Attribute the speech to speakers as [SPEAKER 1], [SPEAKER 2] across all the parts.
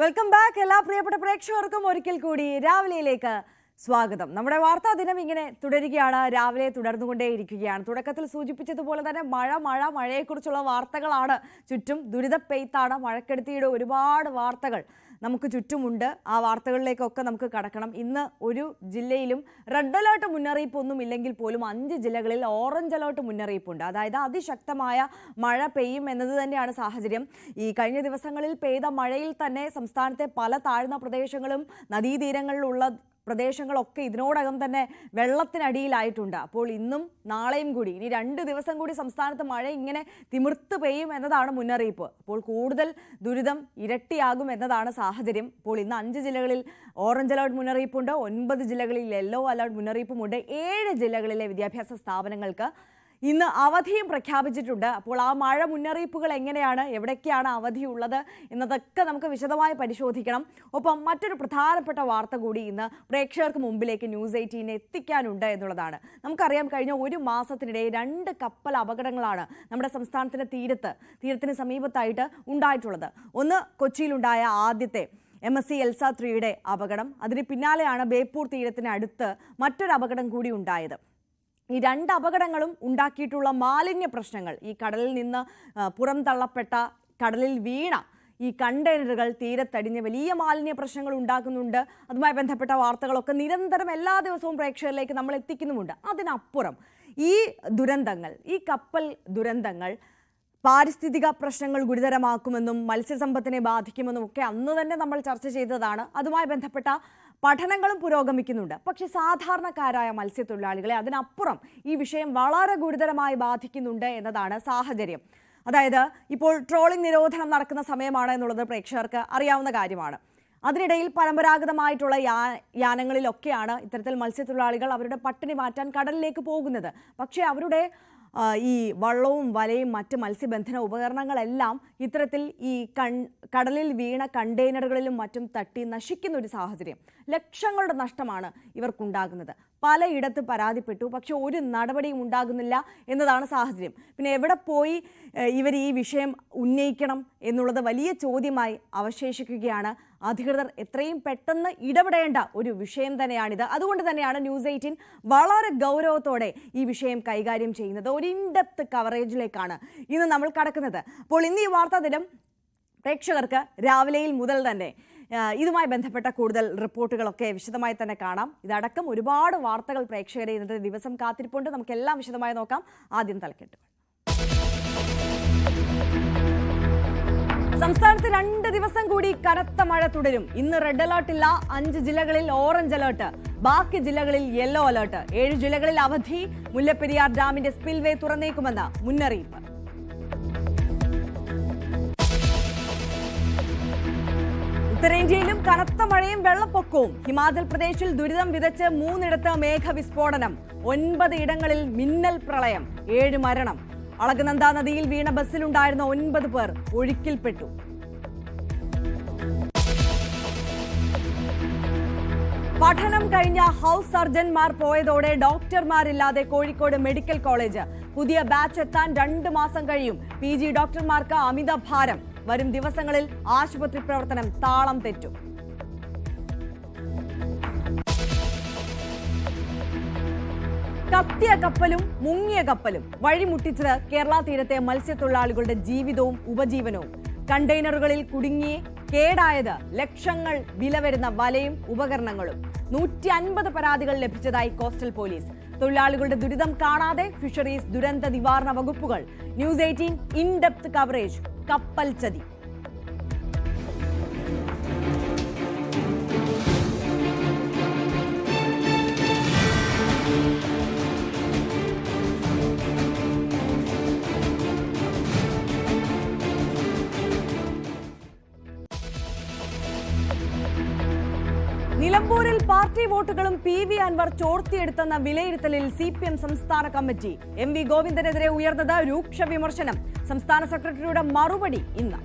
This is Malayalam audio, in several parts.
[SPEAKER 1] Welcome back. എല്ലാ പ്രിയപ്പെട്ട പ്രേക്ഷകർക്കും ഒരിക്കൽ കൂടി രാവിലെയിലേക്ക് സ്വാഗതം. നമ്മുടെ വാർത്താ ദിനം ഇങ്ങനെ തുടരുകയാണ്, രാവിലെ തുടർന്നുകൊണ്ടേയിരിക്കുകയാണ്. തുടക്കത്തിൽ സൂചിപ്പിച്ചതുപോലെ തന്നെ മഴയെക്കുറിച്ചുള്ള വാർത്തകളാണ് ചുറ്റും. ദുരിതപ്പെയ്ത്താണ്, മഴക്കെടുതിയുടെ ഒരുപാട് വാർത്തകൾ നമുക്ക് ചുറ്റുമുണ്ട്. ആ വാർത്തകളിലേക്കൊക്കെ നമുക്ക് കടക്കണം. ഇന്ന് ഒരു ജില്ലയിലും റെഡ് അലേർട്ട് മുന്നറിയിപ്പൊന്നും ഇല്ലെങ്കിൽ പോലും 5 ജില്ലകളിൽ ഓറഞ്ച് അലേർട്ട് മുന്നറിയിപ്പുണ്ട്. അതായത് അതിശക്തമായ മഴ പെയ്യും എന്നത് തന്നെയാണ് സാഹചര്യം. ഈ കഴിഞ്ഞ ദിവസങ്ങളിൽ പെയ്ത മഴയിൽ തന്നെ സംസ്ഥാനത്തെ പല താഴ്ന്ന പ്രദേശങ്ങളും നദീതീരങ്ങളിലുള്ള പ്രദേശങ്ങളൊക്കെ ഇതിനോടകം തന്നെ വെള്ളത്തിനടിയിലായിട്ടുണ്ട്. അപ്പോൾ ഇന്നും നാളെയും കൂടി, ഇനി 2 ദിവസം കൂടി സംസ്ഥാനത്ത് മഴ ഇങ്ങനെ തിമിർത്ത് പെയ്യും എന്നതാണ് മുന്നറിയിപ്പ്. അപ്പോൾ കൂടുതൽ ദുരിതം ഇരട്ടിയാകും എന്നതാണ് സാഹചര്യം. അപ്പോൾ ഇന്ന് 5 ജില്ലകളിൽ ഓറഞ്ച് അലേർട്ട് മുന്നറിയിപ്പുണ്ട്, 9 ജില്ലകളിൽ യെല്ലോ അലേർട്ട് മുന്നറിയിപ്പുമുണ്ട്. 7 ജില്ലകളിലെ വിദ്യാഭ്യാസ സ്ഥാപനങ്ങൾക്ക് ഇന്ന് അവധിയും പ്രഖ്യാപിച്ചിട്ടുണ്ട്. അപ്പോൾ ആ മഴ മുന്നറിയിപ്പുകൾ എങ്ങനെയാണ്, എവിടേക്കാണ് അവധിയുള്ളത് എന്നതൊക്കെ നമുക്ക് വിശദമായി പരിശോധിക്കണം. ഒപ്പം മറ്റൊരു പ്രധാനപ്പെട്ട വാർത്ത കൂടി ഇന്ന് പ്രേക്ഷകർക്ക് മുമ്പിലേക്ക് ന്യൂസ് 18 എത്തിക്കാനുണ്ട് എന്നുള്ളതാണ്. നമുക്കറിയാം, കഴിഞ്ഞ ഒരു മാസത്തിനിടെ 2 കപ്പൽ അപകടങ്ങളാണ് നമ്മുടെ സംസ്ഥാനത്തിന്റെ തീരത്തിന് സമീപത്തായിട്ട് ഉണ്ടായിട്ടുള്ളത്. ഒന്ന് കൊച്ചിയിലുണ്ടായ ആദ്യത്തെ MSC എൽസ 3യുടെ അപകടം. അതിന് പിന്നാലെയാണ് ബേപ്പൂർ തീരത്തിന് അടുത്ത് മറ്റൊരു അപകടം കൂടി ഉണ്ടായത്. ഈ 2 അപകടങ്ങളും ഉണ്ടാക്കിയിട്ടുള്ള മാലിന്യ പ്രശ്നങ്ങൾ, ഈ കടലിൽ നിന്ന് പുറംതള്ളപ്പെട്ട, കടലിൽ വീണ ഈ കണ്ടെയ്നറുകൾ തീരത്തടിഞ്ഞ് വലിയ മാലിന്യ പ്രശ്നങ്ങൾ ഉണ്ടാക്കുന്നുണ്ട്. അതുമായി ബന്ധപ്പെട്ട വാർത്തകളൊക്കെ നിരന്തരം എല്ലാ ദിവസവും പ്രേക്ഷകരിലേക്ക് നമ്മൾ എത്തിക്കുന്നുമുണ്ട്. അതിനപ്പുറം ഈ ദുരന്തങ്ങൾ, ഈ കപ്പൽ ദുരന്തങ്ങൾ പാരിസ്ഥിതിക പ്രശ്നങ്ങൾ ഗുരുതരമാക്കുമെന്നും മത്സ്യസമ്പത്തിനെ ബാധിക്കുമെന്നും ഒക്കെ അന്ന് തന്നെ നമ്മൾ ചർച്ച ചെയ്തതാണ്. അതുമായി ബന്ധപ്പെട്ട പഠനങ്ങളും പുരോഗമിക്കുന്നുണ്ട്. പക്ഷെ സാധാരണക്കാരായ മത്സ്യത്തൊഴിലാളികളെ അതിനപ്പുറം ഈ വിഷയം വളരെ ഗുരുതരമായി ബാധിക്കുന്നുണ്ട് എന്നതാണ് സാഹചര്യം. അതായത് ഇപ്പോൾ ട്രോളിംഗ് നിരോധനം നടക്കുന്ന സമയമാണ് എന്നുള്ളത് പ്രേക്ഷകർക്ക് അറിയാവുന്ന കാര്യമാണ്. അതിനിടയിൽ പരമ്പരാഗതമായിട്ടുള്ള യാനങ്ങളിലൊക്കെയാണ് ഇത്തരത്തിൽ മത്സ്യത്തൊഴിലാളികൾ അവരുടെ പട്ടിണി മാറ്റാൻ കടലിലേക്ക് പോകുന്നത്. പക്ഷേ അവരുടെ ഈ വള്ളവും വലയും മറ്റ് മത്സ്യബന്ധന ഉപകരണങ്ങളെല്ലാം ഇത്തരത്തിൽ ഈ കടലിൽ വീണ കണ്ടെയ്നറുകളിലും മറ്റും തട്ടി നശിക്കുന്ന ഒരു സാഹചര്യം. ലക്ഷങ്ങളുടെ നഷ്ടമാണ് ഇവർക്കുണ്ടാകുന്നത്. പലയിടത്ത് പരാതിപ്പെട്ടു, പക്ഷെ ഒരു നടപടിയും ഉണ്ടാകുന്നില്ല എന്നതാണ് സാഹചര്യം. പിന്നെ എവിടെ പോയി ഇവർ ഈ വിഷയം ഉന്നയിക്കണം എന്നുള്ളത് വലിയ ചോദ്യമായി അവശേഷിക്കുകയാണ്. അധികൃതർ എത്രയും പെട്ടെന്ന് ഇടപെടേണ്ട ഒരു വിഷയം തന്നെയാണിത്. അതുകൊണ്ട് തന്നെയാണ് ന്യൂസ് 18 വളരെ ഗൗരവത്തോടെ ഈ വിഷയം കൈകാര്യം ചെയ്യുന്നത്. ഒരു ഇൻഡെപ്ത് കവറേജിലേക്കാണ് ഇന്ന് നമ്മൾ കടക്കുന്നത്. അപ്പോൾ ഇന്ന് ഈ വാർത്താ ദിനം പ്രേക്ഷകർക്ക് രാവിലെയിൽ മുതൽ തന്നെ ഇതുമായി ബന്ധപ്പെട്ട കൂടുതൽ റിപ്പോർട്ടുകളൊക്കെ വിശദമായി തന്നെ കാണാം. ഇതടക്കം ഒരുപാട് വാർത്തകൾ പ്രേക്ഷകരെ ഇന്നത്തെ ദിവസം കാത്തിരിപ്പുണ്ട്. നമുക്കെല്ലാം വിശദമായി നോക്കാം. ആദ്യം തലക്കെട്ടുകൾ. സംസ്ഥാനത്ത് 2 ദിവസം കൂടി കനത്ത മഴ തുടരും. ഇന്ന് റെഡ് അലേർട്ട് ഇല്ല, 5 ജില്ലകളിൽ ഓറഞ്ച് അലേർട്ട്, ബാക്കി ജില്ലകളിൽ യെല്ലോ അലേർട്ട്. 7 ജില്ലകളിൽ അവധി. മുല്ലപ്പെരിയാർ ഡാമിന്റെ സ്പിൽവേ തുറന്നേക്കുമെന്ന മുന്നറിയിപ്പ്. ഉത്തരേന്ത്യയിലും കനത്ത മഴയും വെള്ളപ്പൊക്കവും. ഹിമാചൽ പ്രദേശിൽ ദുരിതം വിതച്ച് 3 മേഘവിസ്ഫോടനം, 9 ഇടങ്ങളിൽ മിന്നൽ പ്രളയം, 7 മരണം. അളകനന്ദ നദിയിൽ വീണ ബസ്സിലുണ്ടായിരുന്ന 9 പേർ ഒഴുക്കിൽപ്പെട്ടു. പഠനം കഴിഞ്ഞ ഹൗസ് സർജൻമാർ പോയതോടെ ഡോക്ടർമാരില്ലാതെ കോഴിക്കോട് മെഡിക്കൽ കോളേജ്. പുതിയ ബാച്ച് എത്താൻ 2 മാസം കഴിയും. PG ഡോക്ടർമാർക്ക് അമിത ഭാരം. വരും ദിവസങ്ങളിൽ ആശുപത്രി പ്രവർത്തനം താളം തെറ്റും. കത്തിയ കപ്പലും മുങ്ങിയ കപ്പലും വഴിമുട്ടിച്ചത് കേരള തീരത്തെ മത്സ്യത്തൊഴിലാളികളുടെ ജീവിതവും ഉപജീവനവും. കണ്ടെയ്നറുകളിൽ കുടുങ്ങി കേടായത് ലക്ഷങ്ങൾ വില വരുന്ന വലയും ഉപകരണങ്ങളും. 150 പരാതികൾ ലഭിച്ചതായി കോസ്റ്റൽ പോലീസ്. തൊഴിലാളികളുടെ ദുരിതം കാണാതെ ഫിഷറീസ് ദുരന്ത നിവാരണ വകുപ്പുകൾ. News 18 in depth coverage. കപ്പൽ ചതി. നിലമ്പൂരിൽ പാർട്ടി വോട്ടുകളും PV അൻവർ ചോർത്തിയെടുത്തെന്ന വിലയിരുത്തലിൽ CPM സംസ്ഥാന കമ്മിറ്റി. MV ഗോവിന്ദനെതിരെ ഉയർന്നത് രൂക്ഷ വിമർശനം. സംസ്ഥാന സെക്രട്ടറിയുടെ മറുപടി ഇന്ന്.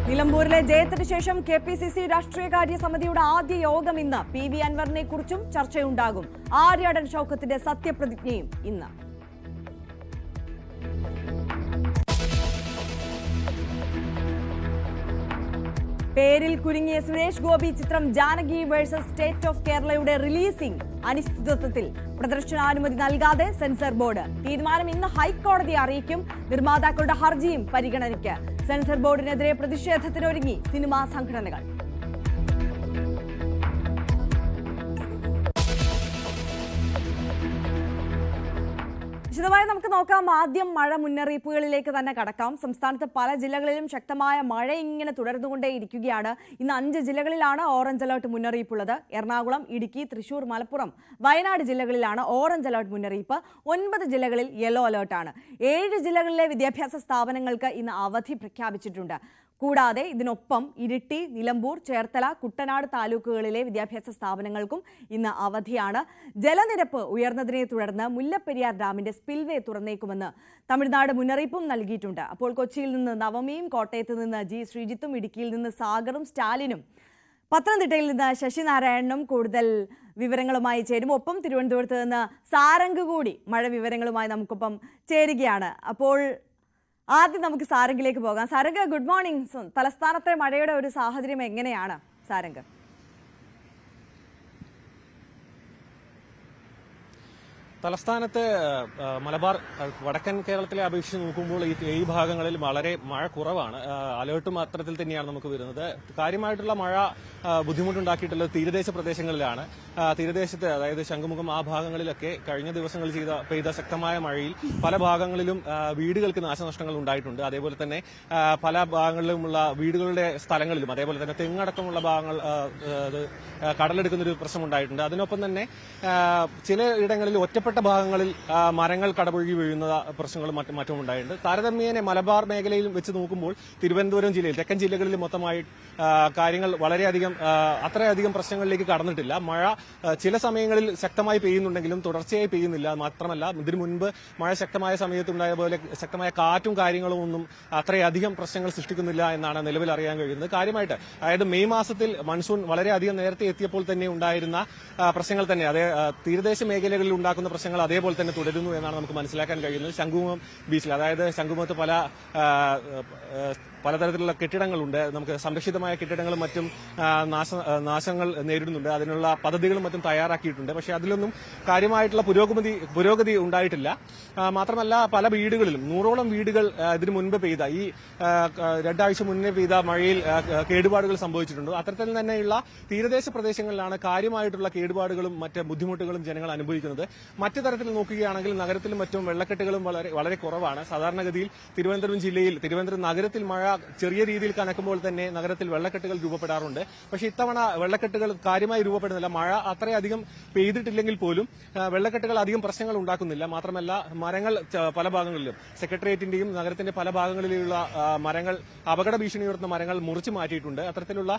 [SPEAKER 1] നിലമ്പൂരിലെ ജയത്തിന് ശേഷം KPCC രാഷ്ട്രീയകാര്യ സമിതിയുടെ ആദ്യ യോഗം ഇന്ന്. PV അൻവറിനെ കുറിച്ചും ചർച്ചയുണ്ടാകും. ആര്യാടൻ ഷൗക്കത്തിന്റെ സത്യപ്രതിജ്ഞയും ഇന്ന്. പേരിൽ കുരുങ്ങിയ സുരേഷ് ഗോപി ചിത്രം ജാനകി വേഴ്സസ് സ്റ്റേറ്റ് ഓഫ് കേരളയുടെ റിലീസിംഗ് അനിശ്ചിതത്വത്തിൽ. പ്രദർശനാനുമതി നൽകാതെ സെൻസർ ബോർഡ്. തീരുമാനം ഇന്ന് ഹൈക്കോടതിയെ അറിയിക്കും. നിർമ്മാതാക്കളുടെ ഹർജിയും പരിഗണനയ്ക്ക്. സെൻസർ ബോർഡിനെതിരെ പ്രതിഷേധത്തിനൊരുങ്ങി സിനിമാ സംഘടനകൾ. വിശദമായി നമുക്ക് നോക്കാം. ആദ്യം മഴ മുന്നറിയിപ്പുകളിലേക്ക് തന്നെ കടക്കാം. സംസ്ഥാനത്ത് പല ജില്ലകളിലും ശക്തമായ മഴ ഇങ്ങനെ തുടർന്നുകൊണ്ടേയിരിക്കുകയാണ്. ഇന്ന് 5 ജില്ലകളിലാണ് ഓറഞ്ച് അലർട്ട് മുന്നറിയിപ്പുള്ളത്. എറണാകുളം, ഇടുക്കി, തൃശൂർ, മലപ്പുറം, വയനാട് ജില്ലകളിലാണ് ഓറഞ്ച് അലർട്ട് മുന്നറിയിപ്പ്. 9 ജില്ലകളിൽ യെല്ലോ അലർട്ടാണ്. 7 ജില്ലകളിലെ വിദ്യാഭ്യാസ സ്ഥാപനങ്ങൾക്ക് ഇന്ന് അവധി പ്രഖ്യാപിച്ചിട്ടുണ്ട്. കൂടാതെ ഇതിനൊപ്പം ഇരിട്ടി, നിലമ്പൂർ, ചേർത്തല, കുട്ടനാട് താലൂക്കുകളിലെ വിദ്യാഭ്യാസ സ്ഥാപനങ്ങൾക്കും ഇന്ന് അവധിയാണ്. ജലനിരപ്പ് ഉയർന്നതിനെ തുടർന്ന് മുല്ലപ്പെരിയാർ ഡാമിന്റെ സ്പിൽവേ തുറന്നേക്കുമെന്ന് തമിഴ്നാട് മുന്നറിയിപ്പും നൽകിയിട്ടുണ്ട്. അപ്പോൾ കൊച്ചിയിൽ നിന്ന് നവമിയും, കോട്ടയത്ത് നിന്ന് ജി ശ്രീജിത്തും, ഇടുക്കിയിൽ നിന്ന് സാഗറും സ്റ്റാലിനും, പത്തനംതിട്ടയിൽ നിന്ന് ശശിനാരായണനും കൂടുതൽ വിവരങ്ങളുമായി ചേരും. ഒപ്പം തിരുവനന്തപുരത്ത് നിന്ന് സാരംഗ് കൂടി മഴ വിവരങ്ങളുമായി നമുക്കൊപ്പം ചേരുകയാണ്. അപ്പോൾ ആദ്യം നമുക്ക് സാരംഗിലേക്ക് പോകാം. Sarang, good morning. തലസ്ഥാനത്തെ മഴയുടെ ഒരു സാഹചര്യം എങ്ങനെയാണ് സാരംഗ്?
[SPEAKER 2] തലസ്ഥാനത്ത് മലബാർ വടക്കൻ കേരളത്തിലെ അപേക്ഷിച്ച് നോക്കുമ്പോൾ ഈ ഭാഗങ്ങളിൽ വളരെ മഴ കുറവാണ്. അലേർട്ടും അത്തരത്തിൽ തന്നെയാണ് നമുക്ക് വരുന്നത്. കാര്യമായിട്ടുള്ള മഴ ബുദ്ധിമുട്ടുണ്ടാക്കിയിട്ടുള്ളത് തീരദേശ പ്രദേശങ്ങളിലാണ്. തീരദേശത്ത്, അതായത് ശംഖുമുഖം ആ ഭാഗങ്ങളിലൊക്കെ കഴിഞ്ഞ ദിവസങ്ങളിൽ പെയ്ത ശക്തമായ മഴയിൽ പല ഭാഗങ്ങളിലും വീടുകൾക്ക് നാശനഷ്ടങ്ങൾ ഉണ്ടായിട്ടുണ്ട്. അതേപോലെ തന്നെ പല ഭാഗങ്ങളിലുമുള്ള വീടുകളുടെ സ്ഥലങ്ങളിലും അതേപോലെ തന്നെ തെങ്ങടക്കമുള്ള ഭാഗങ്ങൾ കടലെടുക്കുന്നൊരു പ്രശ്നം ഉണ്ടായിട്ടുണ്ട്. അതിനൊപ്പം തന്നെ ചില ഇടങ്ങളിൽ ഒറ്റപ്പെട്ട ഭാഗങ്ങളിൽ മരങ്ങൾ കടപുഴകി വീഴുന്ന പ്രശ്നങ്ങളും മറ്റും ഉണ്ടായിട്ടുണ്ട്. താരതമ്യേന മലബാർ മേഖലയിൽ വെച്ച് നോക്കുമ്പോൾ തിരുവനന്തപുരം ജില്ലയിൽ, തെക്കൻ ജില്ലകളിൽ മൊത്തമായി കാര്യങ്ങൾ വളരെയധികം അത്രയധികം പ്രശ്നങ്ങളിലേക്ക് കടന്നിട്ടില്ല. മഴ ചില സമയങ്ങളിൽ ശക്തമായി പെയ്യുന്നുണ്ടെങ്കിലും തുടർച്ചയായി പെയ്യുന്നില്ല. മാത്രമല്ല, ഇതിനു മുൻപ് മഴ ശക്തമായ സമയത്ത് ഉണ്ടായ പോലെ ശക്തമായ കാറ്റും കാര്യങ്ങളും ഒന്നും അത്രയധികം പ്രശ്നങ്ങൾ സൃഷ്ടിക്കുന്നില്ല എന്നാണ് നിലവിൽ അറിയാൻ കഴിയുന്നത്. കാര്യമായിട്ട്, അതായത് മെയ് മാസത്തിൽ മൺസൂൺ വളരെയധികം നേരത്തെ എത്തിയപ്പോൾ തന്നെ ഉണ്ടായിരുന്ന പ്രശ്നങ്ങൾ തന്നെ തീരദേശ മേഖലകളിൽ ഉണ്ടാക്കുന്ന പ്രശ്നങ്ങൾ അതേപോലെ തന്നെ തുടരുന്നു എന്നാണ് നമുക്ക് മനസ്സിലാക്കാൻ കഴിയുന്നത്. ശംഖുമുഖം ബീച്ചിൽ, അതായത് ശംഖുമുഖത്ത് പലതരത്തിലുള്ള കെട്ടിടങ്ങളുണ്ട്. നമുക്ക് സംരക്ഷിതമായ കെട്ടിടങ്ങളും മറ്റും നാശങ്ങൾ നേരിടുന്നുണ്ട്. അതിനുള്ള പദ്ധതികളും മറ്റും തയ്യാറാക്കിയിട്ടുണ്ട്. പക്ഷേ അതിലൊന്നും കാര്യമായിട്ടുള്ള പുരോഗതി ഉണ്ടായിട്ടില്ല. മാത്രമല്ല, പല വീടുകളിലും 100ഓളം വീടുകൾ ഇതിനു മുൻപ് പെയ്ത ഈ 2 ആഴ്ച മുന്നേ പെയ്ത മഴയിൽ കേടുപാടുകൾ സംഭവിച്ചിട്ടുണ്ട്. അത്തരത്തിൽ തന്നെയുള്ള തീരദേശ പ്രദേശങ്ങളിലാണ് കാര്യമായിട്ടുള്ള കേടുപാടുകളും മറ്റ് ബുദ്ധിമുട്ടുകളും ജനങ്ങൾ അനുഭവിക്കുന്നത്. മറ്റു തരത്തിൽ നോക്കുകയാണെങ്കിൽ നഗരത്തിലും മറ്റും വെള്ളക്കെട്ടുകളും വളരെ കുറവാണ്. സാധാരണഗതിയിൽ തിരുവനന്തപുരം നഗരത്തിൽ മഴ ചെറിയ രീതിയിൽ കനക്കുമ്പോൾ തന്നെ നഗരത്തിൽ വെള്ളക്കെട്ടുകൾ രൂപപ്പെടാറുണ്ട്. പക്ഷേ ഇത്തവണ വെള്ളക്കെട്ടുകൾ കാര്യമായി രൂപപ്പെടുന്നില്ല. മഴ അത്രയധികം പെയ്തിട്ടില്ലെങ്കിൽ പോലും വെള്ളക്കെട്ടുകൾ അധികം പ്രശ്നങ്ങൾ ഉണ്ടാക്കുന്നില്ല. മാത്രമല്ല, മരങ്ങൾ പല ഭാഗങ്ങളിലും, സെക്രട്ടേറിയറ്റിന്റെയും നഗരത്തിന്റെ പല ഭാഗങ്ങളിലുള്ള മരങ്ങൾ, അപകട ഭീഷണി ഉയർത്തുന്ന മരങ്ങൾ മുറിച്ചു മാറ്റിയിട്ടുണ്ട്. അത്തരത്തിലുള്ള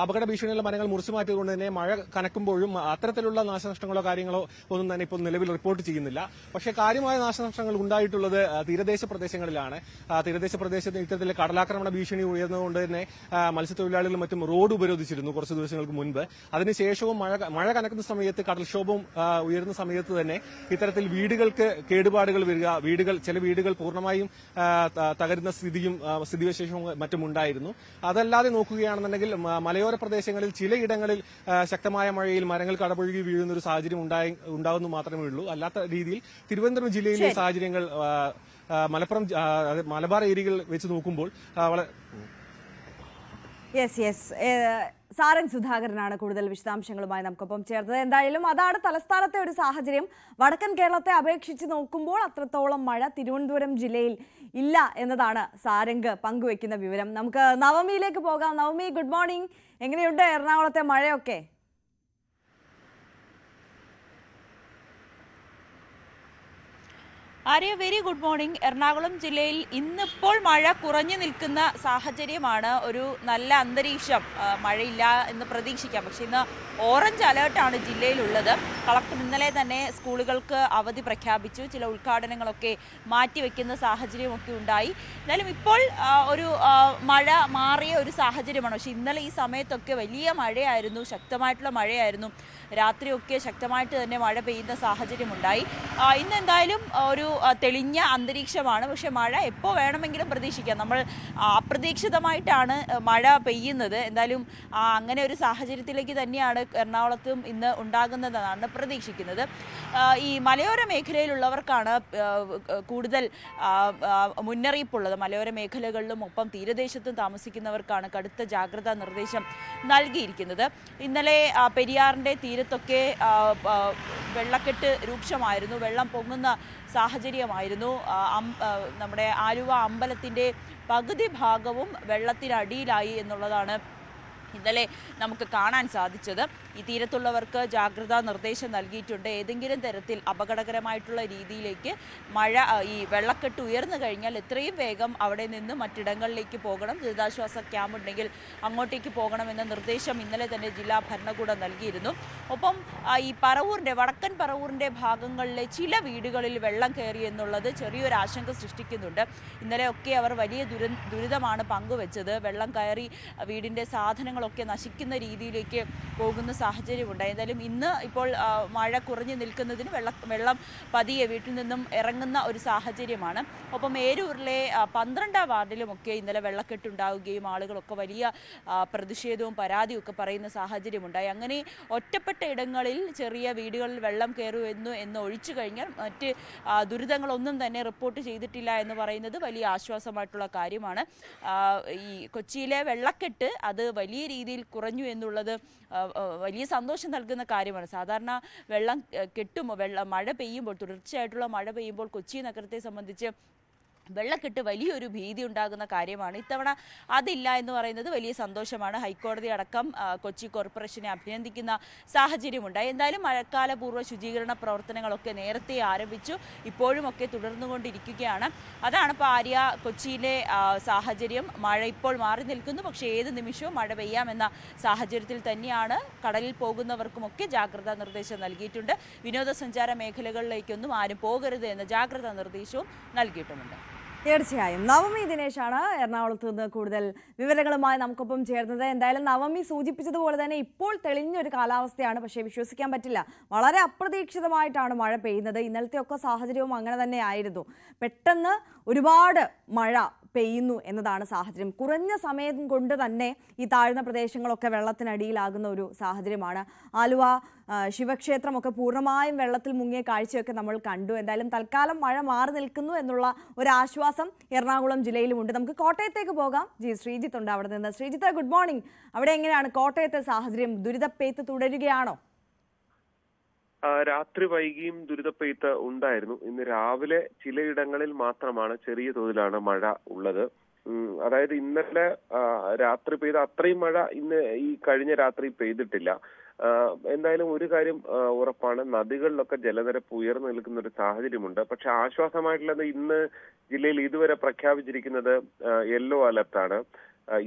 [SPEAKER 2] അപകട ഭീഷണിയുള്ള മരങ്ങൾ മുറിച്ചു മാറ്റിയതുകൊണ്ട് തന്നെ മഴ കനക്കുമ്പോഴും അത്തരത്തിലുള്ള നാശനഷ്ടങ്ങളോ കാര്യങ്ങളോ ഒന്നും തന്നെ ഇപ്പോൾ നിലവിൽ റിപ്പോർട്ട് ചെയ്യുന്നില്ല. പക്ഷേ കാര്യമായ നാശനഷ്ടങ്ങൾ ഉണ്ടായിട്ടുള്ളത് തീരദേശ പ്രദേശങ്ങളിലാണ്. തീരദേശ പ്രദേശത്ത് ഇത്തരത്തിലെ കടലാക്രമണ ഭീഷണി ഉയർന്നതുകൊണ്ട് തന്നെ മത്സ്യത്തൊഴിലാളികളും മറ്റും റോഡ് ഉപരോധിച്ചിരുന്നു കുറച്ച് ദിവസങ്ങൾക്ക് മുൻപ്. അതിനുശേഷവും മഴ കനക്കുന്ന സമയത്ത്, കടൽക്ഷോഭം ഉയരുന്ന സമയത്ത് തന്നെ ഇത്തരത്തിൽ വീടുകൾക്ക് കേടുപാടുകൾ വരിക, ചില വീടുകൾ പൂർണ്ണമായും തകരുന്ന സ്ഥിതിവിശേഷവും മറ്റും ഉണ്ടായിരുന്നു. അതല്ലാതെ നോക്കുകയാണെന്നുണ്ടെങ്കിൽ മലയോര പ്രദേശങ്ങളിൽ ചിലയിടങ്ങളിൽ ശക്തമായ മഴയിൽ മരങ്ങൾ കടപുഴകി വീഴുന്ന ഒരു സാഹചര്യം ഉണ്ടാകുന്നു മാത്രമേ ഉള്ളൂ. അല്ലാത്ത രീതിയിൽ തിരുവനന്തപുരം ജില്ലയിലെ സാഹചര്യങ്ങൾ മലബാർ ഏരിയകൾ വെച്ച് നോക്കുമ്പോൾ
[SPEAKER 1] സാരംഗ് സുധാകരനാണ് കൂടുതൽ വിശദാംശങ്ങളുമായി നമുക്കൊപ്പം ചേർത്തത്. എന്തായാലും അതാണ് തലസ്ഥാനത്തെ ഒരു സാഹചര്യം. വടക്കൻ കേരളത്തെ അപേക്ഷിച്ച് നോക്കുമ്പോൾ അത്രത്തോളം മഴ തിരുവനന്തപുരം ജില്ലയിൽ ഇല്ല എന്നതാണ് സാരംഗ് പങ്കുവെക്കുന്ന വിവരം. നമുക്ക് നവമിയിലേക്ക് പോകാം. Navami, good morning. എങ്ങനെയുണ്ട് എറണാകുളത്തെ മഴയൊക്കെ?
[SPEAKER 3] Arya, very good morning. Ernakulam ജില്ലയിൽ ഇന്നിപ്പോൾ മഴ കുറഞ്ഞു നിൽക്കുന്ന സാഹചര്യമാണ്. ഒരു നല്ല അന്തരീക്ഷം, മഴയില്ല എന്ന് പ്രതീക്ഷിക്കാം. പക്ഷെ ഇന്ന് ഓറഞ്ച് അലേർട്ടാണ് ജില്ലയിലുള്ളത്. കളക്ടർ ഇന്നലെ തന്നെ സ്കൂളുകൾക്ക് അവധി പ്രഖ്യാപിച്ചു. ചില ഉദ്ഘാടനങ്ങളൊക്കെ മാറ്റിവെക്കുന്ന സാഹചര്യമൊക്കെ ഉണ്ടായി. എന്നാലും ഇപ്പോൾ ഒരു മഴ മാറിയ ഒരു സാഹചര്യമാണ്. പക്ഷേ ഇന്നലെ ഈ സമയത്തൊക്കെ വലിയ മഴയായിരുന്നു, ശക്തമായിട്ടുള്ള മഴയായിരുന്നു. രാത്രിയൊക്കെ ശക്തമായിട്ട് തന്നെ മഴ പെയ്യുന്ന സാഹചര്യമുണ്ടായി. ഇന്ന് എന്തായാലും ഒരു തെളിഞ്ഞ അന്തരീക്ഷമാണ്. പക്ഷെ മഴ എപ്പോൾ വേണമെങ്കിലും പ്രതീക്ഷിക്കാം. നമ്മൾ അപ്രതീക്ഷിതമായിട്ടാണ് മഴ പെയ്യുന്നത്. എന്തായാലും അങ്ങനെ ഒരു സാഹചര്യത്തിലേക്ക് തന്നെയാണ് എറണാകുളത്തും ഇന്ന് ഉണ്ടാകുന്നതെന്നാണ് പ്രതീക്ഷിക്കുന്നത്. ഈ മലയോര മേഖലയിലുള്ളവർക്കാണ് കൂടുതൽ മുന്നറിയിപ്പുള്ളത്. മലയോര മേഖലകളിലും ഒപ്പം തീരദേശത്തും താമസിക്കുന്നവർക്കാണ് കടുത്ത ജാഗ്രതാ നിർദ്ദേശം നൽകിയിരിക്കുന്നത്. ഇന്നലെ പെരിയാറിന്റെ തീരത്തൊക്കെ വെള്ളക്കെട്ട് രൂക്ഷമായിരുന്നു. വെള്ളം പൊങ്ങുന്ന സാഹചര്യമായിരുന്നു. നമ്മുടെ ആലുവ അമ്പലത്തിന്റെ പകുതി ഭാഗവും വെള്ളത്തിനടിയിലായി എന്നുള്ളതാണ് ഇന്നലെ നമുക്ക് കാണാൻ സാധിച്ചത്. ഈ തീരത്തുള്ളവർക്ക് ജാഗ്രതാ നിർദ്ദേശം നൽകിയിട്ടുണ്ട്. ഏതെങ്കിലും തരത്തിൽ അപകടകരമായിട്ടുള്ള രീതിയിലേക്ക് മഴ ഈ വെള്ളക്കെട്ട് ഉയർന്നു കഴിഞ്ഞാൽ എത്രയും വേഗം അവിടെ നിന്ന് മറ്റിടങ്ങളിലേക്ക് പോകണം. ദുരിതാശ്വാസ ക്യാമ്പ് ഉണ്ടെങ്കിൽ അങ്ങോട്ടേക്ക് പോകണമെന്ന നിർദ്ദേശം ഇന്നലെ തന്നെ ജില്ലാ ഭരണകൂടം നൽകിയിരുന്നു. ഒപ്പം ഈ വടക്കൻ പറവൂരിന്റെ ഭാഗങ്ങളിലെ ചില വീടുകളിൽ വെള്ളം കയറി എന്നുള്ളത് ചെറിയൊരു ആശങ്ക സൃഷ്ടിക്കുന്നുണ്ട്. ഇന്നലെയൊക്കെ അവർ വലിയ ദുരിതമാണ് പങ്കുവെച്ചത്. വെള്ളം കയറി വീടിന്റെ സാധനങ്ങളൊക്കെ നശിക്കുന്ന രീതിയിലേക്ക് പോകുന്ന സാഹചര്യമുണ്ട്. എന്തായാലും ഇന്ന് ഇപ്പോൾ മഴ കുറഞ്ഞു നിൽക്കുന്നതിന് വെള്ളം പതിയെ വീട്ടിൽ നിന്നും ഇറങ്ങുന്ന ഒരു സാഹചര്യമാണ്. ഒപ്പം ഏരൂരിലെ 12ാം വാർഡിലുമൊക്കെ ഇന്നലെ വെള്ളക്കെട്ടുണ്ടാവുകയും ആളുകളൊക്കെ വലിയ പ്രതിഷേധവും പരാതിയും ഒക്കെ പറയുന്ന സാഹചര്യമുണ്ടായി. അങ്ങനെ ഒറ്റപ്പെട്ട ഇടങ്ങളിൽ ചെറിയ വീടുകളിൽ വെള്ളം കയറുമെന്ന് ഒഴിച്ചു കഴിഞ്ഞാൽ മറ്റ് ദുരിതങ്ങളൊന്നും തന്നെ റിപ്പോർട്ട് ചെയ്തിട്ടില്ല എന്ന് പറയുന്നത് വലിയ ആശ്വാസമായിട്ടുള്ള കാര്യമാണ്. ഈ കൊച്ചിയിലെ വെള്ളക്കെട്ട് അത് വലിയ രീതിയിൽ കുറഞ്ഞു എന്നുള്ളത് വലിയ സന്തോഷം നൽകുന്ന കാര്യമാണ്. സാധാരണ വെള്ളം മഴ പെയ്യുമ്പോൾ, തുടർച്ചയായിട്ടുള്ള മഴ പെയ്യുമ്പോൾ കൊച്ചി നഗരത്തെ സംബന്ധിച്ച് വെള്ളക്കെട്ട് വലിയൊരു ഭീതി ഉണ്ടാകുന്ന കാര്യമാണ്. ഇത്തവണ അതില്ല എന്ന് പറയുന്നത് വലിയ സന്തോഷമാണ്. ഹൈക്കോടതി അടക്കം കൊച്ചി കോർപ്പറേഷനെ അഭിനന്ദിക്കുന്ന സാഹചര്യമുണ്ടായി. എന്തായാലും മഴക്കാലപൂർവ്വ ശുചീകരണ പ്രവർത്തനങ്ങളൊക്കെ നേരത്തെ ആരംഭിച്ചു, ഇപ്പോഴും ഒക്കെ തുടർന്നുകൊണ്ടിരിക്കുകയാണ്. അതാണ് ഇപ്പോൾ ആര്യ കൊച്ചിയിലെ സാഹചര്യം. മഴ ഇപ്പോൾ മാറി നിൽക്കുന്നു, പക്ഷേ ഏത് നിമിഷവും മഴ പെയ്യാമെന്ന സാഹചര്യത്തിൽ തന്നെയാണ്. കടലിൽ പോകുന്നവർക്കുമൊക്കെ ജാഗ്രതാ നിർദ്ദേശം നൽകിയിട്ടുണ്ട്. വിനോദസഞ്ചാര മേഖലകളിലേക്കൊന്നും ആരും പോകരുത് എന്ന ജാഗ്രതാ നിർദ്ദേശവും നൽകിയിട്ടുമുണ്ട്.
[SPEAKER 1] തീർച്ചയായും നവമി ദിനേശാണ് എറണാകുളത്ത് നിന്ന് കൂടുതൽ വിവരങ്ങളുമായി നമുക്കൊപ്പം ചേർന്നത്. എന്തായാലും നവമി സൂചിപ്പിച്ചതുപോലെ തന്നെ ഇപ്പോൾ തെളിഞ്ഞൊരു കാലാവസ്ഥയാണ്. പക്ഷേ വിശ്വസിക്കാൻ പറ്റില്ല, വളരെ അപ്രതീക്ഷിതമായിട്ടാണ് മഴ പെയ്യുന്നത്. ഇന്നലത്തെയൊക്കെ സാഹചര്യവും അങ്ങനെ തന്നെ ആയിരുന്നു. പെട്ടെന്ന് ഒരുപാട് മഴ പെയ്യുന്നു എന്നതാണ് സാഹചര്യം. കുറഞ്ഞ സമയം കൊണ്ട് തന്നെ ഈ താഴ്ന്ന പ്രദേശങ്ങളൊക്കെ വെള്ളത്തിനടിയിലാകുന്ന ഒരു സാഹചര്യമാണ്. ആലുവ ശിവക്ഷേത്രമൊക്കെ പൂർണ്ണമായും വെള്ളത്തിൽ മുങ്ങിയ കാഴ്ചയൊക്കെ നമ്മൾ കണ്ടു. എന്തായാലും തൽക്കാലം മഴ മാറി നിൽക്കുന്നു എന്നുള്ള ഒരു ആശ്വാസം എറണാകുളം ജില്ലയിലുമുണ്ട്. നമുക്ക് കോട്ടയത്തേക്ക് പോകാം. ശ്രീജിത്ത് ഉണ്ട് അവിടെ നിന്ന്. Sreejith, good morning. അവിടെ എങ്ങനെയാണ് കോട്ടയത്തെ സാഹചര്യം? ദുരിതപ്പെയ്ത്ത് തുടരുകയാണോ?
[SPEAKER 4] രാത്രി വൈകിയും ദുരിതപ്പെയ്ത്ത് ഉണ്ടായിരുന്നു. ഇന്ന് രാവിലെ ചിലയിടങ്ങളിൽ മാത്രമാണ് ചെറിയ തോതിലാണ് മഴ ഉള്ളത്. അതായത് ഇന്നലെ രാത്രി പെയ്ത അത്രയും മഴ ഇന്ന് ഈ കഴിഞ്ഞ രാത്രി പെയ്തിട്ടില്ല. എന്തായാലും ഒരു കാര്യം ഉറപ്പാണ്, നദികളിലൊക്കെ ജലനിരപ്പ് ഉയർന്നു നിൽക്കുന്ന ഒരു സാഹചര്യമുണ്ട്. പക്ഷെ ആശ്വാസമായിട്ടുള്ളത് ഇന്ന് ജില്ലയിൽ ഇതുവരെ പ്രഖ്യാപിച്ചിരിക്കുന്നത് യെല്ലോ അലർട്ടാണ്.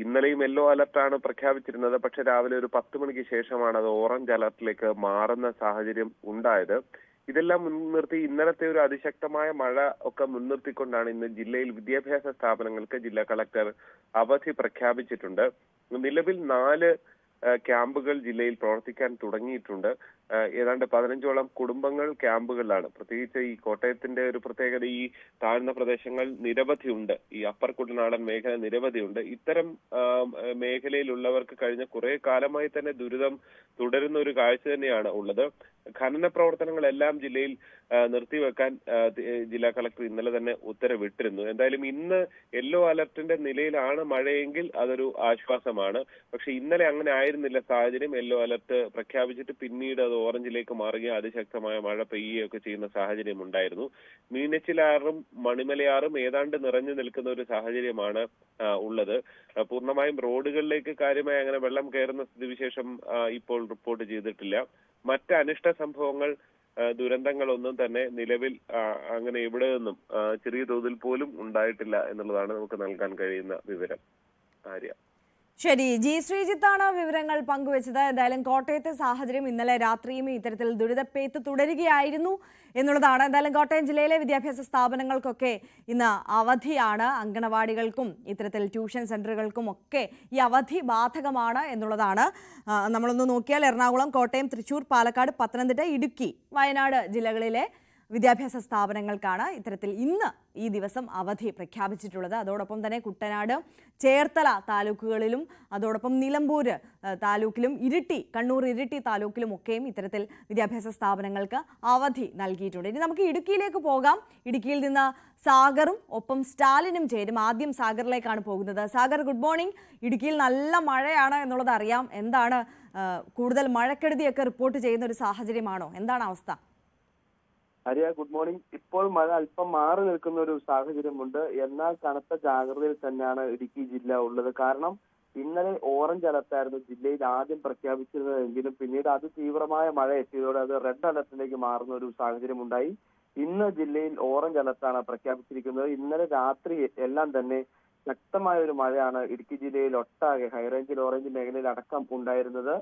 [SPEAKER 4] ഇന്നലെയും യെല്ലോ അലർട്ടാണ് പ്രഖ്യാപിച്ചിരുന്നത്. പക്ഷെ രാവിലെ ഒരു 10 മണിക്ക് ശേഷമാണ് അത് ഓറഞ്ച് അലർട്ടിലേക്ക് മാറുന്ന സാഹചര്യം ഉണ്ടായത്. ഇതെല്ലാം മുൻനിർത്തി ഇന്നലത്തെ ഒരു അതിശക്തമായ മഴ ഒക്കെ മുൻനിർത്തിക്കൊണ്ടാണ് ഇന്ന് ജില്ലയിൽ വിദ്യാഭ്യാസ സ്ഥാപനങ്ങൾക്ക് ജില്ലാ കളക്ടർ അവധി പ്രഖ്യാപിച്ചിട്ടുണ്ട്. നിലവിൽ 4 ക്യാമ്പുകൾ ജില്ലയിൽ പ്രവർത്തിക്കാൻ തുടങ്ങിയിട്ടുണ്ട്. ഏതാണ്ട് 15ഓളം കുടുംബങ്ങൾ ക്യാമ്പുകളിലാണ്. പ്രത്യേകിച്ച് ഈ കോട്ടയത്തിന്റെ ഒരു പ്രത്യേകത, ഈ താഴ്ന്ന പ്രദേശങ്ങൾ നിരവധിയുണ്ട്. ഈ അപ്പർ കുട്ടനാടൻ മേഖല നിരവധിയുണ്ട്. ഇത്തരം മേഖലയിലുള്ളവർക്ക് കഴിഞ്ഞ കുറെ കാലമായി തന്നെ ദുരിതം തുടരുന്ന ഒരു കാഴ്ച തന്നെയാണ് ഉള്ളത്. ഖനന പ്രവർത്തനങ്ങളെല്ലാം ജില്ലയിൽ നിർത്തിവെക്കാൻ ജില്ലാ കളക്ടർ ഇന്നലെ തന്നെ ഉത്തരവിട്ടിരുന്നു. എന്തായാലും ഇന്ന് യെല്ലോ അലർട്ടിന്റെ നിലയിലാണ് മഴയെങ്കിൽ അതൊരു ആശ്വാസമാണ്. പക്ഷെ ഇന്നലെ അങ്ങനെ ആയിരുന്നില്ല സാഹചര്യം. യെല്ലോ അലർട്ട് പ്രഖ്യാപിച്ചിട്ട് പിന്നീട് അത് ഓറഞ്ചിലേക്ക് മാറുകയും അതിശക്തമായ മഴ പെയ്യുകയൊക്കെ ചെയ്യുന്ന സാഹചര്യം ഉണ്ടായിരുന്നു. മീനച്ചിലാറും മണിമലയാറും ഏതാണ്ട് നിറഞ്ഞു നിൽക്കുന്ന ഒരു സാഹചര്യമാണ് ഉള്ളത്. പൂർണ്ണമായും റോഡുകളിലേക്ക് കാര്യമായി അങ്ങനെ വെള്ളം കയറുന്ന സ്ഥിതിവിശേഷം ഇപ്പോൾ റിപ്പോർട്ട് ചെയ്തിട്ടില്ല. മറ്റ് അനിഷ്ട സംഭവങ്ങൾ, ദുരന്തങ്ങളൊന്നും തന്നെ നിലവിൽ അങ്ങനെ എവിടെ നിന്നും ചെറിയ തോതിൽ പോലും ഉണ്ടായിട്ടില്ല എന്നുള്ളതാണ് നമുക്ക് നൽകാൻ കഴിയുന്ന വിവരം. ആര്യ.
[SPEAKER 1] ശരി, ജി ശ്രീജിത്താണ് വിവരങ്ങൾ പങ്കുവച്ചത്. എന്തായാലും കോട്ടയത്തെ സാഹചര്യം ഇന്നലെ രാത്രിയും ഇത്തരത്തിൽ ദുരിതപ്പെയ്ത്ത് തുടരുകയായിരുന്നു എന്നുള്ളതാണ്. എന്തായാലും കോട്ടയം ജില്ലയിലെ വിദ്യാഭ്യാസ സ്ഥാപനങ്ങൾക്കൊക്കെ ഇന്ന് അവധിയാണ്. അങ്കണവാടികൾക്കും ഇത്തരത്തിൽ ട്യൂഷൻ സെന്ററുകൾക്കും ഒക്കെ ഈ അവധി ബാധകമാണ് എന്നുള്ളതാണ്. നമ്മളൊന്ന് നോക്കിയാൽ എറണാകുളം, കോട്ടയം, തൃശൂർ, പാലക്കാട്, പത്തനംതിട്ട, ഇടുക്കി, വയനാട് ജില്ലകളിലെ വിദ്യാഭ്യാസ സ്ഥാപനങ്ങൾക്കാണ് ഇത്തരത്തിൽ ഇന്ന് ഈ ദിവസം അവധി പ്രഖ്യാപിച്ചിട്ടുള്ളത്. അതോടൊപ്പം തന്നെ കുട്ടനാട്, ചേർത്തല താലൂക്കുകളിലും അതോടൊപ്പം നിലമ്പൂർ താലൂക്കിലും കണ്ണൂർ ഇരിട്ടി താലൂക്കിലും ഒക്കെയും ഇത്തരത്തിൽ വിദ്യാഭ്യാസ സ്ഥാപനങ്ങൾക്ക് അവധി നൽകിയിട്ടുണ്ട്. ഇനി നമുക്ക് ഇടുക്കിയിലേക്ക് പോകാം. ഇടുക്കിയിൽ നിന്ന് സാഗറും ഒപ്പം സ്റ്റാലിനും ചേരും. ആദ്യം സാഗറിലേക്കാണ് പോകുന്നത്. Sagar, good morning. ഇടുക്കിയിൽ നല്ല മഴയാണ് എന്നുള്ളത് അറിയാം. എന്താണ് കൂടുതൽ മഴക്കെടുതിയൊക്കെ റിപ്പോർട്ട് ചെയ്യുന്ന ഒരു സാഹചര്യമാണോ? എന്താണ് അവസ്ഥ?
[SPEAKER 5] Arya, good morning. ഇപ്പോൾ മഴ അല്പം മാറി നിൽക്കുന്ന ഒരു സാഹചര്യമുണ്ട്. എന്നാൽ കനത്ത ജാഗ്രതയിൽ തന്നെയാണ് ഇടുക്കി ജില്ല ഉള്ളത്. കാരണം ഇന്നലെ ഓറഞ്ച് അലർട്ടായിരുന്നു ജില്ലയിൽ ആദ്യം പ്രഖ്യാപിച്ചിരുന്നതെങ്കിലും പിന്നീട് അതിതീവ്രമായ മഴ എത്തിയതോടെ അത് റെഡ് അലർട്ടിലേക്ക് മാറുന്ന ഒരു സാഹചര്യം ഉണ്ടായി. ഇന്ന് ജില്ലയിൽ ഓറഞ്ച് അലർട്ടാണ് പ്രഖ്യാപിച്ചിരിക്കുന്നത്. ഇന്നലെ രാത്രി എല്ലാം തന്നെ ശക്തമായ ഒരു മഴയാണ് ഇടുക്കി ജില്ലയിൽ ഒട്ടാകെ ഹൈറേഞ്ചിൽ, ഓറഞ്ച് മേഖലയിൽ അടക്കം ഉണ്ടായിരുന്നത്.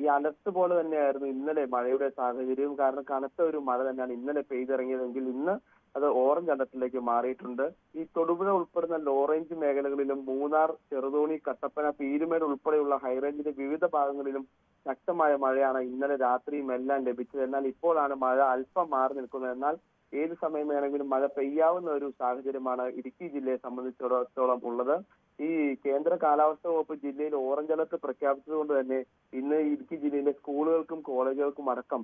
[SPEAKER 5] ഈ അലർട്ട് പോലെ തന്നെയായിരുന്നു ഇന്നലെ മഴയുടെ സാഹചര്യവും. കാരണം കനത്ത ഒരു മഴ തന്നെയാണ് ഇന്നലെ പെയ്തിറങ്ങിയതെങ്കിൽ ഇന്ന് അത് ഓറഞ്ച് അലർട്ടിലേക്ക് മാറിയിട്ടുണ്ട്. ഈ തൊടുപുഴ ഉൾപ്പെടുന്ന ലോറേഞ്ച് മേഖലകളിലും മൂന്നാർ, ചെറുതോണി, കട്ടപ്പന, പീരുമേട് ഉൾപ്പെടെയുള്ള ഹൈറേഞ്ചിന്റെ വിവിധ ഭാഗങ്ങളിലും ശക്തമായ മഴയാണ് ഇന്നലെ രാത്രിയും എല്ലാം ലഭിച്ചത്. എന്നാൽ ഇപ്പോഴാണ് മഴ അല്പം മാറി നിൽക്കുന്നത്. എന്നാൽ ഏത് സമയം വേണമെങ്കിലും മഴ പെയ്യാവുന്ന ഒരു സാഹചര്യമാണ് ഇടുക്കി ജില്ലയെ സംബന്ധിച്ചിടത്തോളം ഉള്ളത്. ഈ കേന്ദ്ര കാലാവസ്ഥാ വകുപ്പ് ജില്ലയിൽ ഓറഞ്ച് അലർട്ട് പ്രഖ്യാപിച്ചതുകൊണ്ട് തന്നെ ഇന്ന് ഇടുക്കി ജില്ലയിലെ സ്കൂളുകൾക്കും കോളേജുകൾക്കും അടക്കം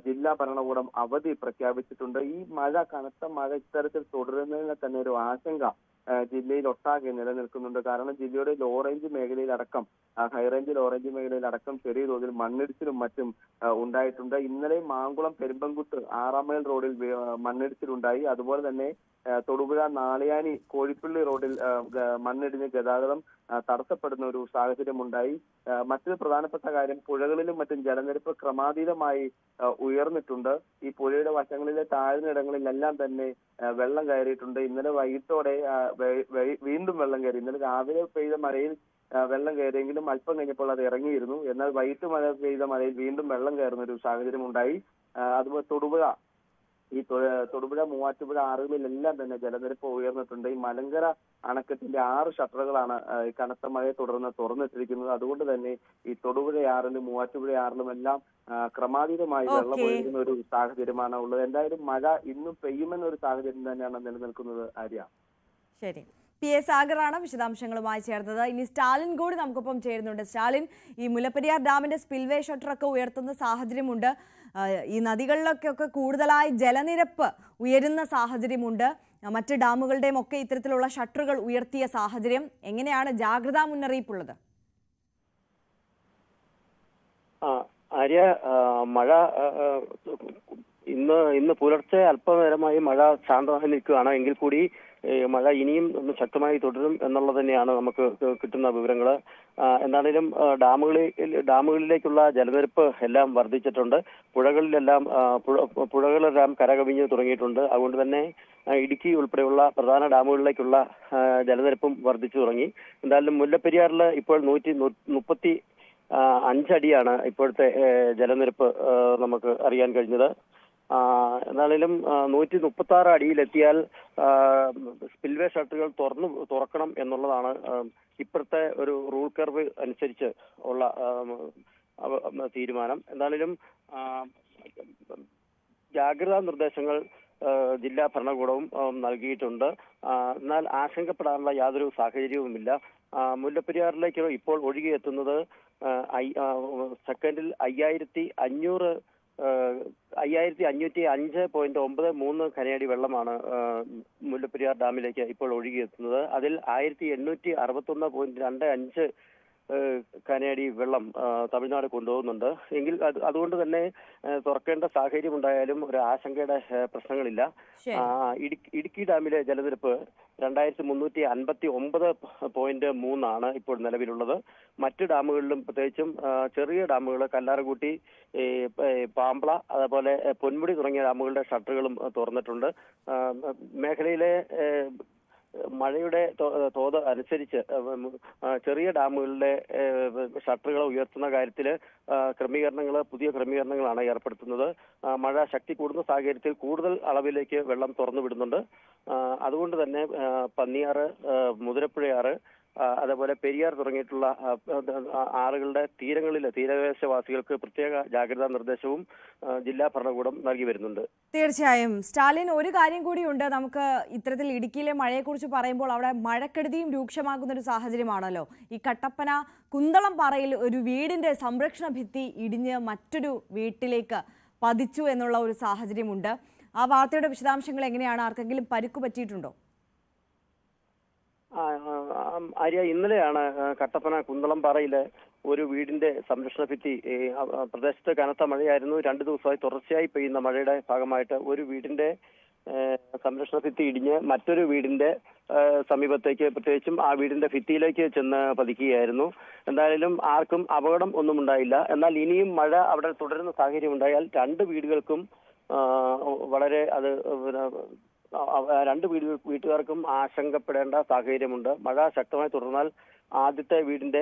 [SPEAKER 5] ജില്ലാ ഭരണകൂടം അവധി പ്രഖ്യാപിച്ചിട്ടുണ്ട്. ഈ കനത്ത മഴ ഇത്തരത്തിൽ തുടരുന്നതിന് തന്നെ ഒരു ആശങ്ക ജില്ലയിൽ ഒട്ടാകെ നിലനിൽക്കുന്നുണ്ട്. കാരണം ജില്ലയുടെ ലോറേഞ്ച് മേഖലയിലടക്കം, ഹൈറേഞ്ച് ലോറേഞ്ച് മേഖലയിലടക്കം ചെറിയ തോതിൽ മണ്ണിടിച്ചിലും മറ്റും ഉണ്ടായിട്ടുണ്ട്. ഇന്നലെ മാങ്കുളം പെരുമ്പൻകുത്ത് 6 മൈൽ റോഡിൽ മണ്ണിടിച്ചിലുണ്ടായി. അതുപോലെ തന്നെ തൊടുപുഴ നാളയാനി കോഴിപ്പള്ളി റോഡിൽ മണ്ണിടിഞ്ഞ് ഗതാഗതം തടസ്സപ്പെടുന്ന ഒരു സാഹചര്യം ഉണ്ടായി. മറ്റൊരു പ്രധാനപ്പെട്ട കാര്യം, പുഴകളിലും മറ്റും ജലനിരപ്പ് ക്രമാതീതമായി ഉയർന്നിട്ടുണ്ട്. ഈ പുഴയുടെ വശങ്ങളിലെ താഴ്ന്ന ഇടങ്ങളിലെല്ലാം തന്നെ വെള്ളം കയറിയിട്ടുണ്ട്. ഇന്നലെ വൈകിട്ടോടെ വീണ്ടും വെള്ളം കയറി. ഇന്നലെ രാവിലെ പെയ്ത മഴയിൽ വെള്ളം കയറിയെങ്കിലും അല്പം കഴിഞ്ഞപ്പോൾ അത് ഇറങ്ങിയിരുന്നു. എന്നാൽ വൈകിട്ട് പെയ്ത മഴയിൽ വീണ്ടും വെള്ളം കയറുന്ന ഒരു സാഹചര്യം ഉണ്ടായി. അതുപോലെ തൊടുപുഴ, മൂവാറ്റുപുഴ ആറുകളിലെല്ലാം തന്നെ ജലനിരപ്പ് ഉയർന്നിട്ടുണ്ട്. ഈ മലങ്കര അണക്കെട്ടിന്റെ 6 ഷട്ടറുകളാണ് കനത്ത മഴയെ തുടർന്ന് തുറന്നിട്ടിരിക്കുന്നത്. അതുകൊണ്ട് തന്നെ ഈ തൊടുപുഴയാറിലും മൂവാറ്റുപുഴയാറിലും എല്ലാം ക്രമാതീതമായി വെള്ളം ഒഴുകുന്ന ഒരു സാഹചര്യമാണ് ഉള്ളത്. എന്തായാലും മഴ ഇന്നും പെയ്യുമെന്നൊരു സാഹചര്യം തന്നെയാണ് നിലനിൽക്കുന്നത്. ആര്യ,
[SPEAKER 1] ശരി. പി എ സാഗറാണ് വിശദാംശങ്ങളുമായി ചേർന്നത്. ഇനി സ്റ്റാലിൻ കൂടി നമുക്കൊപ്പം ചേരുന്നുണ്ട്. സ്റ്റാലിൻ, ഈ മുല്ലപ്പെരിയാർ ഡാമിന്റെ സ്പിൽവേ ഷട്ടറൊക്കെ ഉയർത്തുന്ന സാഹചര്യമുണ്ട്. ഈ നദികളിലൊക്കെ കൂടുതലായി ജലനിരപ്പ് ഉയരുന്ന സാഹചര്യമുണ്ട്. മറ്റ് ഡാമുകളുടെയും ഒക്കെ ഇത്തരത്തിലുള്ള ഷട്ടറുകൾ ഉയർത്തിയ സാഹചര്യം എങ്ങനെയാണ് ജാഗ്രതാ മുന്നറിയിപ്പുള്ളത്?
[SPEAKER 6] ആര്യ, മഴ ഇന്ന് പുലർച്ചെ അല്പനേരമായി മഴ ശാന്തമായി നിൽക്കുകയാണ്. എങ്കിൽ കൂടി മഴ ഇനിയും ഒന്ന് ശക്തമായി തുടരും എന്നുള്ളത് തന്നെയാണ് നമുക്ക് കിട്ടുന്ന വിവരങ്ങൾ. എന്താണേലും ഡാമുകളിലേക്കുള്ള ജലനിരപ്പ് എല്ലാം വർദ്ധിച്ചിട്ടുണ്ട്. പുഴകളെല്ലാം കരകവിഞ്ഞ് തുടങ്ങിയിട്ടുണ്ട്. അതുകൊണ്ട് തന്നെ ഇടുക്കി ഉൾപ്പെടെയുള്ള പ്രധാന ഡാമുകളിലേക്കുള്ള ജലനിരപ്പും വർദ്ധിച്ചു തുടങ്ങി. എന്തായാലും മുല്ലപ്പെരിയാറിൽ ഇപ്പോൾ 135 അടിയാണ് ഇപ്പോഴത്തെ ജലനിരപ്പ് നമുക്ക് അറിയാൻ കഴിഞ്ഞത്. എന്നാലും 136 അടിയിലെത്തിയാൽ സ്പിൽവേ ഷട്ടറുകൾ തുറക്കണം എന്നുള്ളതാണ് ഇപ്പോഴത്തെ ഒരു റൂൾ കർവ് അനുസരിച്ച് ഉള്ള തീരുമാനം. എന്തായാലും ജാഗ്രതാ നിർദ്ദേശങ്ങൾ ജില്ലാ ഭരണകൂടവും നൽകിയിട്ടുണ്ട്. എന്നാൽ ആശങ്കപ്പെടാനുള്ള യാതൊരു സാഹചര്യവുമില്ല. മുല്ലപ്പെരിയാറിലേക്ക് ഇപ്പോൾ ഒഴുകിയെത്തുന്നത് സെക്കൻഡിൽ 5505.93 ഖനയടി വെള്ളമാണ് മുല്ലപ്പെരിയാർ ഡാമിലേക്ക് ഇപ്പോൾ ഒഴുകിയെത്തുന്നത്. അതിൽ 1861.25 ഖനയടി വെള്ളം തമിഴ്നാട് കൊണ്ടുപോകുന്നുണ്ട്. എങ്കിൽ അതുകൊണ്ട് തന്നെ തുറക്കേണ്ട സാഹചര്യം ഉണ്ടായാലും ഒരു ആശങ്കയുടെ പ്രശ്നങ്ങളില്ല. ഇടുക്കി ഡാമിലെ ജലനിരപ്പ് 2359.3 ആണ് ഇപ്പോൾ നിലവിലുള്ളത്. മറ്റ് ഡാമുകളിലും പ്രത്യേകിച്ചും ചെറിയ ഡാമുകൾ കല്ലാർകുട്ടി, പാമ്പള, അതേപോലെ പൊന്മുടി തുടങ്ങിയ ഡാമുകളുടെ ഷട്ടറുകളും തുറന്നിട്ടുണ്ട്. മേഖലയിലെ മഴയുടെ തോത് അനുസരിച്ച് ചെറിയ ഡാമുകളുടെ ഷട്ടറുകൾ ഉയർത്തുന്ന കാര്യത്തിൽ പുതിയ ക്രമീകരണങ്ങളാണ് ഏർപ്പെടുത്തുന്നത്. മഴ ശക്തി കൂടുന്ന സാഹചര്യത്തിൽ കൂടുതൽ അളവിലേക്ക് വെള്ളം തുറന്നു വിടുന്നുണ്ട്. അതുകൊണ്ട് തന്നെ പന്നിയാറ്, മുതിരപ്പുഴയാറ്, അതേപോലെ പെരിയാർ തുടങ്ങിയിട്ടുള്ള ആറുകളുടെ തീരദേശവാസികൾക്ക് പ്രത്യേക ജാഗ്രതാ നിർദ്ദേശവും ജില്ലാ ഭരണകൂടം നൽകി വരുന്നുണ്ട്.
[SPEAKER 1] തീർച്ചയായും സ്റ്റാലിൻ, ഒരു കാര്യം കൂടിയുണ്ട്. നമുക്ക് ഇത്തരത്തിൽ ഇടുക്കിയിലെ മഴയെക്കുറിച്ച് പറയുമ്പോൾ അവിടെ മഴക്കെടുതിയും രൂക്ഷമാകുന്ന ഒരു സാഹചര്യമാണല്ലോ. ഈ കട്ടപ്പന കുന്തളം പാറയിൽ ഒരു വീടിന്റെ സംരക്ഷണ ഭിത്തി ഇടിഞ്ഞ് മറ്റൊരു വീട്ടിലേക്ക് പതിച്ചു എന്നുള്ള ഒരു സാഹചര്യമുണ്ട്. ആ വാർത്തയുടെ വിശദാംശങ്ങൾ എങ്ങനെയാണ്? ആർക്കെങ്കിലും പരിക്കു പറ്റിയിട്ടുണ്ടോ?
[SPEAKER 6] ആര്യ, ഇന്നലെയാണ് കട്ടപ്പന കുന്തളംപാറയിലെ ഒരു വീടിന്റെ സംരക്ഷണ ഭിത്തി, പ്രദേശത്ത് കനത്ത മഴയായിരുന്നു. 2 ദിവസമായി തുടർച്ചയായി പെയ്യുന്ന മഴയുടെ ഭാഗമായിട്ട് ഒരു വീടിന്റെ സംരക്ഷണ ഭിത്തി ഇടിഞ്ഞ് മറ്റൊരു വീടിന്റെ സമീപത്തേക്ക്, പ്രത്യേകിച്ചും ആ വീടിന്റെ ഭിത്തിയിലേക്ക് ചെന്ന് പതിക്കുകയായിരുന്നു. എന്തായാലും ആർക്കും അപകടം ഒന്നും ഉണ്ടായില്ല. എന്നാൽ ഇനിയും മഴ അവിടെ തുടരുന്ന സാഹചര്യം ഉണ്ടായാൽ 2 വീടുകൾക്കും വളരെ രണ്ട് വീട്ടുകാർക്കും ആശങ്കപ്പെടേണ്ട സാഹചര്യമുണ്ട്. മഴ ശക്തമായി തുടർന്നാൽ ആദ്യത്തെ വീടിന്റെ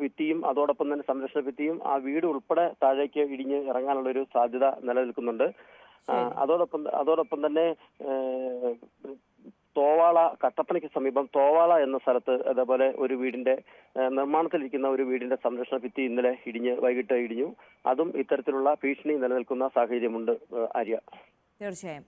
[SPEAKER 6] ഭിത്തിയും അതോടൊപ്പം തന്നെ സംരക്ഷണ ഭിത്തിയും ആ വീട് ഉൾപ്പെടെ താഴേക്ക് ഇടിഞ്ഞ് ഇറങ്ങാനുള്ള ഒരു സാധ്യത നിലനിൽക്കുന്നുണ്ട്. അതോടൊപ്പം തന്നെ കട്ടപ്പനയ്ക്ക് സമീപം തോവാള എന്ന സ്ഥലത്ത് അതേപോലെ ഒരു വീടിന്റെ നിർമ്മാണത്തിലിരിക്കുന്ന ഒരു വീടിന്റെ സംരക്ഷണ ഭിത്തി ഇന്നലെ വൈകിട്ട് ഇടിഞ്ഞു. അതും ഇത്തരത്തിലുള്ള ഭീഷണി നിലനിൽക്കുന്ന സാഹചര്യമുണ്ട്. ആര്യ,
[SPEAKER 1] തീർച്ചയായും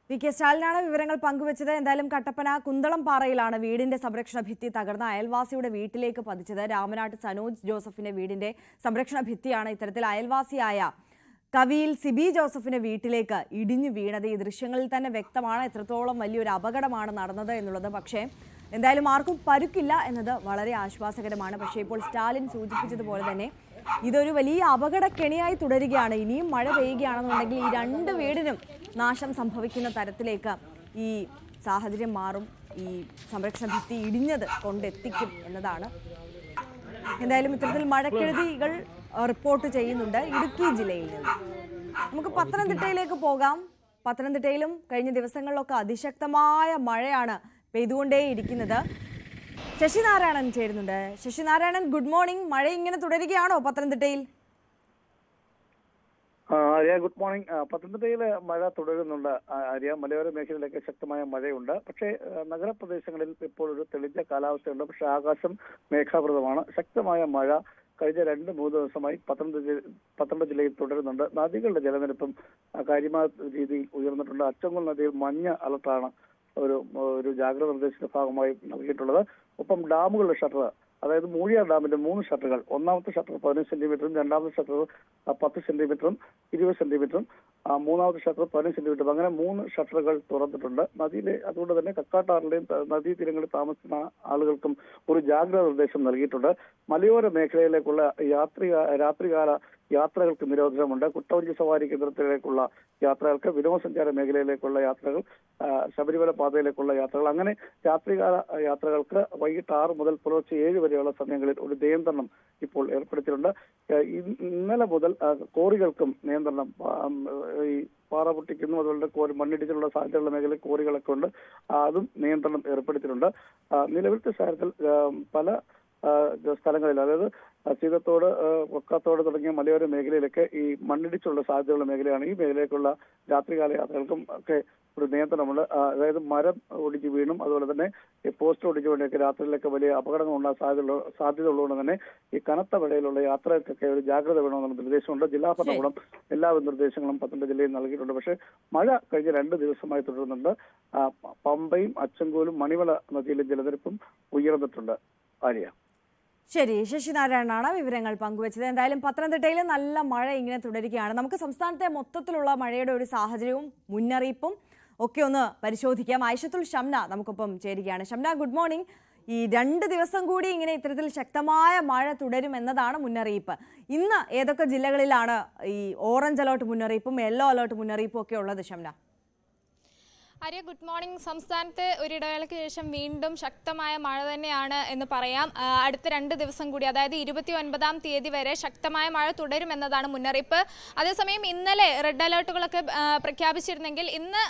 [SPEAKER 1] വി.കെ. സ്റ്റാലിനാണ് വിവരങ്ങൾ പങ്കുവച്ചത്. എന്തായാലും കട്ടപ്പന കുന്തളം പാറയിലാണ് വീടിന്റെ സംരക്ഷണ ഭിത്തി തകർന്ന അയൽവാസിയുടെ വീട്ടിലേക്ക് പതിച്ചത്. രാമനാട്ട് സനോജ് ജോസഫിന്റെ വീടിന്റെ സംരക്ഷണ ഭിത്തിയാണ് ഇത്തരത്തിൽ അയൽവാസിയായ കവിയിൽ സിബി ജോസഫിന്റെ വീട്ടിലേക്ക് ഇടിഞ്ഞു വീണത്. ഈ ദൃശ്യങ്ങളിൽ തന്നെ വ്യക്തമാണ് എത്രത്തോളം വലിയൊരു അപകടമാണ് നടന്നത് എന്നുള്ളത്. പക്ഷേ എന്തായാലും ആർക്കും പരുക്കില്ല എന്നത് വളരെ ആശ്വാസകരമാണ്. പക്ഷേ ഇപ്പോൾ സ്റ്റാലിൻ സൂചിപ്പിച്ചതുപോലെ തന്നെ ഇതൊരു വലിയ അപകടക്കെണിയായി തുടരുകയാണ്. ഇനിയും മഴ പെയ്യുകയാണെന്നുണ്ടെങ്കിൽ ഈ 2 വീടിനും നാശം സംഭവിക്കുന്ന തരത്തിലേക്ക് ഈ സാഹചര്യം മാറും. ഈ സംരക്ഷണ ഭിത്തി ഇടിഞ്ഞത് കൊണ്ടെത്തിക്കും എന്നതാണ്. എന്തായാലും ഇത്തരത്തിൽ മഴക്കെടുതികൾ റിപ്പോർട്ട് ചെയ്യുന്നുണ്ട് ഇടുക്കി ജില്ലയിൽ നിന്ന്. നമുക്ക് പത്തനംതിട്ടയിലേക്ക് പോകാം. പത്തനംതിട്ടയിലും കഴിഞ്ഞ ദിവസങ്ങളിലൊക്കെ അതിശക്തമായ മഴയാണ് പെയ്തുകൊണ്ടേയിരിക്കുന്നത്. ശശിനാരായണൻ ചേരുന്നുണ്ട്. Sasinarayanan, good morning. മഴ ഇങ്ങനെ തുടരുകയാണോ പത്തനംതിട്ടയിൽ?
[SPEAKER 7] Arya, good morning. പത്തനംതിട്ടയിൽ മഴ തുടരുന്നുണ്ട്. ആര്യ, മലയോര മേഖലയിലൊക്കെ ശക്തമായ മഴയുണ്ട്. പക്ഷേ നഗരപ്രദേശങ്ങളിൽ ഇപ്പോൾ ഒരു തെളിഞ്ഞ കാലാവസ്ഥയുണ്ട്. പക്ഷെ ആകാശം മേഘാവൃതമാണ്. ശക്തമായ മഴ കഴിഞ്ഞ 2-3 ദിവസമായി പത്തനംതിട്ട ജില്ലയിൽ തുടരുന്നുണ്ട്. നദികളുടെ ജലനിരപ്പും കാര്യമായ രീതിയിൽ ഉയർന്നിട്ടുണ്ട്. അച്ചൻകോൽ നദിയിൽ മഞ്ഞ അലർട്ടാണ് ഒരു ജാഗ്രത നിർദ്ദേശത്തിന്റെ ഭാഗമായി നൽകിയിട്ടുള്ളത്. ഒപ്പം ഡാമുകളുടെ ഷട്ടർ, അതായത് മൂഴിയാർ ഡാമിന്റെ 3 ഷട്ടറുകൾ, ഒന്നാമത്തെ ഷട്ടർ 15 സെന്റിമീറ്ററും, രണ്ടാമത്തെ ഷട്ടർ 10 സെന്റിമീറ്ററും 20 സെന്റിമീറ്ററും, മൂന്നാമത്തെ ഷട്ടർ 15 സെന്റിമീറ്ററും, അങ്ങനെ 3 ഷട്ടറുകൾ തുറന്നിട്ടുണ്ട്. നദിയിലെ അതുകൊണ്ട് തന്നെ കക്കാട്ടാറിലെയും നദീതീരങ്ങളിൽ താമസിക്കുന്ന ആളുകൾക്കും ഒരു ജാഗ്രതാ നിർദ്ദേശം നൽകിയിട്ടുണ്ട്. മലയോര മേഖലയിലേക്കുള്ള രാത്രികാല യാത്രകൾക്ക് നിരോധനമുണ്ട്. കുട്ടവഞ്ചി സവാരി കേന്ദ്രത്തിലേക്കുള്ള യാത്രകൾക്ക്, വിനോദസഞ്ചാര മേഖലയിലേക്കുള്ള യാത്രകൾ, ശബരിമല പാതയിലേക്കുള്ള യാത്രകൾ, അങ്ങനെ രാത്രികാല യാത്രകൾക്ക് വൈകിട്ട് 6 മുതൽ പുലർച്ചെ 7 വരെയുള്ള സമയങ്ങളിൽ ഒരു നിയന്ത്രണം ഇപ്പോൾ ഏർപ്പെടുത്തിയിട്ടുണ്ട്. ഇന്നലെ മുതൽ കോറികൾക്കും നിയന്ത്രണം, ഈ പാറ പൊട്ടിക്കുന്നു, അതുപോലെ മണ്ണിടിച്ചിലുള്ള സാധ്യതയുള്ള മേഖലയിൽ കോറികളൊക്കെ ഉണ്ട്, അതും നിയന്ത്രണം ഏർപ്പെടുത്തിയിട്ടുണ്ട്. നിലവിലത്തെ സാഹചര്യത്തിൽ പല സ്ഥലങ്ങളിൽ, അതായത് സീതത്തോട്, കൊക്കാത്തോട് തുടങ്ങിയ മലയോര മേഖലയിലൊക്കെ ഈ മണ്ണിടിച്ചുള്ള സാധ്യതയുള്ള മേഖലയാണ്. ഈ മേഖലയിലേക്കുള്ള രാത്രികാല യാത്രകൾക്കും ഒക്കെ ഒരു നിയന്ത്രണമുണ്ട്. അതായത് മരം ഒടിഞ്ഞു വീണും അതുപോലെ തന്നെ പോസ്റ്റ് ഒടിഞ്ഞു വീണൊക്കെ രാത്രിയിലൊക്കെ വലിയ അപകടങ്ങൾ ഉണ്ടാകാൻ സാധ്യത ഉള്ളതുകൊണ്ട് തന്നെ ഈ കനത്ത മഴയിലുള്ള യാത്രകൾക്കൊക്കെ ഒരു ജാഗ്രത വേണമെന്നുള്ള നിർദ്ദേശമുണ്ട്. ജില്ലാ ഭരണകൂടം എല്ലാവിധ നിർദ്ദേശങ്ങളും പത്തനംതിട്ട ജില്ലയിൽ നൽകിയിട്ടുണ്ട്. പക്ഷേ മഴ കഴിഞ്ഞ 2 ദിവസമായി തുടരുന്നുണ്ട്. പമ്പയും അച്ചൻകോലും മണിമല നദിയിലെ ജലനിരപ്പും ഉയർന്നിട്ടുണ്ട്. ആര്യ,
[SPEAKER 1] ശരി, ശശിനാരായണനാണ് വിവരങ്ങൾ പങ്കുവച്ചത്. എന്തായാലും പത്തനംതിട്ടയിൽ നല്ല മഴ ഇങ്ങനെ തുടരുകയാണ്. നമുക്ക് സംസ്ഥാനത്തെ മൊത്തത്തിലുള്ള മഴയുടെ ഒരു സാഹചര്യവും മുന്നറിയിപ്പും ഒക്കെ ഒന്ന് പരിശോധിക്കാം. ആയിഷത്തുൽ ഷംന നമുക്കൊപ്പം ചേരുകയാണ്. Shamna, good morning. ഈ 2 ദിവസം കൂടി ഇങ്ങനെ ഇത്തരത്തിൽ ശക്തമായ മഴ തുടരും എന്നതാണ് മുന്നറിയിപ്പ്. ഇന്ന് ഏതൊക്കെ ജില്ലകളിലാണ് ഈ ഓറഞ്ച് അലേർട്ട് മുന്നറിയിപ്പും യെല്ലോ അലേർട്ട് മുന്നറിയിപ്പും ഒക്കെ ഉള്ളത് ഷംന?
[SPEAKER 8] Arya, good morning. സംസ്ഥാനത്ത് ഒരിടവേളയ്ക്ക് ശേഷം വീണ്ടും ശക്തമായ മഴ തന്നെയാണ് എന്ന് പറയാം. അടുത്ത 2 ദിവസം കൂടി, അതായത് 29-ാം തീയതി വരെ ശക്തമായ മഴ തുടരുമെന്നതാണ് മുന്നറിയിപ്പ്. അതേസമയം ഇന്നലെ റെഡ് അലേർട്ടുകളൊക്കെ പ്രഖ്യാപിച്ചിരുന്നെങ്കിൽ ഇന്ന്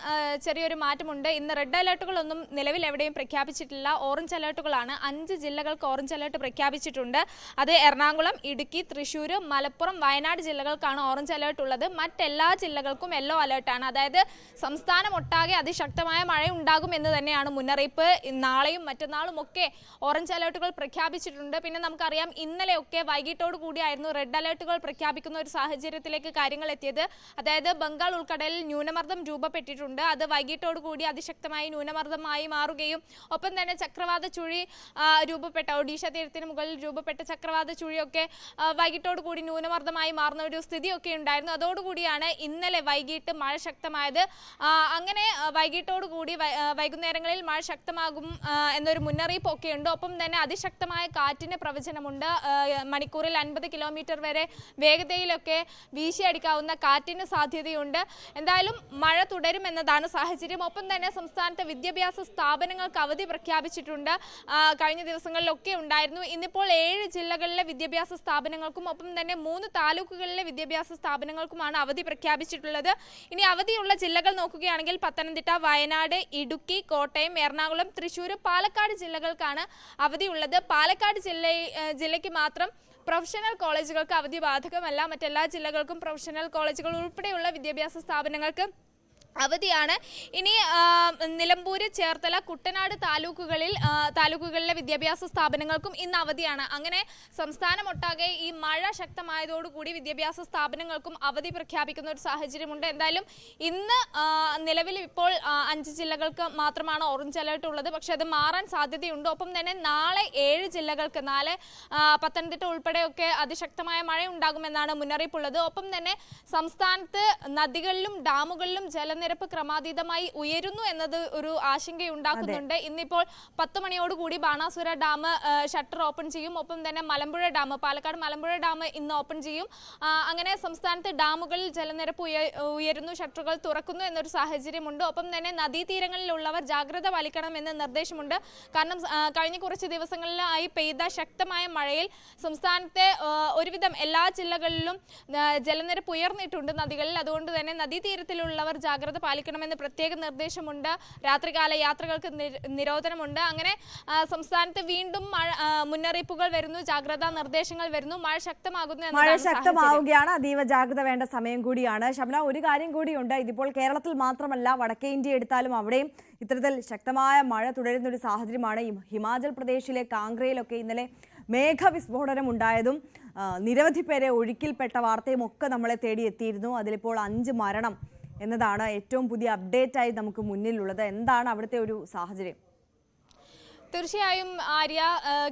[SPEAKER 8] ചെറിയൊരു മാറ്റമുണ്ട്. ഇന്ന് റെഡ് അലേർട്ടുകളൊന്നും നിലവിൽ എവിടെയും പ്രഖ്യാപിച്ചിട്ടില്ല. ഓറഞ്ച് അലേർട്ടുകളാണ്. 5 ജില്ലകൾക്ക് ഓറഞ്ച് അലേർട്ട് പ്രഖ്യാപിച്ചിട്ടുണ്ട്. അത് എറണാകുളം, ഇടുക്കി, തൃശ്ശൂർ, മലപ്പുറം, വയനാട് ജില്ലകൾക്കാണ് ഓറഞ്ച് അലേർട്ട് ഉള്ളത്. മറ്റെല്ലാ ജില്ലകൾക്കും യെല്ലോ അലേർട്ടാണ്. അതായത് സംസ്ഥാനം ഒട്ടാകെ ശക്തമായ മഴ ഉണ്ടാകും എന്ന് തന്നെയാണ് മുന്നറിയിപ്പ്. നാളെയും മറ്റന്നാളും ഒക്കെ ഓറഞ്ച് അലേർട്ടുകൾ പ്രഖ്യാപിച്ചിട്ടുണ്ട്. പിന്നെ നമുക്കറിയാം, ഇന്നലെയൊക്കെ വൈകിട്ടോട് കൂടിയായിരുന്നു റെഡ് അലേർട്ടുകൾ പ്രഖ്യാപിക്കുന്ന ഒരു സാഹചര്യത്തിലേക്ക് കാര്യങ്ങൾ എത്തിയത്. അതായത് ബംഗാൾ ഉൾക്കടലിൽ ന്യൂനമർദ്ദം രൂപപ്പെട്ടിട്ടുണ്ട്. അത് വൈകിട്ടോട് കൂടി അതിശക്തമായി ന്യൂനമർദ്ദമായി മാറുകയും ഒപ്പം തന്നെ ചക്രവാത ചുഴി രൂപപ്പെട്ട ഒഡീഷ തീരത്തിന് മുകളിൽ രൂപപ്പെട്ട ചക്രവാത ചുഴിയൊക്കെ വൈകിട്ടോട് കൂടി ന്യൂനമർദ്ദമായി മാറുന്ന ഒരു സ്ഥിതിയൊക്കെ ഉണ്ടായിരുന്നു. അതോടുകൂടിയാണ് ഇന്നലെ വൈകിട്ട് മഴ ശക്തമായത്. അങ്ങനെ വൈകിട്ടോടുകൂടി വൈകുന്നേരങ്ങളിൽ മഴ ശക്തമാകും എന്നൊരു മുന്നറിയിപ്പ് ഒക്കെ ഉണ്ട്. ഒപ്പം തന്നെ അതിശക്തമായ കാറ്റിന് പ്രവചനമുണ്ട്. മണിക്കൂറിൽ 50 കിലോമീറ്റർ വരെ വേഗതയിലൊക്കെ വീശിയടിക്കാവുന്ന കാറ്റിന് സാധ്യതയുണ്ട്. എന്തായാലും മഴ തുടരുമെന്നതാണ് സാഹചര്യം. ഒപ്പം തന്നെ സംസ്ഥാനത്തെ വിദ്യാഭ്യാസ സ്ഥാപനങ്ങൾക്ക് അവധി പ്രഖ്യാപിച്ചിട്ടുണ്ട്. കഴിഞ്ഞ ദിവസങ്ങളിലൊക്കെ ഉണ്ടായിരുന്നു. ഇന്നിപ്പോൾ 7 ജില്ലകളിലെ വിദ്യാഭ്യാസ സ്ഥാപനങ്ങൾക്കും ഒപ്പം തന്നെ 3 താലൂക്കുകളിലെ വിദ്യാഭ്യാസ സ്ഥാപനങ്ങൾക്കുമാണ് അവധി പ്രഖ്യാപിച്ചിട്ടുള്ളത്. ഇനി അവധിയുള്ള ജില്ലകൾ നോക്കുകയാണെങ്കിൽ പത്തനംതിട്ട, വയനാട്, ഇടുക്കി, കോട്ടയം, എറണാകുളം, തൃശ്ശൂർ, പാലക്കാട് ജില്ലകൾക്കാണ് അവധിയുള്ളത്. പാലക്കാട് ജില്ലയ്ക്ക് മാത്രം പ്രൊഫഷണൽ കോളേജുകൾക്ക് അവധി ബാധകമല്ല. മറ്റെല്ലാ ജില്ലകൾക്കും പ്രൊഫഷണൽ കോളേജുകൾ ഉൾപ്പെടെയുള്ള വിദ്യാഭ്യാസ സ്ഥാപനങ്ങൾക്ക് അവധിയാണ്. ഇനി നിലമ്പൂര്, ചേർത്തല, കുട്ടനാട് താലൂക്കുകളിലെ വിദ്യാഭ്യാസ സ്ഥാപനങ്ങൾക്കും ഇന്ന് അവധിയാണ്. അങ്ങനെ സംസ്ഥാനമൊട്ടാകെ ഈ മഴ ശക്തമായതോടുകൂടി വിദ്യാഭ്യാസ സ്ഥാപനങ്ങൾക്കും അവധി പ്രഖ്യാപിക്കുന്ന ഒരു സാഹചര്യമുണ്ട്. എന്തായാലും ഇന്ന് നിലവിൽ ഇപ്പോൾ 5 ജില്ലകൾക്ക് മാത്രമാണ് ഓറഞ്ച് അലേർട്ട് ഉള്ളത്. പക്ഷെ അത് മാറാൻ സാധ്യതയുണ്ട്. ഒപ്പം തന്നെ നാളെ 7 ജില്ലകൾക്ക്, നാളെ പത്തനംതിട്ട ഉൾപ്പെടെയൊക്കെ അതിശക്തമായ മഴ ഉണ്ടാകുമെന്നാണ് മുന്നറിയിപ്പുള്ളത്. ഒപ്പം തന്നെ സംസ്ഥാനത്ത് നദികളിലും ഡാമുകളിലും ജലനിരപ്പ് ക്രമാതീതമായി ഉയരുന്നു എന്നത് ഒരു ആശങ്കയുണ്ടാക്കുന്നുണ്ട്. ഇന്നിപ്പോൾ 10 മണിയോടുകൂടി ബാണാസുര ഡാം ഷട്ടർ ഓപ്പൺ ചെയ്യും. ഒപ്പം തന്നെ മലമ്പുഴ ഡാം, പാലക്കാട് മലമ്പുഴ ഡാം ഇന്ന് ഓപ്പൺ ചെയ്യും. അങ്ങനെ സംസ്ഥാനത്ത് ഡാമുകളിൽ ജലനിരപ്പ് ഉയരുന്നു, ഷട്ടറുകൾ തുറക്കുന്നു എന്നൊരു സാഹചര്യമുണ്ട്. ഒപ്പം തന്നെ നദീതീരങ്ങളിലുള്ളവർ ജാഗ്രത പാലിക്കണമെന്ന് നിർദ്ദേശമുണ്ട്. കാരണം കഴിഞ്ഞ കുറച്ച് ദിവസങ്ങളിലായി പെയ്ത ശക്തമായ മഴയിൽ സംസ്ഥാനത്തെ ഒരുവിധം എല്ലാ ജില്ലകളിലും ജലനിരപ്പ് ഉയർന്നിട്ടുണ്ട് നദികളിൽ. അതുകൊണ്ട് തന്നെ നദീതീരത്തിലുള്ളവർ ജാഗ്രത പാലിക്കണമെന്ന് പ്രത്യേക നിർദ്ദേശമുണ്ട്. രാത്രികാല യാത്രകൾക്ക് നിരോധനമുണ്ട്. അങ്ങനെ സംസ്ഥാനത്ത് വീണ്ടും മുന്നറിയിപ്പുകൾ വരുന്നു, ജാഗ്രതാ നിർദ്ദേശങ്ങൾ വരുന്നു. മഴ ശക്തമാകുന്നു.
[SPEAKER 1] മഴ ശക്തമാവുകയാണ്. അതീവ ജാഗ്രത വേണ്ട സമയം കൂടിയാണ്. ശബന, ഒരു കാര്യം കൂടിയുണ്ട്. ഇതിപ്പോൾ കേരളത്തിൽ മാത്രമല്ല, വടക്കേ ഇന്ത്യ എടുത്താലും അവിടെയും ഇത്തരത്തിൽ ശക്തമായ മഴ തുടരുന്ന ഒരു സാഹചര്യമാണ്. ഹിമാചൽ പ്രദേശിലെ കാംഗ്രയിലൊക്കെ ഇന്നലെ മേഘവിസ്ഫോടനം ഉണ്ടായതും നിരവധി പേരെ ഒഴുക്കിൽപ്പെട്ട വാർത്തയും ഒക്കെ നമ്മളെ തേടിയെത്തിയിരുന്നു. അതിലിപ്പോൾ 5 മരണം എന്നതാണ് ഏറ്റവും പുതിയ അപ്ഡേറ്റ് ആയി നമുക്ക് മുന്നിലുള്ളത്. എന്താണ് അവിടുത്തെ ഒരു സാഹചര്യം?
[SPEAKER 8] തീർച്ചയായും ആര്യ,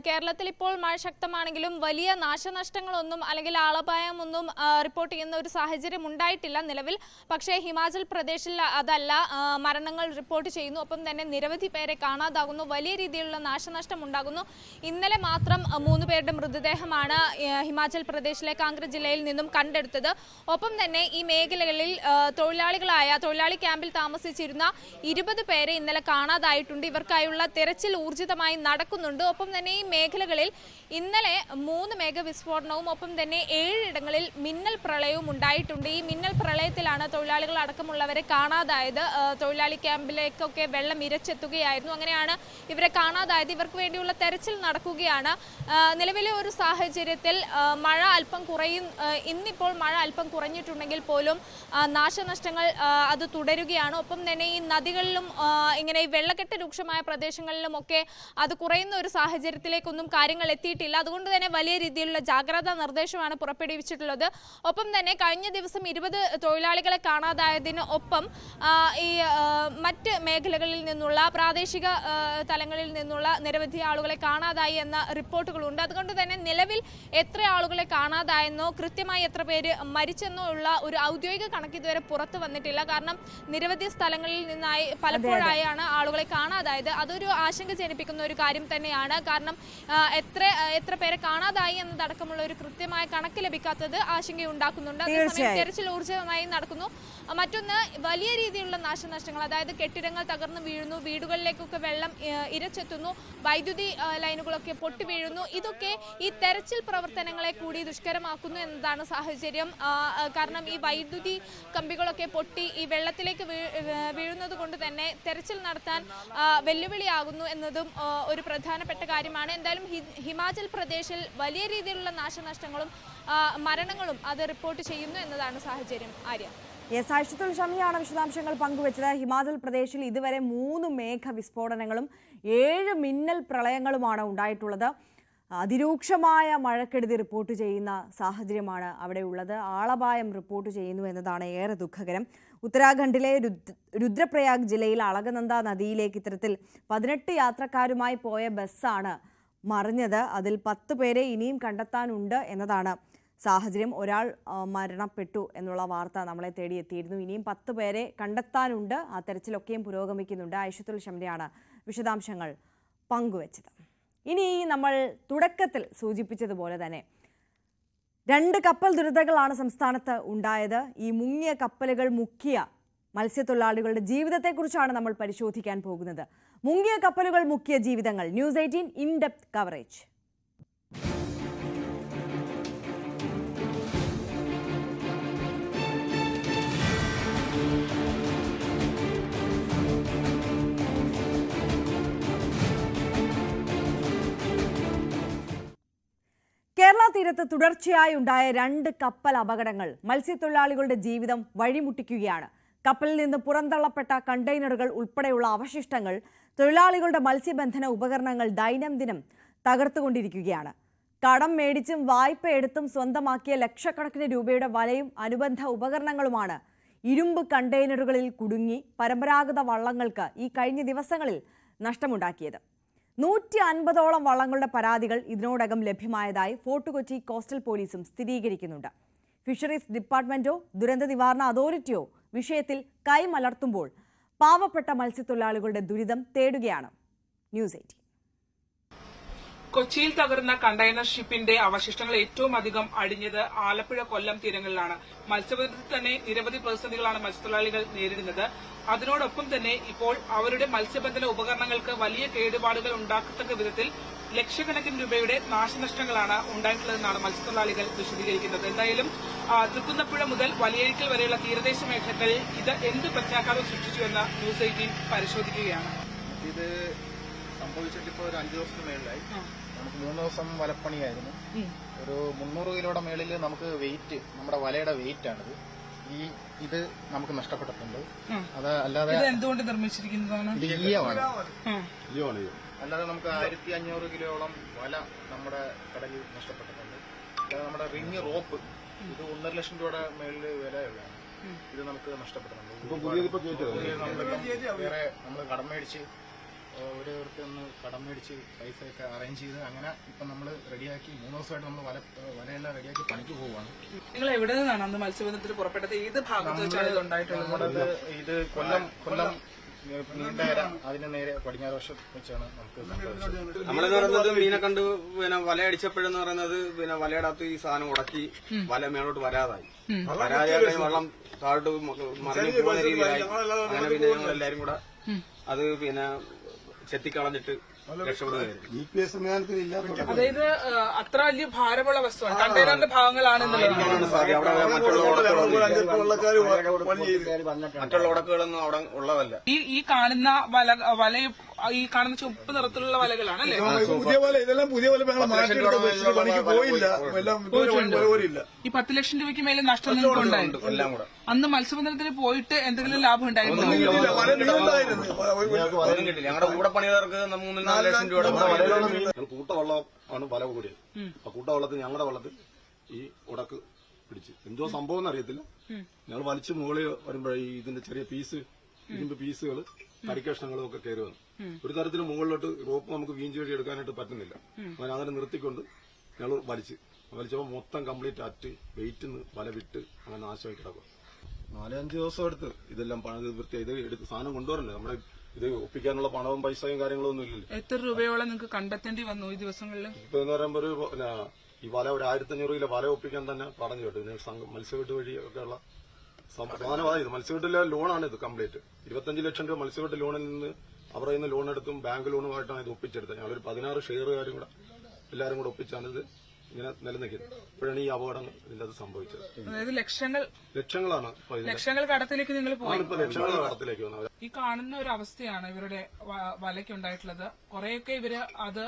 [SPEAKER 8] കേരളത്തിൽ ഇപ്പോൾ മഴ ശക്തമാണെങ്കിലും വലിയ നാശനഷ്ടങ്ങളൊന്നും അല്ലെങ്കിൽ ആളപായമൊന്നും റിപ്പോർട്ട് ചെയ്യുന്ന ഒരു സാഹചര്യം ഉണ്ടായിട്ടില്ല നിലവിൽ. പക്ഷേ ഹിമാചൽ പ്രദേശിൽ അതല്ല, മരണങ്ങൾ റിപ്പോർട്ട് ചെയ്യുന്നു. ഒപ്പം തന്നെ നിരവധി പേരെ കാണാതാകുന്നു, വലിയ രീതിയിലുള്ള നാശനഷ്ടം ഉണ്ടാകുന്നു. ഇന്നലെ മാത്രം 3 പേരുടെ മൃതദേഹമാണ് ഹിമാചൽ പ്രദേശിലെ കാംഗ്ര ജില്ലയിൽ നിന്നും കണ്ടെടുത്തത്. ഒപ്പം തന്നെ ഈ മേഖലകളിൽ തൊഴിലാളി ക്യാമ്പിൽ താമസിച്ചിരുന്ന 20 പേരെ ഇന്നലെ കാണാതായിട്ടുണ്ട്. ഇവർക്കായുള്ള തെരച്ചിൽ ഊർജിതമായി നടക്കുന്നുണ്ട്. ഒപ്പം തന്നെ ഈ മേഖലകളിൽ ഇന്നലെ 3 മേഘവിസ്ഫോടനവും ഒപ്പം തന്നെ 7 ഇടങ്ങളിൽ മിന്നൽ പ്രളയവും ഉണ്ടായിട്ടുണ്ട്. ഈ മിന്നൽ പ്രളയത്തിലാണ് തൊഴിലാളികൾ അടക്കമുള്ളവരെ കാണാതായത്. തൊഴിലാളി ക്യാമ്പിലേക്കൊക്കെ വെള്ളം ഇരച്ചെത്തുകയായിരുന്നു. അങ്ങനെയാണ് ഇവരെ കാണാതായത്. ഇവർക്ക് വേണ്ടിയുള്ള തെരച്ചിൽ നടക്കുകയാണ്. നിലവിലെ ഒരു സാഹചര്യത്തിൽ മഴ അല്പം ഇന്നിപ്പോൾ മഴ അല്പം കുറഞ്ഞിട്ടുണ്ടെങ്കിൽ പോലും നാശനഷ്ടങ്ങൾ അത് തുടരുകയാണ്. ഒപ്പം തന്നെ ഈ നദികളിലും ഇങ്ങനെ വെള്ളക്കെട്ട് രൂക്ഷമായ പ്രദേശങ്ങളിലുമൊക്കെ അത് കുറയുന്ന ഒരു സാഹചര്യത്തിലേക്കൊന്നും കാര്യങ്ങൾ എത്തിയിട്ടില്ല. അതുകൊണ്ട് തന്നെ വലിയ രീതിയിലുള്ള ജാഗ്രതാ നിർദ്ദേശമാണ് പുറപ്പെടുവിച്ചിട്ടുള്ളത്. ഒപ്പം തന്നെ കഴിഞ്ഞ ദിവസം 20 തൊഴിലാളികളെ കാണാതായതിന് ഒപ്പം ഈ മറ്റ് മേഖലകളിൽ നിന്നുള്ള പ്രാദേശിക തലങ്ങളിൽ നിന്നുള്ള നിരവധി ആളുകളെ കാണാതായി എന്ന റിപ്പോർട്ടുകളുണ്ട്. അതുകൊണ്ട് തന്നെ നിലവിൽ എത്ര ആളുകളെ കാണാതായെന്നോ കൃത്യമായി എത്ര പേര് മരിച്ചെന്നോ ഉള്ള ഒരു ഔദ്യോഗിക കണക്ക് ഇതുവരെ പുറത്തു വന്നിട്ടില്ല. കാരണം നിരവധി സ്ഥലങ്ങളിൽ നിന്നായി പലപ്പോഴായാണ് ആളുകളെ കാണാതായത്. അതൊരു ആശങ്ക ജനിപ്പിക്കും. ഞെട്ടിപ്പിക്കുന്ന ഒരു കാര്യം തന്നെയാണ്. കാരണം എത്ര പേരെ കാണാതായി എന്നതടക്കമുള്ള ഒരു കൃത്യമായ കണക്ക് ലഭിക്കാത്തത് ആശങ്കയുണ്ടാക്കുന്നുണ്ട്. അതേസമയം തെരച്ചിൽ ഊർജ്ജിതമായി നടക്കുന്നു. മറ്റൊന്ന്, വലിയ രീതിയിലുള്ള നാശനഷ്ടങ്ങൾ, അതായത് കെട്ടിടങ്ങൾ തകർന്നു വീഴുന്നു, വീടുകളിലേക്കൊക്കെ വെള്ളം ഇരച്ചെത്തുന്നു, വൈദ്യുതി ലൈനുകളൊക്കെ പൊട്ടി വീഴുന്നു. ഇതൊക്കെ ഈ തെരച്ചിൽ പ്രവർത്തനങ്ങളെ കൂടി ദുഷ്കരമാക്കുന്നു എന്നതാണ് സാഹചര്യം. കാരണം ഈ വൈദ്യുതി കമ്പികളൊക്കെ പൊട്ടി ഈ വെള്ളത്തിലേക്ക് വീഴുന്നത് കൊണ്ട് തന്നെ തെരച്ചിൽ നടത്താൻ വെല്ലുവിളിയാകുന്നു എന്നതും ഒരു പ്രധാനപ്പെട്ട കാര്യമാണ്. എന്തായാലും ഹിമാചൽ പ്രദേശിൽ വലിയ രീതിയിലുള്ള നാശനഷ്ടങ്ങളും മരണങ്ങളും അത് റിപ്പോർട്ട് ചെയ്യുന്നു എന്നതാണ് സാഹചര്യം. ആര്യ.
[SPEAKER 1] യെസ്, ആയിഷത്തുൽ ഷമിയാണ് വിശദാംശങ്ങൾ പങ്കുവച്ചത്. ഹിമാചൽ പ്രദേശിൽ ഇതുവരെ 3 മേഘ വിസ്ഫോടനങ്ങളും 7 മിന്നൽ പ്രളയങ്ങളുമാണ് ഉണ്ടായിട്ടുള്ളത്. അതിരൂക്ഷമായ മഴക്കെടുതി റിപ്പോർട്ട് ചെയ്യുന്ന സാഹചര്യമാണ് അവിടെ ഉള്ളത്. ആളപായം റിപ്പോർട്ട് ചെയ്യുന്നു എന്നതാണ് ഏറെ ദുഃഖകരം. ഉത്തരാഖണ്ഡിലെ രുദ്രപ്രയാഗ് ജില്ലയിൽ അളകനന്ദ നദിയിലേക്ക് ഇത്തരത്തിൽ 18 യാത്രക്കാരുമായി പോയ ബസ്സാണ് മറിഞ്ഞത്. അതിൽ 10 പേരെ ഇനിയും കണ്ടെത്താനുണ്ട് എന്നതാണ് സാഹചര്യം. ഒരാൾ മരണപ്പെട്ടു എന്നുള്ള വാർത്ത നമ്മളെ തേടിയെത്തിയിരുന്നു. ഇനിയും 10 പേരെ കണ്ടെത്താനുണ്ട്. ആ തെരച്ചിലൊക്കെയും പുരോഗമിക്കുന്നുണ്ട്. ആയിഷത്തുൽ ഷംനയാണ് വിശദാംശങ്ങൾ പങ്കുവച്ചത്. ഇനി നമ്മൾ തുടക്കത്തിൽ സൂചിപ്പിച്ചതുപോലെ തന്നെ 2 കപ്പൽ ദുരന്തങ്ങളാണ് സംസ്ഥാനത്ത് ഉണ്ടായത്. ഈ മുങ്ങിയ കപ്പലുകൾ മുക്കിയ മത്സ്യത്തൊഴിലാളികളുടെ ജീവിതത്തെക്കുറിച്ചാണ് നമ്മൾ പരിശോധിക്കാൻ പോകുന്നത്. മുങ്ങിയ കപ്പലുകൾ മുക്കിയ ജീവിതങ്ങൾ. News 18 in depth coverage. Kerala തീരത്ത് തുടർച്ചയായി ഉണ്ടായ 2 കപ്പൽ അപകടങ്ങൾ മത്സ്യത്തൊഴിലാളികളുടെ ജീവിതം വഴിമുട്ടിക്കുകയാണ്. കപ്പലിൽ നിന്ന് പുറന്തള്ളപ്പെട്ട കണ്ടെയ്നറുകൾ ഉൾപ്പെടെയുള്ള അവശിഷ്ടങ്ങൾ തൊഴിലാളികളുടെ മത്സ്യബന്ധന ഉപകരണങ്ങൾ ദൈനംദിനം തകർത്തുകൊണ്ടിരിക്കുകയാണ്. കടം മേടിച്ചും വായ്പ എടുത്തും സ്വന്തമാക്കിയ ലക്ഷക്കണക്കിന് രൂപയുടെ വലയും അനുബന്ധ ഉപകരണങ്ങളുമാണ് ഇരുമ്പ് കണ്ടെയ്നറുകളിൽ കുടുങ്ങി പരമ്പരാഗത വള്ളങ്ങൾക്ക് ഈ കഴിഞ്ഞ ദിവസങ്ങളിൽ നഷ്ടമുണ്ടാക്കിയത്. 150ഓളം വള്ളങ്ങളുടെ പരാതികൾ ഇതിനോടകം ലഭ്യമായതായി ഫോർട്ട് കൊച്ചി കോസ്റ്റൽ പോലീസും സ്ഥിരീകരിക്കുന്നുണ്ട്. ഫിഷറീസ് ഡിപ്പാർട്ട്മെന്റോ ദുരന്ത നിവാരണ അതോറിറ്റിയോ വിഷയത്തിൽ കൈമലർത്തുമ്പോൾ പാവപ്പെട്ട മത്സ്യത്തൊഴിലാളികളുടെ ദുരിതം തേടുകയാണ് ന്യൂസ് 18.
[SPEAKER 9] കൊച്ചിയിൽ തകർന്ന കണ്ടെയ്നർ ഷിപ്പിന്റെ അവശിഷ്ടങ്ങൾ ഏറ്റവും അധികം അടിഞ്ഞത് ആലപ്പുഴ കൊല്ലം തീരങ്ങളിലാണ്. മത്സ്യബന്ധനത്തിൽ തന്നെ നിരവധി പ്രതിസന്ധികളാണ് മത്സ്യത്തൊഴിലാളികൾ നേരിടുന്നത്. അതിനോടൊപ്പം തന്നെ ഇപ്പോൾ അവരുടെ മത്സ്യബന്ധന ഉപകരണങ്ങൾക്ക് വലിയ കേടുപാടുകൾ ഉണ്ടാക്കത്തക്ക വിധത്തിൽ ലക്ഷക്കണക്കിന് രൂപയുടെ നാശനഷ്ടങ്ങളാണ് ഉണ്ടായിട്ടുള്ളതെന്നാണ് മത്സ്യത്തൊഴിലാളികൾ വിശദീകരിക്കുന്നത്. എന്തായാലും തൃക്കുന്നപ്പുഴ മുതൽ വലിയഴിക്കൽ വരെയുള്ള തീരദേശ മേഖലകളിൽ ഇത് എന്ത് പ്രത്യാഘാതം സൃഷ്ടിച്ചുവെന്ന് ന്യൂസ് 18 പരിശോധിക്കുകയാണ്.
[SPEAKER 10] ഇത് സംഭവിച്ചിട്ട് ഇപ്പോൾ ഒരു 5 ദിവസത്തിന് മേളിലായി. നമുക്ക് 3 ദിവസം വലപ്പണിയായിരുന്നു. ഒരു 300 കിലോയുടെ മേളിൽ നമുക്ക് വെയിറ്റ്, നമ്മുടെ വലയുടെ വെയിറ്റ് ആണിത്. ഇത് നമുക്ക് നഷ്ടപ്പെട്ടിട്ടുണ്ട്. അത് അല്ലാതെ
[SPEAKER 9] എന്തുകൊണ്ട് നിർമ്മിച്ചിരിക്കുന്നതാണ്?
[SPEAKER 10] അല്ലാതെ നമുക്ക് 1500 കിലോയോളം വല നമ്മുടെ കടലിൽ നഷ്ടപ്പെട്ടിട്ടുണ്ട്. അല്ലാതെ നമ്മുടെ റിങ് റോപ്പ് ഇത് 1.5 ലക്ഷം രൂപയുടെ മേളിൽ വിലയുള്ളതാണ്. ഇത് നമുക്ക് നഷ്ടപ്പെട്ടിട്ടുണ്ട്. വേറെ നമ്മൾ കടം മേടിച്ച് ഓരോരുത്തർ ഒന്ന് കടം മേടിച്ച് പൈസയൊക്കെ അറേഞ്ച് ചെയ്ത് അങ്ങനെ ഇപ്പൊ നമ്മൾ റെഡിയാക്കി 3 ദിവസമായിട്ട് നമ്മൾ വലയെല്ലാം റെഡിയാക്കി പണിക്ക് പോവുകയാണ്.
[SPEAKER 9] നിങ്ങൾ എവിടെ നിന്നാണ് അന്ന് മത്സ്യബന്ധനത്തിന് പുറപ്പെട്ടത്? ഏത് ഭാഗത്ത് വെച്ചാണ് ഇത് ഉണ്ടായിട്ടുള്ളത്?
[SPEAKER 10] ഇത് കൊല്ലം നീണ്ടകര, അതിന് നേരെ പടിഞ്ഞാറ് വശം വെച്ചാണ് നമുക്ക് സംഭവിച്ചത്.
[SPEAKER 11] നമ്മളെന്ന് പറയുന്നത് മീനെ കണ്ട് വല അടിച്ചപ്പോഴെന്ന് പറയുന്നത് വലയുടെ അകത്ത് ഈ സാധനം ഉടക്കി വല മേളോട്ട് വരാതായി വെള്ളം താഴോട്ട് മറിഞ്ഞു പോകുന്ന രീതിയിലായി. അങ്ങനെ പിന്നെ ഞങ്ങൾ എല്ലാരും കൂടെ അത് ചെത്തിക്കളഞ്ഞിട്ട് രക്ഷപ്പെടുകയായിരുന്നു.
[SPEAKER 9] അതായത് അത്ര വലിയ ഭാരമുള്ള വസ്തുവാണ്. കണ്ടെയ്നറിന്റെ ഭാഗങ്ങളാണ്
[SPEAKER 11] മറ്റുള്ള ഉടക്കുകളൊന്നും അവിടെ ഉള്ളതല്ല.
[SPEAKER 9] ഈ കാണുന്ന വല ഈ കാണുന്ന ചുവപ്പ് നിറത്തിലുള്ള വലകളാണ് അല്ലേ?
[SPEAKER 12] ഇതെല്ലാം പുതിയ വല പോയില്ല.
[SPEAKER 9] ഈ 10 ലക്ഷം രൂപയ്ക്ക് മേലെ നഷ്ടം നിങ്ങൾക്ക് ഉണ്ടായിരുന്നു.
[SPEAKER 11] എല്ലാം കൂടെ
[SPEAKER 9] അന്ന് മത്സ്യബന്ധനത്തിന് പോയിട്ട് എന്തെങ്കിലും ലാഭം ഉണ്ടായിരുന്നു?
[SPEAKER 11] ഞങ്ങളുടെ കൂടെ പണിയവർക്ക് 3-4 ലക്ഷം രൂപയുടെ
[SPEAKER 12] കൂട്ടവള്ളം ആണ് വല കൂടിയത്. ആ കൂട്ടവള്ളത്തിൽ ഞങ്ങളുടെ വള്ളത്തിൽ ഈ ഉടക്ക് പിടിച്ച് എന്തോ സംഭവം എന്നറിയത്തില്ല. ഞങ്ങൾ വലിച്ചു മുകളിൽ വരുമ്പോഴേ ഇതിന്റെ ചെറിയ ഇരുമ്പ് പീസുകൾ കരിക്കഷ്ണങ്ങളും ഒക്കെ കയറി വന്നു. ഒരു തരത്തിൽ മുകളിലോട്ട് റോപ്പ് നമുക്ക് വീഞ്ചി വഴി എടുക്കാനായിട്ട് പറ്റുന്നില്ല. അങ്ങനെ നിർത്തിക്കൊണ്ട് ഞങ്ങൾ വലിച്ചപ്പോൾ മൊത്തം കംപ്ലീറ്റ് അറ്റ് വെയിറ്റ് വല വിട്ട് അങ്ങനെ നാശമായി കിടക്കും. 4-5 ദിവസം എടുത്ത് ഇതെല്ലാം പണിത് വൃത്തിയായി ഇത് എടുത്ത് സാധനം കൊണ്ടുവരണ്ടേ. നമ്മുടെ ഇത് ഒപ്പിക്കാനുള്ള പണവും പൈസയും കാര്യങ്ങളും ഒന്നും ഇല്ലല്ലോ.
[SPEAKER 9] എത്ര രൂപയോളം നിങ്ങൾക്ക് കണ്ടെത്തേണ്ടി വന്നു ഈ ദിവസങ്ങളിൽ?
[SPEAKER 12] ഇപ്പൊ എന്ന് പറയുമ്പോൾ ഈ വല ഒരു 1500 കിലോ വല ഒപ്പിക്കാൻ തന്നെ പറഞ്ഞു കേട്ടു. മത്സ്യകെട്ട് വഴി ഒക്കെയുള്ള സാധനമാണ് ഇത്. മത്സ്യകെട്ടിലെ ലോണാണ് ഇത് കംപ്ലീറ്റ്. 25 ലക്ഷം രൂപ മത്സ്യകെട്ട് ലോണിൽ നിന്ന് അവരുടെ നിന്ന് ലോൺ എടുത്തും ബാങ്ക് ലോണുമായിട്ടാണ് ഇത് ഒപ്പിച്ചെടുത്തത്. ഞങ്ങളൊരു 16 ഷെയറുകാരും കൂടെ എല്ലാവരും കൂടെ ഒപ്പിച്ചാണ് ഇത് ഇങ്ങനെ നിലനിൽക്കുന്നത്. ഇപ്പോഴാണ് ഈ അപകടങ്ങൾ ഇതിന്റെ സംഭവിച്ചത്.
[SPEAKER 9] അതായത്
[SPEAKER 12] ലക്ഷങ്ങളാണ്
[SPEAKER 9] ലക്ഷങ്ങൾ കടത്തിലേക്ക് നിങ്ങൾ പോയി.
[SPEAKER 12] ലക്ഷങ്ങൾ കടത്തിലേക്ക് വന്നത്.
[SPEAKER 9] ഈ കാണുന്ന ഒരു അവസ്ഥയാണ് ഇവരുടെ വലയ്ക്കുണ്ടായിട്ടുള്ളത്. കുറെയൊക്കെ ഇവര് അത്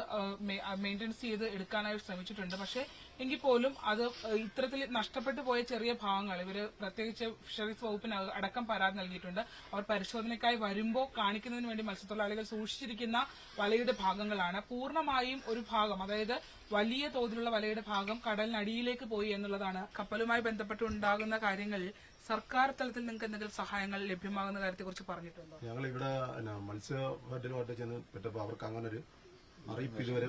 [SPEAKER 9] മെയിൻ്റെനൻസ് ചെയ്ത് എടുക്കാനായിട്ട് ശ്രമിച്ചിട്ടുണ്ട്. പക്ഷെ എങ്കിൽ പോലും അത് ഇത്തരത്തിൽ നഷ്ടപ്പെട്ടു പോയ ചെറിയ ഭാഗങ്ങൾ ഇവര് പ്രത്യേകിച്ച് ഫിഷറീസ് വകുപ്പിന് അടക്കം പരാതി നൽകിയിട്ടുണ്ട്. അവർ പരിശോധനയ്ക്കായി വരുമ്പോൾ കാണിക്കുന്നതിന് വേണ്ടി മത്സ്യത്തൊഴിലാളികൾ സൂക്ഷിച്ചിരിക്കുന്ന വലയുടെ ഭാഗങ്ങളാണ്. പൂർണ്ണമായും ഒരു ഭാഗം, അതായത് വലിയ തോതിലുള്ള വലയുടെ ഭാഗം കടലിനടിയിലേക്ക് പോയി എന്നുള്ളതാണ്. കപ്പലുമായി ബന്ധപ്പെട്ടുണ്ടാകുന്ന കാര്യങ്ങളിൽ സർക്കാർ തലത്തിൽ നിങ്ങൾക്ക് എന്തെങ്കിലും സഹായങ്ങൾ ലഭ്യമാകുന്ന കാര്യത്തെക്കുറിച്ച് പറഞ്ഞിട്ടുണ്ടോ?
[SPEAKER 12] ഞങ്ങൾ ഇവിടെ മത്സ്യബന്ധനമായിട്ട് ചെന്ന് പറ്റപ്പോൾ അവർക്ക് അങ്ങനെ ഒരു അറിയിപ്പ് ഇതുവരെ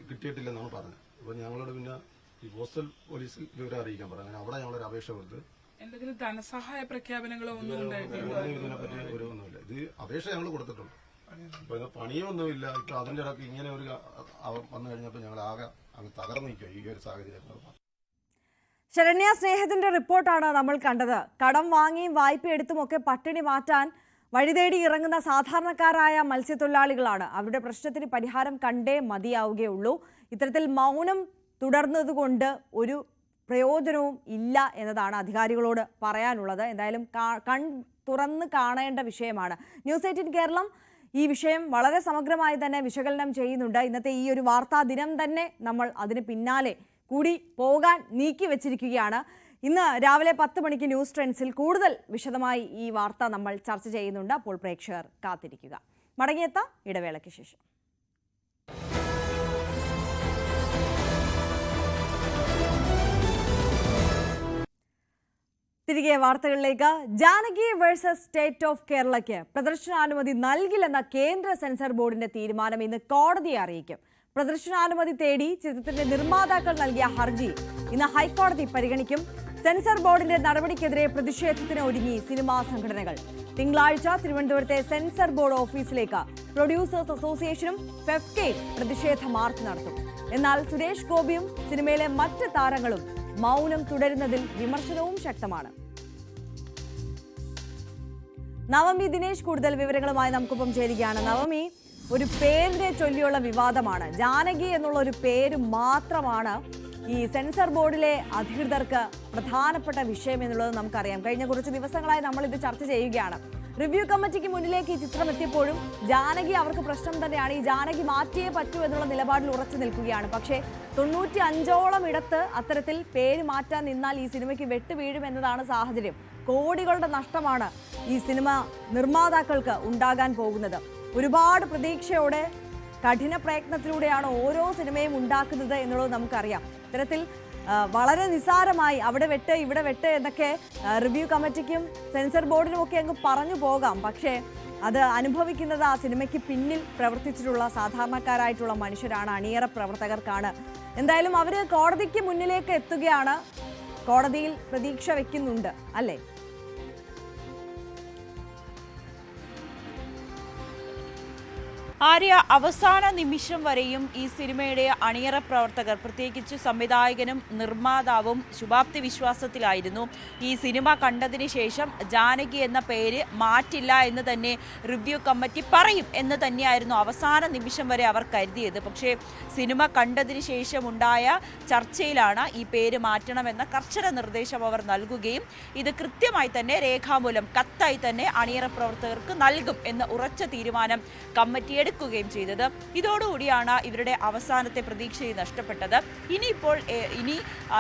[SPEAKER 12] കിട്ടിയിട്ടില്ലെന്നാണ് പറഞ്ഞത്. അപ്പൊ ഞങ്ങളോട് പിന്നെ ഈ കോസ്റ്റൽ പോലീസിൽ വിവരം അറിയിക്കാൻ പറഞ്ഞു. അങ്ങനെ അവിടെ ഞങ്ങളൊരു അപേക്ഷ കൊടുത്ത്
[SPEAKER 9] എന്തെങ്കിലും ധനസഹായ പ്രഖ്യാപനങ്ങളോ ഒന്നും
[SPEAKER 12] ഇതിനെപ്പറ്റി ഒരു ഒന്നുമില്ല. ഇത് അപേക്ഷ ഞങ്ങൾ കൊടുത്തിട്ടുണ്ട്. ഇപ്പൊ പണിയൊന്നുമില്ല. ഇപ്പൊ അതിന്റെ ഇടയ്ക്ക് ഇങ്ങനെ ഒരു വന്നു കഴിഞ്ഞപ്പോൾ ഞങ്ങൾ ആകെ അങ്ങ് തകർന്നു നിൽക്കുക ഈ ഒരു സാഹചര്യം.
[SPEAKER 1] ശരണ്യ സ്നേഹത്തിന്റെ റിപ്പോർട്ടാണ് നമ്മൾ കണ്ടത്. കടം വാങ്ങിയും വായ്പ എടുത്തുമൊക്കെ പട്ടിണി മാറ്റാൻ വഴിതേടി ഇറങ്ങുന്ന സാധാരണക്കാരായ മത്സ്യത്തൊഴിലാളികളാണ്. അവരുടെ പ്രശ്നത്തിന് പരിഹാരം കണ്ടേ മതിയാവുകയുള്ളൂ. ഇത്തരത്തിൽ മൗനം തുടർന്നതുകൊണ്ട് ഒരു പ്രയോജനവും ഇല്ല എന്നതാണ് അധികാരികളോട് പറയാനുള്ളത്. എന്തായാലും കൺ തുറന്ന് കാണേണ്ട വിഷയമാണ്. ന്യൂസ് 18 കേരളം ഈ വിഷയം വളരെ സമഗ്രമായി തന്നെ വിശകലനം ചെയ്യുന്നുണ്ട്. ഇന്നത്തെ ഈ ഒരു വാർത്താ ദിനം തന്നെ നമ്മൾ അതിന് പിന്നാലെ കൂടി പോകാൻ നീക്കി വെച്ചിരിക്കുകയാണ്. ഇന്ന് രാവിലെ 10 മണിക്ക് ന്യൂസ് ട്രെൻഡ്സിൽ കൂടുതൽ വിശദമായി ഈ വാർത്ത നമ്മൾ ചർച്ച ചെയ്യുന്നുണ്ട്. അപ്പോൾ പ്രേക്ഷകർ കാത്തിരിക്കുക. മടങ്ങിയെത്താം ഇടവേളയ്ക്ക് ശേഷം. തിരികെ വാർത്തകളിലേക്ക്. ജാനകി വേഴ്സസ് സ്റ്റേറ്റ് ഓഫ് കേരളയ്ക്ക് പ്രദർശനാനുമതി നൽകില്ലെന്ന കേന്ദ്ര സെൻസർ ബോർഡിന്റെ തീരുമാനം ഇന്ന് കോടതിയെ അറിയിക്കും. പ്രദർശനാനുമതി തേടി ചിത്രത്തിന്റെ നിർമ്മാതാക്കൾ നൽകിയ ഹർജി ഇന്ന് ഹൈക്കോടതി പരിഗണിക്കും. സെൻസർ ബോർഡിന്റെ നടപടിക്കെതിരെ പ്രതിഷേധത്തിന് ഒരുങ്ങി സിനിമാ സംഘടനകൾ. തിങ്കളാഴ്ച തിരുവനന്തപുരത്തെ സെൻസർ ബോർഡ് ഓഫീസിലേക്ക് പ്രൊഡ്യൂസേഴ്സ് അസോസിയേഷനും ഫെഫ്കയും പ്രതിഷേധ മാർച്ച് നടത്തും. എന്നാൽ സുരേഷ് ഗോപിയും സിനിമയിലെ മറ്റ് താരങ്ങളും മൗനം തുടരുന്നതിൽ വിമർശനവും ശക്തമാണ്. നവമി ദിനേശ് കൂടുതൽ വിവരങ്ങളുമായി നമുക്കൊപ്പം ചേരുകയാണ്. നവമി, ഒരു പേരിനെ ചൊല്ലിയുള്ള വിവാദമാണ്. ജാനകി എന്നുള്ള ഒരു പേര് മാത്രമാണ് ഈ സെൻസർ ബോർഡിലെ അധികൃതർക്ക് പ്രധാനപ്പെട്ട വിഷയം എന്നുള്ളത് നമുക്കറിയാം. കഴിഞ്ഞ കുറച്ച് ദിവസങ്ങളായി നമ്മൾ ഇത് ചർച്ച ചെയ്യുകയാണ്. റിവ്യൂ കമ്മിറ്റിക്ക് മുന്നിലേക്ക് ഈ ചിത്രം എത്തിയപ്പോഴും ജാനകി അവർക്ക് പ്രശ്നം തന്നെയാണ്. ഈ ജാനകി മാറ്റിയേ പറ്റൂ എന്നുള്ള നിലപാടിൽ ഉറച്ചു നിൽക്കുകയാണ്. പക്ഷേ 95ഓളം ഇടത്ത് അത്തരത്തിൽ പേര് മാറ്റാൻ നിന്നാൽ ഈ സിനിമയ്ക്ക് വെട്ടുവീഴും എന്നതാണ് സാഹചര്യം. കോടികളുടെ നഷ്ടമാണ് ഈ സിനിമ നിർമ്മാതാക്കൾക്ക് ഉണ്ടാകാൻ പോകുന്നത്. ഒരുപാട് പ്രതീക്ഷയോടെ കഠിന പ്രയത്നത്തിലൂടെയാണ് ഓരോ സിനിമയും ഉണ്ടാക്കുന്നത് എന്നുള്ളത് നമുക്കറിയാം. ഇത്തരത്തിൽ വളരെ നിസ്സാരമായി അവിടെ വെട്ട് ഇവിടെ വെട്ട് എന്നൊക്കെ റിവ്യൂ കമ്മിറ്റിക്കും സെൻസർ ബോർഡിനും ഒക്കെ അങ്ങ് പറഞ്ഞു പോകാം. പക്ഷേ അത് അനുഭവിക്കുന്നത് ആ സിനിമയ്ക്ക് പിന്നിൽ പ്രവർത്തിച്ചിട്ടുള്ള സാധാരണക്കാരായിട്ടുള്ള മനുഷ്യരാണ്, അണിയറ പ്രവർത്തകർക്കാണ്. എന്തായാലും അവർ കോടതിക്ക് മുന്നിലേക്ക് എത്തുകയാണ്. കോടതിയിൽ പ്രതീക്ഷ വെക്കുന്നുണ്ട് അല്ലേ?
[SPEAKER 3] ആര്യ, അവസാന നിമിഷം വരെയും ഈ സിനിമയുടെ അണിയറ പ്രവർത്തകർ, പ്രത്യേകിച്ച് സംവിധായകനും നിർമ്മാതാവും ശുഭാപ്തി വിശ്വാസത്തിലായിരുന്നു. ഈ സിനിമ കണ്ടതിന് ശേഷം ജാനകി എന്ന പേര് മാറ്റില്ല എന്ന് തന്നെ റിവ്യൂ കമ്മിറ്റി പറയും എന്ന് തന്നെയായിരുന്നു അവസാന നിമിഷം വരെ അവർ കരുതിയത്. പക്ഷേ സിനിമ കണ്ടതിന് ശേഷം ഉണ്ടായ ചർച്ചയിലാണ് ഈ പേര് മാറ്റണമെന്ന കർശന നിർദ്ദേശം അവർ നൽകുകയും ഇത് കൃത്യമായി തന്നെ രേഖാമൂലം കത്തായി തന്നെ അണിയറ പ്രവർത്തകർക്ക് നൽകും എന്ന ഉറച്ച തീരുമാനം കമ്മിറ്റി എടുക്കുകയും ചെയ്തത്. ഇതോടുകൂടിയാണ് ഇവരുടെ അവസാനത്തെ പ്രതീക്ഷയും നഷ്ടപ്പെട്ടത്. ഇനിയിപ്പോൾ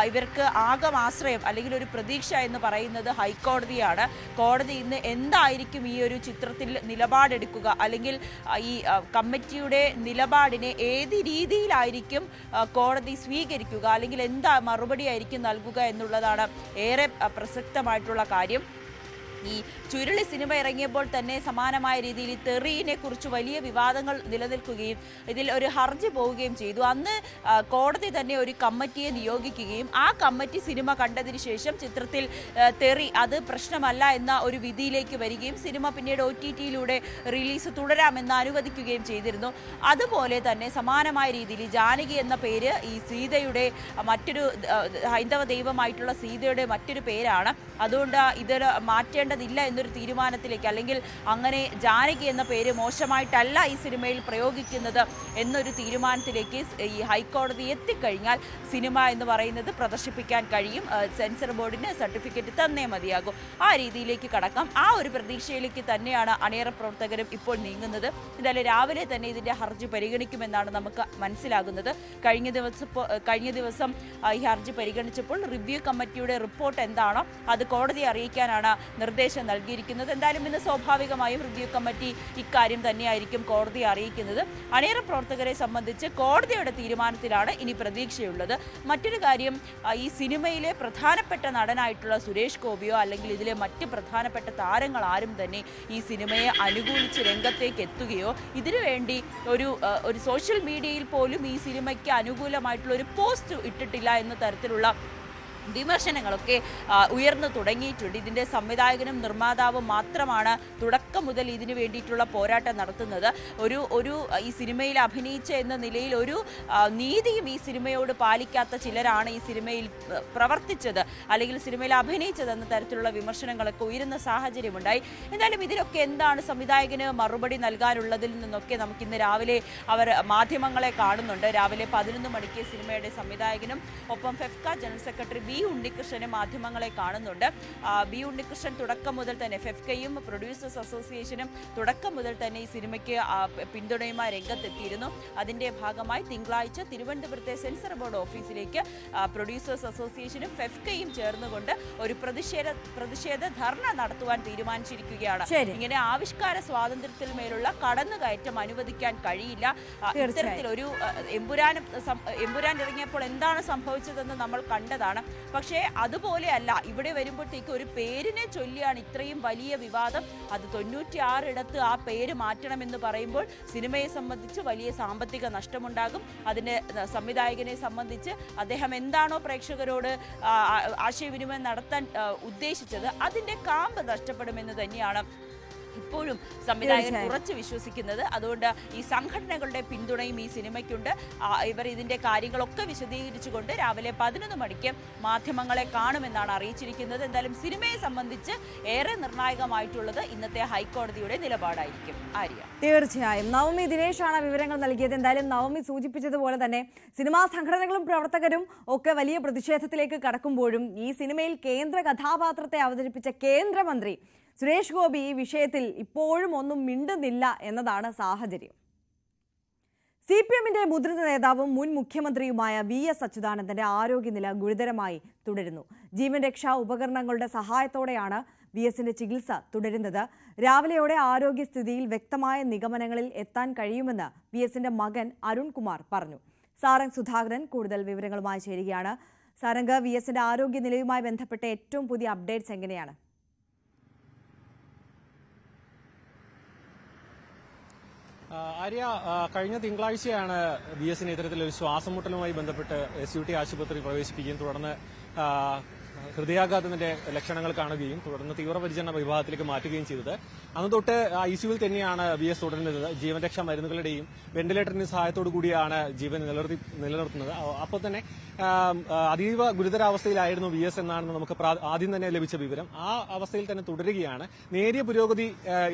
[SPEAKER 3] ഇവർക്ക് ആകം ആശ്രയം അല്ലെങ്കിൽ ഒരു പ്രതീക്ഷ എന്ന് പറയുന്നത് ഹൈക്കോടതിയാണ്. കോടതി ഇന്ന് എന്തായിരിക്കും ഈ ഒരു ചിത്രത്തിൽ നിലപാടെടുക്കുക, അല്ലെങ്കിൽ ഈ കമ്മിറ്റിയുടെ നിലപാടിനെ ഏത് രീതിയിലായിരിക്കും കോടതി സ്വീകരിക്കുക, അല്ലെങ്കിൽ എന്താ മറുപടി ആയിരിക്കും നൽകുക എന്നുള്ളതാണ് ഏറെ പ്രസക്തമായിട്ടുള്ള കാര്യം. ഈ ചുരുളി സിനിമ ഇറങ്ങിയപ്പോൾ തന്നെ സമാനമായ രീതിയിൽ ഈ തെറിയിനെ കുറിച്ച് വലിയ വിവാദങ്ങൾ നിലനിൽക്കുകയും ഇതിൽ ഒരു ഹർജി പോവുകയും ചെയ്തു. അന്ന് കോടതി തന്നെ ഒരു കമ്മിറ്റിയെ നിയോഗിക്കുകയും ആ കമ്മിറ്റി സിനിമ കണ്ടതിന് ശേഷം ചിത്രത്തിൽ തെറി അത് പ്രശ്നമല്ല എന്ന ഒരു വിധിയിലേക്ക് വരികയും സിനിമ പിന്നീട് OTT-യിലൂടെ റിലീസ് തുടരാമെന്ന് അനുവദിക്കുകയും ചെയ്തിരുന്നു. അതുപോലെ തന്നെ സമാനമായ രീതിയിൽ ജാനകി എന്ന പേര് ഈ സീതയുടെ മറ്റൊരു ഹൈന്ദവ ദൈവമായിട്ടുള്ള സീതയുടെ മറ്റൊരു പേരാണ്. അതുകൊണ്ട് ഇത് മാറ്റേണ്ടതില്ല എന്നൊരു തീരുമാനത്തിലേക്ക്, അല്ലെങ്കിൽ അങ്ങനെ ജാനകി എന്ന പേര് മോശമായിട്ടല്ല ഈ സിനിമയിൽ പ്രയോഗിക്കുന്നത് എന്നൊരു തീരുമാനത്തിലേക്ക് ഈ ഹൈക്കോടതി എത്തിക്കഴിഞ്ഞാൽ സിനിമ എന്ന് പറയുന്നത് പ്രദർശിപ്പിക്കാൻ കഴിയും. സെൻസർ ബോർഡിന് സർട്ടിഫിക്കറ്റ് തന്നേ മതിയാകും. ആ രീതിയിലേക്ക് കടക്കാം. ആ ഒരു പ്രതീക്ഷയിലേക്ക് തന്നെയാണ് അണിയറ പ്രവർത്തകരും ഇപ്പോൾ നീങ്ങുന്നത്. എന്തായാലും രാവിലെ തന്നെ ഇതിന്റെ ഹർജി പരിഗണിക്കുമെന്നാണ് നമുക്ക് മനസ്സിലാകുന്നത്. കഴിഞ്ഞ ദിവസം ഈ ഹർജി പരിഗണിച്ചപ്പോൾ റിവ്യൂ കമ്മിറ്റിയുടെ റിപ്പോർട്ട് എന്താണോ അത് കോടതിയെ അറിയിക്കാനാണ് നിർദ്ദേശം നൽകിയിരിക്കുന്നത്. എന്തായാലും ഇന്ന് സ്വാഭാവികമായും റിവ്യൂ കമ്മിറ്റി ഇക്കാര്യം തന്നെയായിരിക്കും കോടതിയെ അറിയിക്കുന്നത്. അണിയറ പ്രവർത്തകരെ സംബന്ധിച്ച് കോടതിയുടെ തീരുമാനത്തിലാണ് ഇനി പ്രതീക്ഷയുള്ളത്. മറ്റൊരു കാര്യം, ഈ സിനിമയിലെ പ്രധാനപ്പെട്ട നടനായിട്ടുള്ള സുരേഷ് ഗോപിയോ അല്ലെങ്കിൽ ഇതിലെ മറ്റ് പ്രധാനപ്പെട്ട താരങ്ങൾ ആരും തന്നെ ഈ സിനിമയെ അനുകൂലിച്ച് രംഗത്തേക്ക് എത്തുകയോ ഇതിനുവേണ്ടി ഒരു സോഷ്യൽ മീഡിയയിൽ പോലും ഈ സിനിമയ്ക്ക് അനുകൂലമായിട്ടുള്ള ഒരു പോസ്റ്റ് ഇട്ടിട്ടില്ല എന്ന തരത്തിലുള്ള വിമർശനങ്ങളൊക്കെ ഉയർന്നു തുടങ്ങിയിട്ടുണ്ട്. ഇതിന്റെ സംവിധായകനും നിർമ്മാതാവും മാത്രമാണ് തുടക്കം മുതൽ ഇതിനു വേണ്ടിയിട്ടുള്ള പോരാട്ടം നടത്തുന്നത്. ഒരു ഈ സിനിമയിൽ അഭിനയിച്ച എന്ന നിലയിൽ ഒരു നീതിയും ഈ സിനിമയോട് പാലിക്കാത്ത ചിലരാണ് ഈ സിനിമയിൽ പ്രവർത്തിച്ചത് അല്ലെങ്കിൽ സിനിമയിൽ അഭിനയിച്ചത് എന്ന തരത്തിലുള്ള വിമർശനങ്ങളൊക്കെ ഉയരുന്ന സാഹചര്യമുണ്ടായി. എന്തായാലും ഇതിലൊക്കെ എന്താണ് സംവിധായകന് മറുപടി നൽകാനുള്ളതിൽ നിന്നൊക്കെ നമുക്ക് ഇന്ന് രാവിലെ അവർ മാധ്യമങ്ങളെ കാണുന്നുണ്ട്. രാവിലെ 11 മണിക്ക് സിനിമയുടെ സംവിധായകനും ഒപ്പം ഫെഫ്ക ജനറൽ സെക്രട്ടറി ബി ഉണ്ണികൃഷ്ണനും മാധ്യമങ്ങളെ കാണുന്നുണ്ട്. ബി ഉണ്ണികൃഷ്ണൻ തുടക്കം മുതൽ തന്നെ ഫെഫ്കയും പ്രൊഡ്യൂസേഴ്സ് അസോസിയേഷനും തുടക്കം മുതൽ തന്നെ ഈ സിനിമയ്ക്ക് പിന്തുണയുമായി രംഗത്തെത്തിയിരുന്നു. അതിന്റെ ഭാഗമായി തിങ്കളാഴ്ച തിരുവനന്തപുരത്തെ സെൻസർ ബോർഡ് ഓഫീസിലേക്ക് പ്രൊഡ്യൂസേഴ്സ് അസോസിയേഷനും ഫെഫ്കയും ചേർന്നുകൊണ്ട് ഒരു പ്രതിഷേധ ധർണ നടത്തുവാൻ തീരുമാനിച്ചിരിക്കുകയാണ്. ഇങ്ങനെ ആവിഷ്കാര സ്വാതന്ത്ര്യത്തിൽ മേലുള്ള കടന്നുകയറ്റം അനുവദിക്കാൻ കഴിയില്ല. ഇത്തരത്തിലൊരു എമ്പുരാൻ ഇറങ്ങിയപ്പോൾ എന്താണ് സംഭവിച്ചതെന്ന് നമ്മൾ കണ്ടതാണ്. പക്ഷേ അതുപോലെയല്ല, ഇവിടെ വരുമ്പോഴത്തേക്ക് ഒരു പേരിനെ ചൊല്ലിയാണ് ഇത്രയും വലിയ വിവാദം. അത് 96 ഇടത്ത് ആ പേര് മാറ്റണമെന്ന് പറയുമ്പോൾ സിനിമയെ സംബന്ധിച്ച് വലിയ സാമ്പത്തിക നഷ്ടമുണ്ടാകും. അതിന്റെ സംവിധായകനെ സംബന്ധിച്ച് അദ്ദേഹം എന്താണോ പ്രേക്ഷകരോട് ആശയവിനിമയം നടത്താൻ ഉദ്ദേശിച്ചത് അതിന്റെ കാമ്പ് നഷ്ടപ്പെടുമെന്ന് തന്നെയാണ് ഇപ്പോഴും സംവിധായകൻ ഉറച്ചു വിശ്വസിക്കുന്നത്. അതുകൊണ്ട് ഈ സംഘടനകളുടെ പിന്തുണയും ഈ സിനിമയ്ക്കുണ്ട്. ഇവർ ഇതിന്റെ കാര്യങ്ങളൊക്കെ വിശദീകരിച്ചുകൊണ്ട് രാവിലെ 11 മണിക്ക് മാധ്യമങ്ങളെ കാണുമെന്നാണ് അറിയിച്ചിരിക്കുന്നത്. എന്തായാലും സിനിമയെ സംബന്ധിച്ച് ഏറെ നിർണായകമായിട്ടുള്ളത് ഇന്നത്തെ ഹൈക്കോടതിയുടെ നിലപാടായിരിക്കും. ആര്യ,
[SPEAKER 1] തീർച്ചയായും നവമി ദിനേശാണ് വിവരങ്ങൾ നൽകിയത്. എന്തായാലും നവമി സൂചിപ്പിച്ചതുപോലെ തന്നെ സിനിമാ സംഘടനകളും പ്രവർത്തകരും ഒക്കെ വലിയ പ്രതിഷേധത്തിലേക്ക് കടക്കുമ്പോഴും ഈ സിനിമയിൽ കേന്ദ്ര കഥാപാത്രത്തെ അവതരിപ്പിച്ച കേന്ദ്രമന്ത്രി സുരേഷ് ഗോപി ഈ വിഷയത്തിൽ ഇപ്പോഴും ഒന്നും മിണ്ടുന്നില്ല എന്നതാണ് സാഹചര്യം. CPM-ന്റെ മുതിർന്ന നേതാവും മുൻ മുഖ്യമന്ത്രിയുമായ VS അച്യുതാനന്ദന്റെ ആരോഗ്യനില ഗുരുതരമായി തുടരുന്നു. ജീവൻ രക്ഷാ ഉപകരണങ്ങളുടെ സഹായത്തോടെയാണ് VS-ന്റെ ചികിത്സ തുടരുന്നത്. രാവിലെയോടെ ആരോഗ്യസ്ഥിതിയിൽ വ്യക്തമായ നിഗമനങ്ങളിൽ എത്താൻ കഴിയുമെന്ന് VS-ന്റെ മകൻ അരുൺകുമാർ പറഞ്ഞു. സാരംഗ് സുധാകരൻ കൂടുതൽ വിവരങ്ങളുമായി ചേരുകയാണ്. സാരംഗ്, VS-ന്റെ ആരോഗ്യനിലയുമായി ബന്ധപ്പെട്ട ഏറ്റവും പുതിയ അപ്ഡേറ്റ്സ് എങ്ങനെയാണ്?
[SPEAKER 2] ആര്യ, കഴിഞ്ഞ തിങ്കളാഴ്ചയാണ് VS-ന് ഇത്തരത്തിലൊരു ശ്വാസമുട്ടലുമായി ബന്ധപ്പെട്ട് SUT ആശുപത്രിയിൽ പ്രവേശിപ്പിക്കുകയും തുടർന്ന് ഹൃദയാഘാതത്തിന്റെ ലക്ഷണങ്ങൾ കാണുകയും തുടർന്ന് തീവ്രപരിചരണ വിഭാഗത്തിലേക്ക് മാറ്റുകയും ചെയ്തത്. അന്ന് തൊട്ട് ICUവിൽ തന്നെയാണ് VS തുടരുന്നത്. ജീവൻ രക്ഷാ മരുന്നുകളുടെയും വെന്റിലേറ്ററിന്റെ സഹായത്തോടു കൂടിയാണ് ജീവൻ നിലനിർത്തുന്നത്. അപ്പോൾ തന്നെ അതീവ ഗുരുതരാവസ്ഥയിലായിരുന്നു VS എന്നാണ് നമുക്ക് ആദ്യം തന്നെ ലഭിച്ച വിവരം. ആ അവസ്ഥയിൽ തന്നെ തുടരുകയാണ്. നേരിയ പുരോഗതി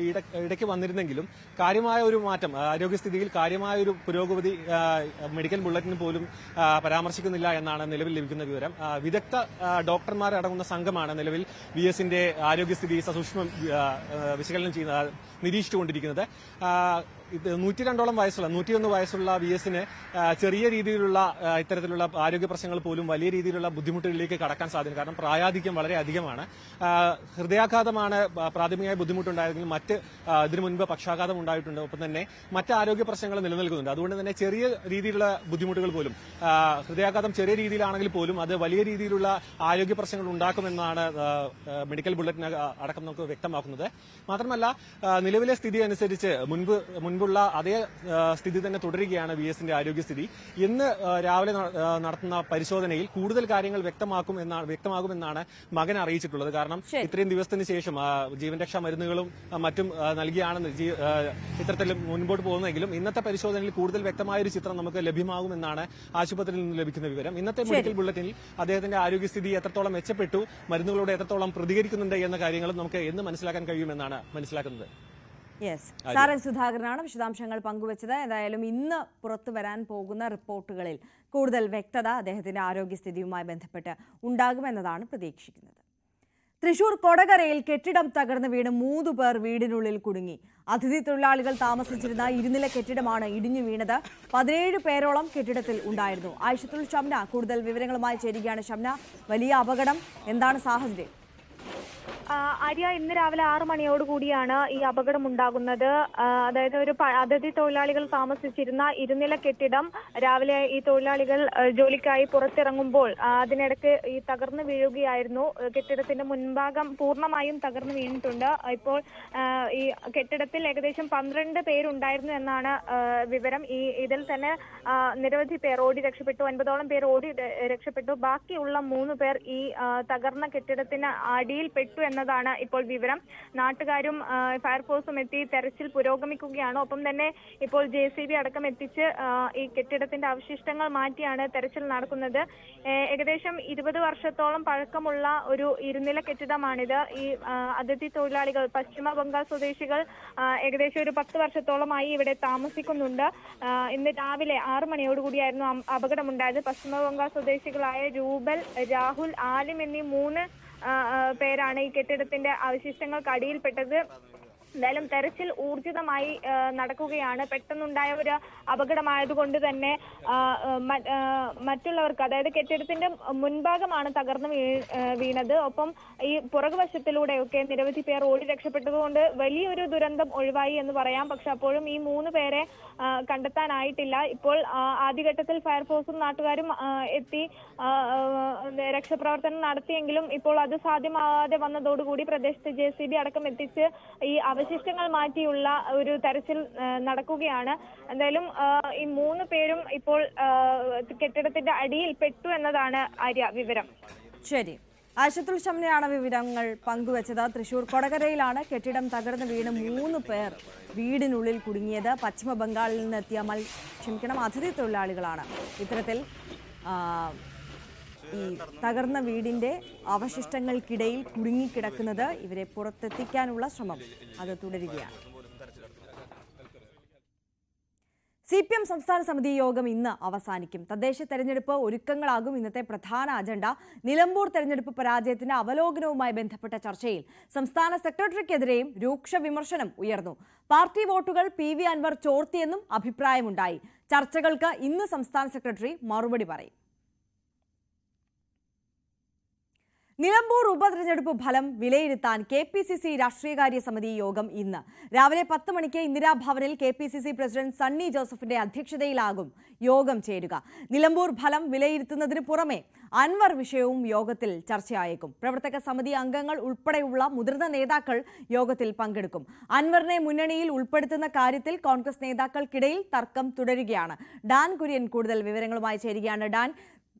[SPEAKER 2] ഇടയ്ക്ക് വന്നിരുന്നെങ്കിലും കാര്യമായ ഒരു മാറ്റം, ആരോഗ്യസ്ഥിതിയിൽ കാര്യമായ ഒരു പുരോഗതി മെഡിക്കൽ ബുള്ളറ്റിന് പോലും പരാമർശിക്കുന്നില്ല എന്നാണ് നിലവിൽ ലഭിക്കുന്ന വിവരം. വിദഗ്ധ ഡോക്ടർമാരടങ്ങുന്ന സംഘമാണ് നിലവിൽ VS-ന്റെ ആരോഗ്യസ്ഥിതി സസൂക്ഷ്മം വിശകലനം നിരീക്ഷിച്ചുകൊണ്ടിരിക്കുന്നത്. 102 വയസ്സുള്ള 101 വയസ്സുള്ള VS-ന് ചെറിയ രീതിയിലുള്ള ഇത്തരത്തിലുള്ള ആരോഗ്യ പ്രശ്നങ്ങൾ പോലും വലിയ രീതിയിലുള്ള ബുദ്ധിമുട്ടുകളിലേക്ക് കടക്കാൻ സാധ്യത. കാരണം പ്രായാധിക്യം വളരെ അധികമാണ്. ഹൃദയാഘാതമാണ് പ്രാഥമികമായി ബുദ്ധിമുട്ടുണ്ടായതെങ്കിൽ ഇതിനു മുൻപ് പക്ഷാഘാതം ഉണ്ടായിട്ടുണ്ട്. ഒപ്പം തന്നെ മറ്റ് ആരോഗ്യ പ്രശ്നങ്ങൾ നിലനിൽക്കുന്നുണ്ട്. അതുകൊണ്ട് തന്നെ ചെറിയ രീതിയിലുള്ള ബുദ്ധിമുട്ടുകൾ പോലും ഹൃദയാഘാതം ചെറിയ രീതിയിലാണെങ്കിൽ പോലും അത് വലിയ രീതിയിലുള്ള ആരോഗ്യ പ്രശ്നങ്ങൾ ഉണ്ടാക്കുമെന്നാണ് മെഡിക്കൽ ബുള്ളറ്റിന് അടക്കം നമുക്ക് വ്യക്തമാക്കുന്നത്. മാത്രമല്ല നിലവിലെ സ്ഥിതി അനുസരിച്ച് മുൻപുള്ള അതേ സ്ഥിതി തന്നെ തുടരുകയാണ് VS-ന്റെ ആരോഗ്യസ്ഥിതി. ഇന്ന് രാവിലെ നടത്തുന്ന പരിശോധനയിൽ കൂടുതൽ കാര്യങ്ങൾ വ്യക്തമാകുമെന്നാണ് മകൻ അറിയിച്ചിട്ടുള്ളത്. കാരണം ഇത്രയും ദിവസത്തിന് ശേഷം ജീവൻ രക്ഷാ മരുന്നുകളും മറ്റും നൽകിയാണ് ഇത്തരത്തിൽ മുൻപോട്ട് പോകുന്നതെങ്കിലും ഇന്നത്തെ പരിശോധനയിൽ കൂടുതൽ വ്യക്തമായ ഒരു ചിത്രം നമുക്ക് ലഭ്യമാകുമെന്നാണ് ആശുപത്രിയിൽ നിന്ന് ലഭിക്കുന്ന വിവരം. ഇന്നത്തെ മെഡിക്കൽ ബുള്ളറ്റിനിൽ അദ്ദേഹത്തിന്റെ ആരോഗ്യസ്ഥിതി എത്രത്തോളം മെച്ചപ്പെട്ടു, മരുന്നുകളോട് എത്രത്തോളം പ്രതികരിക്കുന്നുണ്ട് എന്ന കാര്യങ്ങളും നമുക്ക് എന്ന് മനസ്സിലാക്കാൻ കഴിയുമെന്നാണ് മനസ്സിലാക്കുന്നത്.
[SPEAKER 1] സാരൻ സുധാകരനാണ് വിശദാംശങ്ങൾ പങ്കുവച്ചത്. എന്തായാലും ഇന്ന് പുറത്തു വരാൻ പോകുന്ന റിപ്പോർട്ടുകളിൽ കൂടുതൽ വ്യക്തത അദ്ദേഹത്തിന്റെ ആരോഗ്യസ്ഥിതിയുമായി ബന്ധപ്പെട്ട് ഉണ്ടാകുമെന്നതാണ് പ്രതീക്ഷിക്കുന്നത്. തൃശൂർ കൊടകരയിൽ കെട്ടിടം തകർന്ന് വീണ് 3 പേർ വീടിനുള്ളിൽ കുടുങ്ങി. അതിഥി തൊഴിലാളികൾ താമസിച്ചിരുന്ന ഇരുനില കെട്ടിടമാണ് ഇടിഞ്ഞു വീണത്. 17 പേരോളം കെട്ടിടത്തിൽ ഉണ്ടായിരുന്നു. ആയിഷത്തുൽ ഷംന കൂടുതൽ വിവരങ്ങളുമായി ചേരുകയാണ്. ഷംന, വലിയ അപകടം, എന്താണ് സാഹചര്യം?
[SPEAKER 13] ആര്യ, ഇന്ന് രാവിലെ 6 മണിയോടുകൂടിയാണ് ഈ അപകടം ഉണ്ടാകുന്നത്. അതായത് ഒരു അതിഥി തൊഴിലാളികൾ താമസിച്ചിരുന്ന ഇരുനില കെട്ടിടം രാവിലെ ഈ തൊഴിലാളികൾ ജോലിക്കായി പുറത്തിറങ്ങുമ്പോൾ അതിനിടയ്ക്ക് ഈ തകർന്നു വീഴുകയായിരുന്നു. കെട്ടിടത്തിന്റെ മുൻഭാഗം പൂർണ്ണമായും തകർന്നു വീണിട്ടുണ്ട്. ഇപ്പോൾ ഈ കെട്ടിടത്തിൽ ഏകദേശം 12 പേരുണ്ടായിരുന്നു എന്നാണ് വിവരം. ഇതിൽ തന്നെ നിരവധി പേർ ഓടി രക്ഷപ്പെട്ടു, 50ഓളം പേർ ഓടി രക്ഷപ്പെട്ടു. ബാക്കിയുള്ള 3 പേർ ഈ തകർന്ന കെട്ടിടത്തിന് അടിയിൽ പെട്ടു എന്നതാണ് ഇപ്പോൾ വിവരം. നാട്ടുകാരും ഫയർഫോഴ്സും എത്തി തെരച്ചിൽ പുരോഗമിക്കുകയാണ്. ഒപ്പം തന്നെ ഇപ്പോൾ JCB അടക്കം എത്തിച്ച് ഈ കെട്ടിടത്തിന്റെ അവശിഷ്ടങ്ങൾ മാറ്റിയാണ് തെരച്ചിൽ നടക്കുന്നത്. ഏകദേശം 20 വർഷത്തോളം പഴക്കമുള്ള ഒരു ഇരുനില കെട്ടിടമാണിത്. ഈ അതിഥി തൊഴിലാളികൾ പശ്ചിമ ബംഗാൾ സ്വദേശികൾ ഏകദേശം ഒരു 10 വർഷത്തോളമായി ഇവിടെ താമസിക്കുന്നുണ്ട്. ഇന്ന് രാവിലെ 6 മണിയോടുകൂടിയായിരുന്നു അപകടമുണ്ടായത്. പശ്ചിമ ബംഗാൾ സ്വദേശികളായ രൂപൽ, രാഹുൽ, ആലിം എന്നീ 3 പേരാണ് ഈ കെട്ടിടത്തിന്റെ അവശിഷ്ടങ്ങൾക്ക് അടിയിൽപ്പെട്ടത്. എന്തായാലും തെരച്ചിൽ ഊർജിതമായി നടക്കുകയാണ്. പെട്ടെന്നുണ്ടായ ഒരു അപകടമായതുകൊണ്ട് തന്നെ മറ്റുള്ളവർക്ക്, അതായത് കെട്ടിടത്തിന്റെ മുൻഭാഗമാണ് തകർന്ന് വീണത്. ഒപ്പം ഈ പുറകുവശത്തിലൂടെയൊക്കെ നിരവധി പേർ ഓടി രക്ഷപ്പെട്ടതുകൊണ്ട് വലിയൊരു ദുരന്തം ഒഴിവായി എന്ന് പറയാം. പക്ഷെ അപ്പോഴും ഈ 3 പേരെ കണ്ടെത്താനായിട്ടില്ല. ഇപ്പോൾ ആദ്യഘട്ടത്തിൽ ഫയർഫോഴ്സും നാട്ടുകാരും എത്തി രക്ഷാപ്രവർത്തനം നടത്തിയെങ്കിലും ഇപ്പോൾ അത് സാധ്യമാകാതെ വന്നതോടുകൂടി പ്രദേശത്ത് JCB അടക്കം എത്തിച്ച് ഈ അവശിഷ്ടങ്ങൾ മാറ്റിയുള്ള ഒരു തെരച്ചിൽ നടക്കുകയാണ്. എന്തായാലും ഈ 3 പേരും ഇപ്പോൾ കെട്ടിടത്തിന്റെ അടിയിൽ പെട്ടു എന്നതാണ് ആര്യ വിവരം.
[SPEAKER 1] ശരി, ആയിഷത്തുൽ ഷംനയാണ് വിവരങ്ങൾ പങ്കുവച്ചത്. തൃശൂർ കൊടകരയിലാണ് കെട്ടിടം തകർന്ന് വീണ് 3 പേർ വീടിനുള്ളിൽ കുടുങ്ങിയത്. പശ്ചിമ ബംഗാളിൽ നിന്നെത്തിയ അതിഥി തൊഴിലാളികളാണ് ഇത്തരത്തിൽ ഈ തകർന്ന വീടിന്റെ അവശിഷ്ടങ്ങൾക്കിടയിൽ കുടുങ്ങിക്കിടക്കുന്നത്. ഇവരെ പുറത്തെത്തിക്കാനുള്ള ശ്രമം അത് തുടരുകയാണ്. CPM സംസ്ഥാന സമിതി യോഗം ഇന്ന് അവസാനിക്കും. തദ്ദേശ തെരഞ്ഞെടുപ്പ് ഒരുക്കങ്ങളാകും ഇന്നത്തെ പ്രധാന അജണ്ട. നിലമ്പൂർ തെരഞ്ഞെടുപ്പ് പരാജയത്തിന്റെ അവലോകനവുമായി ബന്ധപ്പെട്ട ചർച്ചയിൽ സംസ്ഥാന സെക്രട്ടറിക്കെതിരെയും രൂക്ഷ വിമർശനം ഉയർന്നു. പാർട്ടി വോട്ടുകൾ PV അൻവർ ചോർത്തിയെന്നും അഭിപ്രായമുണ്ടായി. ചർച്ചകൾക്ക് ഇന്ന് സംസ്ഥാന സെക്രട്ടറി മറുപടി പറയും. നിലമ്പൂർ ഉപതെരഞ്ഞെടുപ്പ് ഫലം വിലയിരുത്താൻ KPCC രാഷ്ട്രീയകാര്യ സമിതി യോഗം ഇന്ന് രാവിലെ 10 മണിക്ക് ഇന്ദിരാഭവനിൽ KPCC പ്രസിഡന്റ് സണ്ണി ജോസഫിന്റെ അധ്യക്ഷതയിലാകും യോഗം ചേരുക. നിലമ്പൂർ ഫലം വിലയിരുത്തുന്നതിന് പുറമെ അൻവർ വിഷയവും യോഗത്തിൽ ചർച്ചയായേക്കും. പ്രവർത്തക സമിതി അംഗങ്ങൾ ഉൾപ്പെടെയുള്ള മുതിർന്ന നേതാക്കൾ യോഗത്തിൽ പങ്കെടുക്കും. അൻവറിനെ മുന്നണിയിൽ ഉൾപ്പെടുത്തുന്ന കാര്യത്തിൽ കോൺഗ്രസ് നേതാക്കൾക്കിടയിൽ തർക്കം തുടരുകയാണ്. ഡാൻ കുര്യൻ കൂടുതൽ വിവരങ്ങളുമായി ചേരുകയാണ്. ഡാൻ,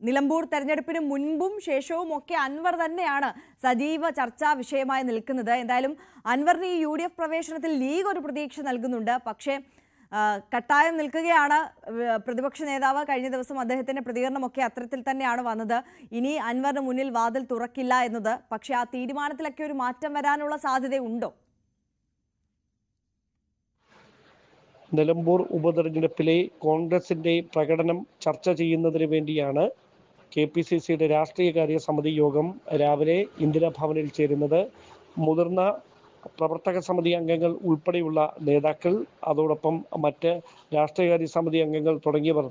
[SPEAKER 1] നിലമ്പൂർ തെരഞ്ഞെടുപ്പിന് മുൻപും ശേഷവും ഒക്കെ അൻവർ തന്നെയാണ് സജീവ ചർച്ചാ വിഷയമായി നിൽക്കുന്നത്. എന്തായാലും അൻവറിന് ഈ UDF പ്രവേശനത്തിൽ ലീഗ് ഒരു പ്രതീക്ഷ നൽകുന്നുണ്ട്. പക്ഷേ കട്ടായം നിൽക്കുകയാണ് പ്രതിപക്ഷ നേതാവ്. കഴിഞ്ഞ ദിവസം അദ്ദേഹത്തിന്റെ പ്രതികരണമൊക്കെ അത്തരത്തിൽ തന്നെയാണ് വന്നത്. ഇനി അൻവറിന് മുന്നിൽ വാതിൽ തുറക്കില്ല എന്നത്. പക്ഷേ ആ തീരുമാനത്തിലൊക്കെ ഒരു മാറ്റം വരാനുള്ള സാധ്യതയുണ്ടോ?
[SPEAKER 14] നിലമ്പൂർ ഉപതെരഞ്ഞെടുപ്പിലെ കോൺഗ്രസിന്റെ പ്രകടനം ചർച്ച ചെയ്യുന്നതിന് വേണ്ടിയാണ് KPCCയുടെ രാഷ്ട്രീയകാര്യ സമിതി യോഗം രാവിലെ ഇന്ദിരാഭവനിൽ ചേരുന്നത്. മുതിർന്ന പ്രവർത്തക സമിതി അംഗങ്ങൾ ഉൾപ്പെടെയുള്ള നേതാക്കൾ, അതോടൊപ്പം മറ്റ് രാഷ്ട്രീയകാര്യ സമിതി അംഗങ്ങൾ തുടങ്ങിയവർ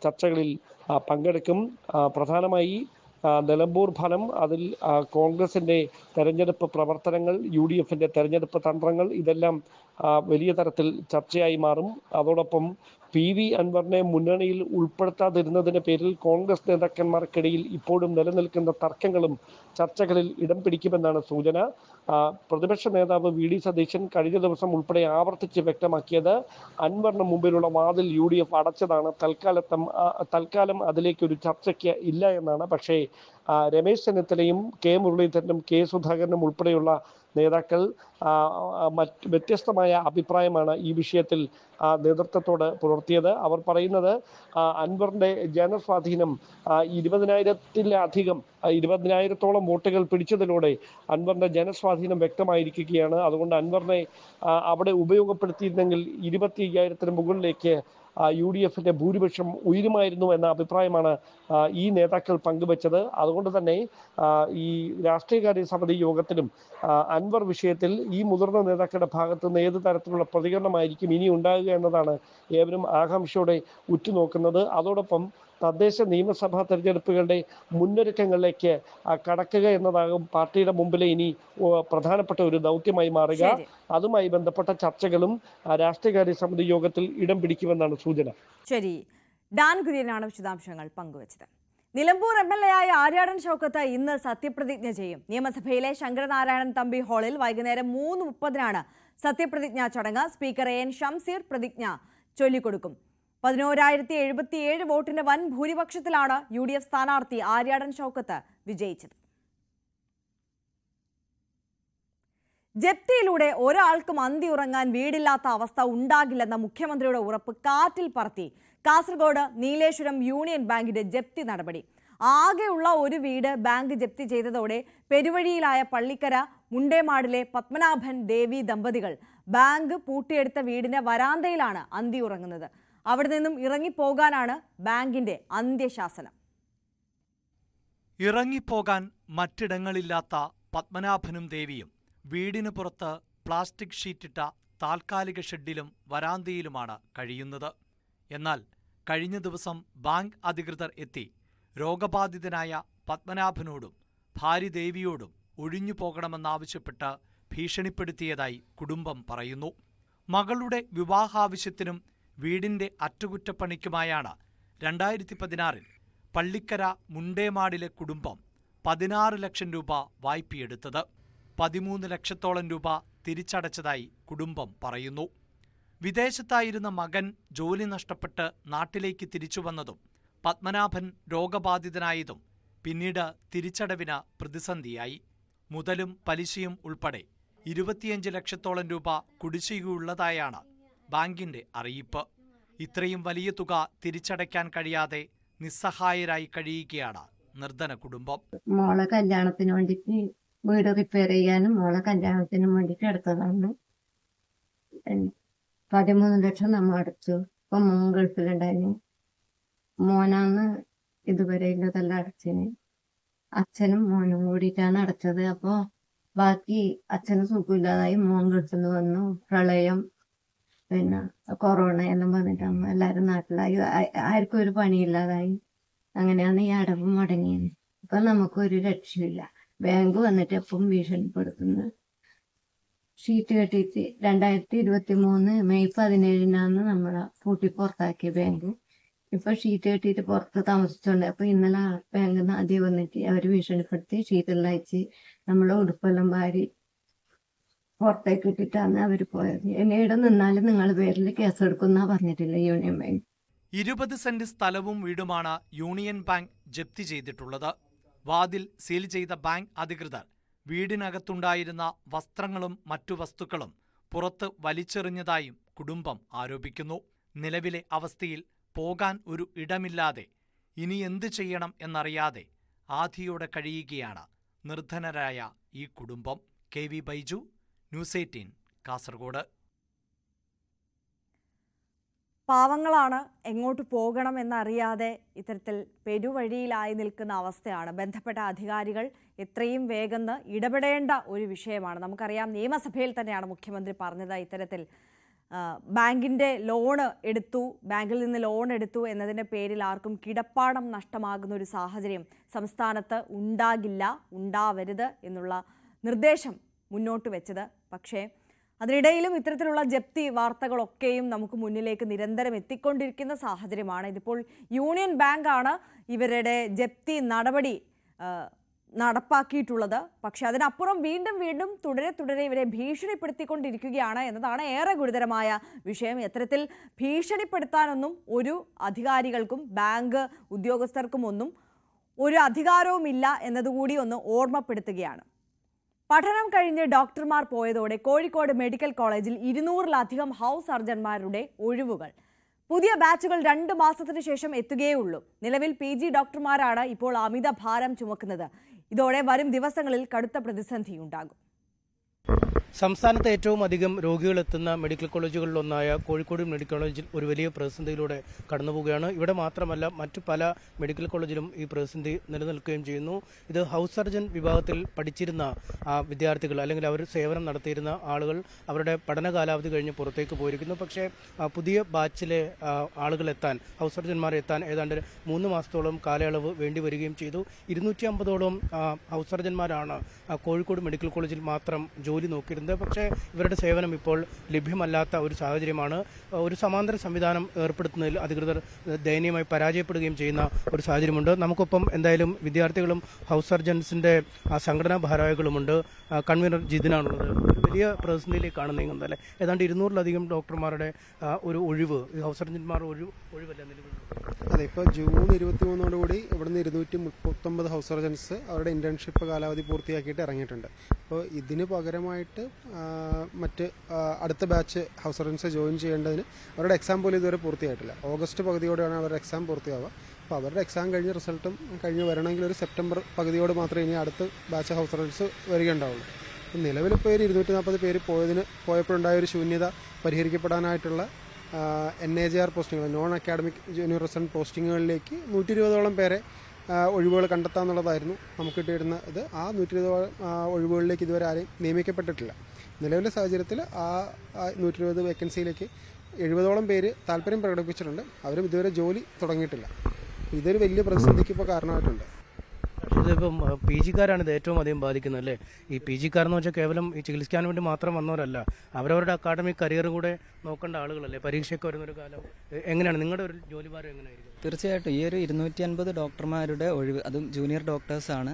[SPEAKER 14] ചർച്ചകളിൽ പങ്കെടുക്കും. പ്രധാനമായി നിലമ്പൂർ ഫലം, അതിൽ കോൺഗ്രസിന്റെ തെരഞ്ഞെടുപ്പ് പ്രവർത്തനങ്ങൾ, UDFന്റെ തെരഞ്ഞെടുപ്പ് തന്ത്രങ്ങൾ, ഇതെല്ലാം വലിയ തരത്തിൽ ചർച്ചയായി മാറും. അതോടൊപ്പം PV അൻവറിനെ മുന്നണിയിൽ ഉൾപ്പെടുത്താതിരുന്നതിന്റെ പേരിൽ കോൺഗ്രസ് നേതാക്കന്മാർക്കിടയിൽ ഇപ്പോഴും നിലനിൽക്കുന്ന തർക്കങ്ങളും ചർച്ചകളിൽ ഇടം പിടിക്കുമെന്നാണ് സൂചന. പ്രതിപക്ഷ നേതാവ് VD സതീശൻ കഴിഞ്ഞ ദിവസം ഉൾപ്പെടെ ആവർത്തിച്ച് വ്യക്തമാക്കിയത് അൻവറിന് മുമ്പിലുള്ള വാതിൽ UDF അടച്ചതാണ്, തൽക്കാലം അതിലേക്കൊരു ചർച്ചയ്ക്ക് ഇല്ല എന്നാണ്. പക്ഷേ രമേശ് ചെന്നിത്തലയും K മുരളീധരനും K സുധാകരനും ഉൾപ്പെടെയുള്ള നേതാക്കൾ വ്യത്യസ്തമായ അഭിപ്രായമാണ് ഈ വിഷയത്തിൽ നേതൃത്വത്തോട് പുലർത്തിയത്. അവർ പറയുന്നത് അൻവറിന്റെ ജനസ്വാധീനം 20,000-ത്തോളം വോട്ടുകൾ പിടിച്ചതിലൂടെ അൻവറിന്റെ ജനസ്വാധീനം വ്യക്തമായിരിക്കുകയാണ്. അതുകൊണ്ട് അൻവറിനെ അവിടെ ഉപയോഗപ്പെടുത്തിയിരുന്നെങ്കിൽ 25,000-ത്തിന് മുകളിലേക്ക് UDFന്റെ ഭൂരിപക്ഷം ഉയരുമായിരുന്നു എന്ന അഭിപ്രായമാണ് ഈ നേതാക്കൾ പങ്കുവച്ചത്. അതുകൊണ്ട് തന്നെ ഈ രാഷ്ട്രീയകാര്യ സമിതി യോഗത്തിലും അൻവർ വിഷയത്തിൽ ഈ മുതിർന്ന നേതാക്കളുടെ ഭാഗത്ത് നിന്ന് ഏത് തരത്തിലുള്ള പ്രതികരണമായിരിക്കും ഇനി ഉണ്ടാകുക എന്നതാണ് ഏവരും ആകാംക്ഷയോടെ ഉറ്റുനോക്കുന്നത്. അതോടൊപ്പം തദ്ദേശ നിയമസഭാ തെരഞ്ഞെടുപ്പുകളുടെ മുന്നൊരുക്കങ്ങളിലേക്ക് കടക്കുക എന്നതാകും പാർട്ടിയുടെ മുമ്പിലെ ഇനി പ്രധാനപ്പെട്ട ഒരു ദൗത്യമായി മാറുക. അതുമായി ബന്ധപ്പെട്ട ചർച്ചകളും രാഷ്ട്രീയകാര്യ സമിതി യോഗത്തിൽ ഇടം പിടിക്കുമെന്നാണ് സൂചന.
[SPEAKER 1] ശരി, ഡാൻ കുര്യനാണ് വിശദാംശങ്ങൾ പങ്കുവച്ചത്. നിലമ്പൂർ MLA ആയ ആര്യാടൻ ഷൗക്കത്ത് ഇന്ന് സത്യപ്രതിജ്ഞ ചെയ്യും. നിയമസഭയിലെ ശങ്കരനാരായണൻ തമ്പി ഹാളിൽ വൈകുന്നേരം 3:30 സത്യപ്രതിജ്ഞാ ചടങ്ങ്. സ്പീക്കർ AN ഷംസീർ പ്രതിജ്ഞ ചൊല്ലിക്കൊടുക്കും. 11,077 വോട്ടിന്റെ വൻ ഭൂരിപക്ഷത്തിലാണ് UDF സ്ഥാനാർത്ഥി ആര്യാടൻ ഷൗക്കത്ത് വിജയിച്ചത്. ജപ്തിയിലൂടെ ഒരാൾക്കും അന്തി ഉറങ്ങാൻ വീടില്ലാത്ത അവസ്ഥ ഉണ്ടാകില്ലെന്ന മുഖ്യമന്ത്രിയുടെ ഉറപ്പ് കാറ്റിൽ പറത്തി കാസർഗോഡ് നീലേശ്വരം യൂണിയൻ ബാങ്കിന്റെ ജപ്തി നടപടി. ആകെയുള്ള ഒരു വീട് ബാങ്ക് ജപ്തി ചെയ്തതോടെ പെരുവഴിയിലായ പള്ളിക്കര മുണ്ടേമാടിലെ പത്മനാഭൻ ദേവി ദമ്പതികൾ ബാങ്ക് പൂട്ടിയെടുത്ത വീടിന്റെ വരാന്തയിലാണ് അന്തി ഉറങ്ങുന്നത്. അവിടെ നിന്നും ഇറങ്ങിപ്പോകാനാണ് ബാങ്കിന്റെ അന്ത്യശാസനം.
[SPEAKER 15] ഇറങ്ങിപ്പോകാൻ മറ്റിടങ്ങളില്ലാത്ത പത്മനാഭനും ദേവിയും വീടിന് പുറത്ത് പ്ലാസ്റ്റിക് ഷീറ്റിട്ട താൽക്കാലിക ഷെഡിലും വരാന്തയിലുമാണ് കഴിയുന്നത്. എന്നാൽ കഴിഞ്ഞ ദിവസം ബാങ്ക് അധികൃതർ എത്തി രോഗബാധിതനായ പത്മനാഭനോടും ഭാര്യ ദേവിയോടും ഒഴിഞ്ഞു പോകണമെന്നാവശ്യപ്പെട്ട് ഭീഷണിപ്പെടുത്തിയതായി കുടുംബം പറയുന്നു. മകളുടെ വിവാഹാവശ്യത്തിനും വീടിന്റെ അറ്റകുറ്റപ്പണിക്കുമായാണ് 2016 പള്ളിക്കര മുണ്ടേമാടിലെ കുടുംബം 16 ലക്ഷം രൂപ വായ്പയെടുത്തത്. 13 ലക്ഷത്തോളം രൂപ തിരിച്ചടച്ചതായി കുടുംബം പറയുന്നു. വിദേശത്തായിരുന്ന മകൻ ജോലി നഷ്ടപ്പെട്ട് നാട്ടിലേക്ക് തിരിച്ചു വന്നതും പത്മനാഭൻ രോഗബാധിതനായതും പിന്നീട് തിരിച്ചടവിന് പ്രതിസന്ധിയായി. മുതലും പലിശയും ഉൾപ്പെടെ 25 ലക്ഷത്തോളം രൂപ കുടിശ്ശികയുള്ളതായാണ് ബാങ്കിന്റെ അറിയിപ്പ്. ഇത്രയും വലിയ തുക തിരിച്ചടയ്ക്കാൻ കഴിയാതെ നിസ്സഹായരായി കഴിയുകയാണ് നിർധന കുടുംബം.
[SPEAKER 16] മോളെ കല്യാണത്തിന് വേണ്ടിയിട്ട് വീട് റിപ്പയർ ചെയ്യാനും മോളെ കല്യാണത്തിനും വേണ്ടിയിട്ട് എടുത്തതാണ്. 13 ലക്ഷം നമ്മൾ അടച്ചു. ഇപ്പൊ മോൻ ഗൾഫിലുണ്ടായിരുന്നു. മോനാന്ന് ഇതുവരെ ഇല്ലതെല്ലാം അടച്ചിന്. അച്ഛനും മോനും കൂടിയിട്ടാണ് അടച്ചത്. അപ്പൊ ബാക്കി അച്ഛന് സുഖമില്ലാതായി, മോൻ ഗൾഫിൽ നിന്ന് വന്നു, പ്രളയം, പിന്നെ കൊറോണ എല്ലാം വന്നിട്ടാണ് എല്ലാവരും നാട്ടിലായി, ആർക്കും ഒരു പണിയില്ലാതായി. അങ്ങനെയാണ് ഈ അടവ് മുടങ്ങിയത്. ഇപ്പൊ നമുക്കൊരു രക്ഷയില്ല. ബാങ്ക് വന്നിട്ട് എപ്പം ഭീഷണിപ്പെടുത്തുന്നത്. ഷീറ്റ് കെട്ടിയിട്ട് 2023 മെയ് 17 നമ്മളെ പൂട്ടി പുറത്താക്കിയ ബാങ്ക്. ഇപ്പൊ ഷീറ്റ് കെട്ടിയിട്ട് പുറത്ത് താമസിച്ചോണ്ട് അപ്പൊ ഇന്നലെ ബാങ്കിൽ നിന്ന് ആദ്യം വന്നിട്ട് അവര് ഭീഷണിപ്പെടുത്തി ഷീറ്റെല്ലാം അയച്ച് നമ്മളെ ഉടുപ്പെല്ലാം വാരി പുറത്തേക്ക് ഇട്ടിട്ടാണ് അവര് പോയത്. എന്നേടെ നിന്നാലും നിങ്ങളുടെ പേരിൽ കേസെടുക്കുന്ന പറഞ്ഞിട്ടില്ല യൂണിയൻ ബാങ്ക്.
[SPEAKER 15] 20 സെന്റ് സ്ഥലവും വീടുമാണ് യൂണിയൻ ബാങ്ക് ജപ്തി ചെയ്തിട്ടുള്ളത്. വാതിൽ സീൽ ചെയ്ത ബാങ്ക് അധികൃതർ വീടിനകത്തുണ്ടായിരുന്ന വസ്ത്രങ്ങളും മറ്റു വസ്തുക്കളും പുറത്ത് വലിച്ചെറിഞ്ഞതായും കുടുംബം ആരോപിക്കുന്നു. നിലവിലെ അവസ്ഥയിൽ പോകാൻ ഒരു ഇടമില്ലാതെ ഇനി എന്തു ചെയ്യണം എന്നറിയാതെ ആധിയോടെ കഴിയുകയാണ് നിർധനരായ ഈ കുടുംബം. KV Baiju, News 18, Kasaragod.
[SPEAKER 1] പാവങ്ങളാണ് എങ്ങോട്ട് പോകണം എന്നറിയാതെ ഇത്തരത്തിൽ പെരുവഴിയിലായി നിൽക്കുന്ന അവസ്ഥയാണ്. ബന്ധപ്പെട്ട അധികാരികൾ എത്രയും വേഗം ഇടപെടേണ്ട ഒരു വിഷയമാണ്. നമുക്കറിയാം, നിയമസഭയിൽ തന്നെയാണ് മുഖ്യമന്ത്രി പറഞ്ഞത് ഇത്തരത്തിൽ ബാങ്കിൻ്റെ ബാങ്കിൽ നിന്ന് ലോൺ എടുത്തു എന്നതിൻ്റെ പേരിൽ ആർക്കും കിടപ്പാടം നഷ്ടമാകുന്ന ഒരു സാഹചര്യം സംസ്ഥാനത്ത് ഉണ്ടാവരുത് എന്നുള്ള നിർദ്ദേശം മുന്നോട്ട് വെച്ചത്. പക്ഷേ അതിനിടയിലും ഇത്തരത്തിലുള്ള ജപ്തി വാർത്തകളൊക്കെയും നമുക്ക് മുന്നിലേക്ക് നിരന്തരം എത്തിക്കൊണ്ടിരിക്കുന്ന സാഹചര്യമാണ്. ഇതിപ്പോൾ യൂണിയൻ ബാങ്കാണ് ഇവരുടെ ജപ്തി നടപടി നടപ്പാക്കിയിട്ടുള്ളത്. പക്ഷെ അതിനപ്പുറം വീണ്ടും തുടരെ ഇവരെ ഭീഷണിപ്പെടുത്തിക്കൊണ്ടിരിക്കുകയാണ് എന്നതാണ് ഏറെ ഗുരുതരമായ വിഷയം. ഇത്തരത്തിൽ ഭീഷണിപ്പെടുത്താനൊന്നും ഒരു അധികാരികൾക്കും ബാങ്ക് ഉദ്യോഗസ്ഥർക്കും ഒന്നും ഒരു അധികാരവുമില്ല എന്നതുകൂടി ഒന്ന് ഓർമ്മപ്പെടുത്തുകയാണ്. പഠനം കഴിഞ്ഞ് ഡോക്ടർമാർ പോയതോടെ കോഴിക്കോട് മെഡിക്കൽ കോളേജിൽ 200-ലധികം ഹൗസ് സർജന്മാരുടെ ഒഴിവുകൾ. പുതിയ ബാച്ചുകൾ 2 മാസത്തിനു ശേഷം എത്തുകയുള്ളൂ. നിലവിൽ PG ഡോക്ടർമാരാണ് ഇപ്പോൾ അമിത ഭാരം ചുമക്കുന്നത്. ഇതോടെ വരും ദിവസങ്ങളിൽ കടുത്ത പ്രതിസന്ധിയുണ്ടാകും.
[SPEAKER 17] സംസ്ഥാനത്ത് ഏറ്റവും അധികം രോഗികളെത്തുന്ന മെഡിക്കൽ കോളേജുകളിലൊന്നായ കോഴിക്കോട് മെഡിക്കൽ കോളേജിൽ ഒരു വലിയ പ്രതിസന്ധിയിലൂടെ കടന്നുപോവുകയാണ്. ഇവിടെ മാത്രമല്ല, മറ്റു പല മെഡിക്കൽ കോളേജിലും ഈ പ്രതിസന്ധി നിലനിൽക്കുകയും ചെയ്യുന്നു. ഇത് ഹൗസ് സർജൻ വിഭാഗത്തിൽ പഠിച്ചിരുന്ന വിദ്യാർത്ഥികൾ അല്ലെങ്കിൽ അവർ സേവനം നടത്തിയിരുന്ന ആളുകൾ അവരുടെ പഠന കാലാവധി കഴിഞ്ഞ് പുറത്തേക്ക് പോയിരിക്കുന്നു. പക്ഷേ പുതിയ ബാച്ചിലെ ആളുകൾ ഹൗസ് സർജന്മാർ എത്താൻ ഏതാണ്ട് 3 മാസത്തോളം കാലയളവ് വേണ്ടി വരികയും ചെയ്തു. 250ഓളം ഹൗസ് സർജന്മാരാണ് കോഴിക്കോട് മെഡിക്കൽ കോളേജിൽ മാത്രം ജോലി നോക്കിയിരുന്നത്. പക്ഷേ ഇവരുടെ സേവനം ഇപ്പോൾ ലഭ്യമല്ലാത്ത ഒരു സാഹചര്യമാണ്. ഒരു സമാന്തര സംവിധാനം ഏർപ്പെടുത്തുന്നതിൽ അധികൃതർ ദയനീയമായി പരാജയപ്പെടുകയും ചെയ്യുന്ന ഒരു സാഹചര്യമുണ്ട്. നമുക്കൊപ്പം എന്തായാലും വിദ്യാർത്ഥികളും ഹൗസ് സർജൻസിന്റെ സംഘടനാ ഭാരവാഹികളുമുണ്ട്. കൺവീനർ ജിതിനാണുള്ളത്. ഒരു വലിയ പ്രതിസന്ധിയിലേക്കാണ് നീങ്ങുന്നത് അല്ലേ? ഏതാണ്ട് 200-ലധികം ഡോക്ടർമാരുടെ ഒരു ഒഴിവ്, ഹൗസ് സർജന്മാർ ഒഴിവല്ല നിലവിൽ.
[SPEAKER 18] അതെ, ഇപ്പോൾ ജൂൺ 23 ഇവിടുന്ന് 239 ഹൗസ് സർജൻസ് അവരുടെ ഇന്റേൺഷിപ്പ് കാലാവധി പൂർത്തിയാക്കിയിട്ട് ഇറങ്ങിയിട്ടുണ്ട്. അപ്പോൾ ഇതിന് പകരമായിട്ട് മറ്റ് അടുത്ത ബാച്ച് ഹൗസ് സർജൻസ് ജോയിൻ ചെയ്യേണ്ടതിന് അവരുടെ എക്സാം പോലും ഇതുവരെ പൂർത്തിയായിട്ടില്ല. ഓഗസ്റ്റ് പകുതിയോടെയാണ് അവരുടെ എക്സാം പൂർത്തിയാവുക. അപ്പോൾ അവരുടെ എക്സാം കഴിഞ്ഞ് റിസൾട്ടും കഴിഞ്ഞ് വരണമെങ്കിൽ ഒരു സെപ്റ്റംബർ പകുതിയോട് മാത്രമേ ഇനി അടുത്ത ബാച്ച് ഹൗസ് സർജൻസ് വരികയുണ്ടാവുള്ളൂ. നിലവിലിപ്പോൾ ഒരു 240 പേര് പോയപ്പോഴുണ്ടായ ഒരു ശൂന്യത പരിഹരിക്കപ്പെടാനായിട്ടുള്ള NAJR പോസ്റ്റിങ്ങുകൾ, നോൺ അക്കാഡമിക് ജൂനിയർ റെസിഡന്റ് പോസ്റ്റിങ്ങുകളിലേക്ക് 120ഓളം പേരെ ഒഴിവുകൾ കണ്ടെത്താമെന്നുള്ളതായിരുന്നു നമുക്ക് കിട്ടിയിരുന്ന ഇത്. ആ 120 ഒഴിവുകളിലേക്ക് ഇതുവരെ ആരെയും നിയമിക്കപ്പെട്ടിട്ടില്ല. നിലവിലെ സാഹചര്യത്തിൽ ആ 120 വേക്കൻസിയിലേക്ക് 70ഓളം പേര് താല്പര്യം പ്രകടിപ്പിച്ചിട്ടുണ്ട്. അവരും ഇതുവരെ ജോലി തുടങ്ങിയിട്ടില്ല. ഇതൊരു വലിയ പ്രതിസന്ധിക്ക് ഇപ്പോൾ കാരണമായിട്ടുണ്ട്.
[SPEAKER 17] ഇതിപ്പം PGക്കാരാണ് ഇത് ഏറ്റവും അധികം ബാധിക്കുന്നത് അല്ലേ? ഈ PGക്കാരെന്ന് വെച്ചാൽ കേവലം ഈ ചികിത്സിക്കാൻ വേണ്ടി മാത്രം വന്നവരല്ല, അവരവരുടെ അക്കാഡമിക് കരിയർ കൂടെ നോക്കേണ്ട ആളുകളല്ലേ? പരീക്ഷയൊക്കെ വരുന്നൊരു കാലം എങ്ങനെയാണ് നിങ്ങളുടെ ഒരു ജോലിഭാരം എങ്ങനെയായിരിക്കും?
[SPEAKER 19] തീർച്ചയായിട്ടും ഈ ഒരു 250 ഡോക്ടർമാരുടെ ഒഴിവ്, അതും ജൂനിയർ ഡോക്ടേഴ്സാണ്.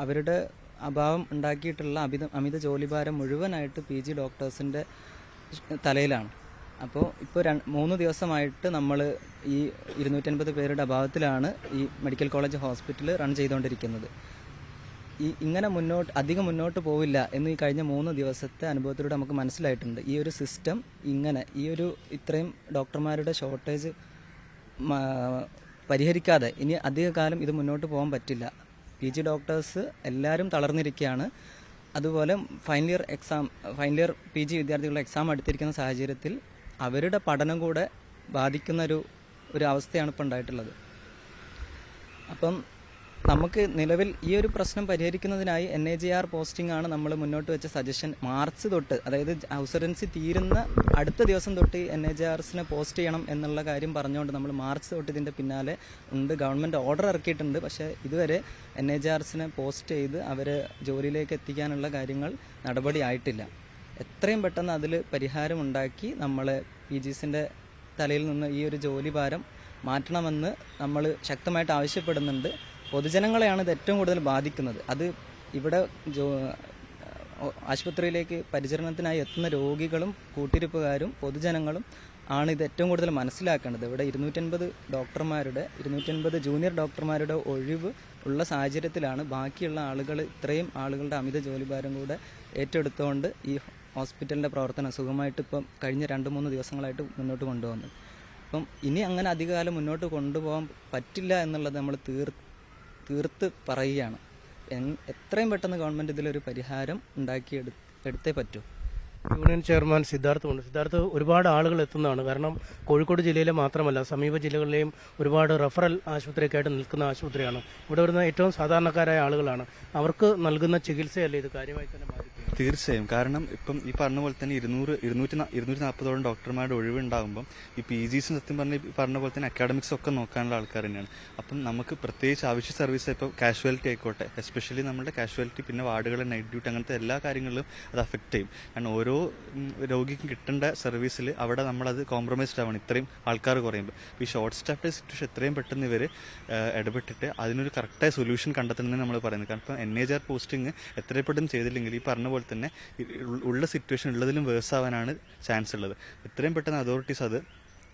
[SPEAKER 19] അവരുടെ അഭാവം ഉണ്ടാക്കിയിട്ടുള്ള അമിത ജോലിഭാരം മുഴുവനായിട്ട് PG ഡോക്ടേഴ്സിൻ്റെ തലയിലാണ്. അപ്പോൾ ഇപ്പോൾ 3 ദിവസമായിട്ട് നമ്മൾ ഈ 250 പേരുടെ അഭാവത്തിലാണ് ഈ മെഡിക്കൽ കോളേജ് ഹോസ്പിറ്റൽ റൺ ചെയ്തുകൊണ്ടിരിക്കുന്നത്. ഇങ്ങനെ അധികം മുന്നോട്ട് പോവില്ല എന്ന് ഈ കഴിഞ്ഞ 3 ദിവസത്തെ അനുഭവത്തിലൂടെ നമുക്ക് മനസ്സിലായിട്ടുണ്ട്. ഈ ഒരു സിസ്റ്റം ഇത്രയും ഡോക്ടർമാരുടെ ഷോർട്ടേജ് പരിഹരിക്കാതെ ഇനി അധികകാലം ഇത് മുന്നോട്ട് പോകാൻ പറ്റില്ല. PG ഡോക്ടേഴ്സ് എല്ലാവരും തളർന്നിരിക്കുകയാണ്. അതുപോലെ ഫൈനൽ ഇയർ PG വിദ്യാർത്ഥികളുടെ എക്സാം അടുത്തിരിക്കുന്ന സാഹചര്യത്തിൽ അവരുടെ പഠനം കൂടെ ബാധിക്കുന്ന ഒരു അവസ്ഥയാണ് ഇപ്പോൾ ഉണ്ടായിട്ടുള്ളത്. അപ്പം നമുക്ക് നിലവിൽ ഈ ഒരു പ്രശ്നം പരിഹരിക്കുന്നതിനായി NAJR പോസ്റ്റിംഗ് ആണ് നമ്മൾ മുന്നോട്ട് വെച്ച സജഷൻ. മാർച്ച് തൊട്ട്, അതായത് ഹൗസ് സർജൻസി തീരുന്ന അടുത്ത ദിവസം തൊട്ട് NAJRസിനെ പോസ്റ്റ് ചെയ്യണം എന്നുള്ള കാര്യം പറഞ്ഞുകൊണ്ട് നമ്മൾ മാർച്ച് തൊട്ട് ഇതിൻ്റെ പിന്നാലെ ഉണ്ട്. ഗവൺമെൻറ് ഓർഡർ ഇറക്കിയിട്ടുണ്ട്. പക്ഷേ ഇതുവരെ NAJRസിനെ പോസ്റ്റ് ചെയ്ത് അവരെ ജോലിയിലേക്ക് എത്തിക്കാനുള്ള കാര്യങ്ങൾ നടപടി ആയിട്ടില്ല. എത്രയും പെട്ടെന്ന് അതിൽ പരിഹാരമുണ്ടാക്കി നമ്മളെ PGസിൻ്റെ തലയിൽ നിന്ന് ഈ ഒരു ജോലി ഭാരം മാറ്റണമെന്ന് നമ്മൾ ശക്തമായിട്ട് ആവശ്യപ്പെടുന്നുണ്ട്. പൊതുജനങ്ങളെയാണ് ഇത് ഏറ്റവും കൂടുതൽ ബാധിക്കുന്നത്. അത് ഇവിടെ ആശുപത്രിയിലേക്ക് പരിചരണത്തിനായി എത്തുന്ന രോഗികളും കൂട്ടിരിപ്പുകാരും പൊതുജനങ്ങളും ആണ് ഇത് ഏറ്റവും കൂടുതൽ മനസ്സിലാക്കേണ്ടത്. ഇവിടെ 250 ജൂനിയർ ഡോക്ടർമാരുടെ ഒഴിവ് ഉള്ള സാഹചര്യത്തിലാണ് ബാക്കിയുള്ള ഇത്രയും ആളുകളുടെ അമിത ജോലിഭാരം കൂടെ ഏറ്റെടുത്തുകൊണ്ട് ഈ ഹോസ്പിറ്റലിൻ്റെ പ്രവർത്തനം സുഖമായിട്ട് ഇപ്പം കഴിഞ്ഞ 2-3 ദിവസങ്ങളായിട്ട് മുന്നോട്ട് കൊണ്ടുപോകുന്നത്. അപ്പം ഇനി അങ്ങനെ അധികകാലം മുന്നോട്ട് കൊണ്ടുപോകാൻ പറ്റില്ല എന്നുള്ളത് നമ്മൾ തീർത്ത് പറയുകയാണ്. എത്രയും പെട്ടെന്ന് ഗവൺമെൻറ് ഇതിലൊരു പരിഹാരം എടുത്തേ പറ്റൂ.
[SPEAKER 17] Union chairman സിദ്ധാർത്ഥമുണ്ട്. സിദ്ധാർത്ഥ്, ഒരുപാട് ആളുകൾ എത്തുന്നതാണ്. കാരണം കോഴിക്കോട് ജില്ലയിലെ മാത്രമല്ല സമീപ ജില്ലകളിലെയും ഒരുപാട് റഫറൽ ആശുപത്രിയൊക്കെയായിട്ട് നിൽക്കുന്ന ആശുപത്രിയാണ്. ഇവിടെ വരുന്ന ഏറ്റവും സാധാരണക്കാരായ ആളുകളാണ്. അവർക്ക് നൽകുന്ന ചികിത്സയല്ലേ ഇത് കാര്യമായി തന്നെ ബാധിക്കും?
[SPEAKER 20] തീർച്ചയായും. കാരണം ഇപ്പം ഈ പറഞ്ഞ പോലെ തന്നെ 240 ഡോക്ടർമാരുടെ ഒഴിവുണ്ടാകുമ്പം ഈ PGs സത്യം പറഞ്ഞ പോലെ തന്നെ അക്കാഡമിക്സ് ഒക്കെ നോക്കാനുള്ള ആൾക്കാർ തന്നെയാണ്. അപ്പം നമുക്ക് പ്രത്യേകിച്ച് ആവശ്യ സർവീസ് ഇപ്പോൾ കാഷ്വാലിറ്റി ആയിക്കോട്ടെ, എസ്പെഷ്യലി നമ്മുടെ കാഷ്വാലിറ്റി, പിന്നെ വാർഡുകൾ, നൈറ്റ് ഡ്യൂട്ടി, അങ്ങനത്തെ എല്ലാ കാര്യങ്ങളിലും അത് അഫക്റ്റ് ചെയ്യും. കാരണം ഓരോ രോഗിക്കും കിട്ടേണ്ട സർവീസിൽ അവിടെ നമ്മളത് കോംപ്രമൈസ്ഡ് ആവണം ഇത്രയും ആൾക്കാർ കുറയുമ്പോൾ. ഈ ഷോർട്ട് സ്റ്റാഫ്ഡ് സിറ്റുവേഷൻ എത്രയും പെട്ടെന്ന് ഇവർ ഇടപെട്ടിട്ട് അതിനൊരു കറക്റ്റായ സൊല്യൂഷൻ കണ്ടെത്തണമെന്ന് നമ്മൾ പറയുന്നത്. കാരണം ഇപ്പം NHR പോസ്റ്റിംഗ് എത്രയും പെട്ടെന്ന് ചെയ്തില്ലെങ്കിൽ ഈ പറഞ്ഞ പോലെ തന്നെ ഉള്ള സിറ്റുവേഷൻ ഉള്ളതിലും വേഴ്സ് ആവാനാണ് ചാൻസ് ഉള്ളത്. എത്രയും പെട്ടെന്ന് അതോറിറ്റീസ് അത്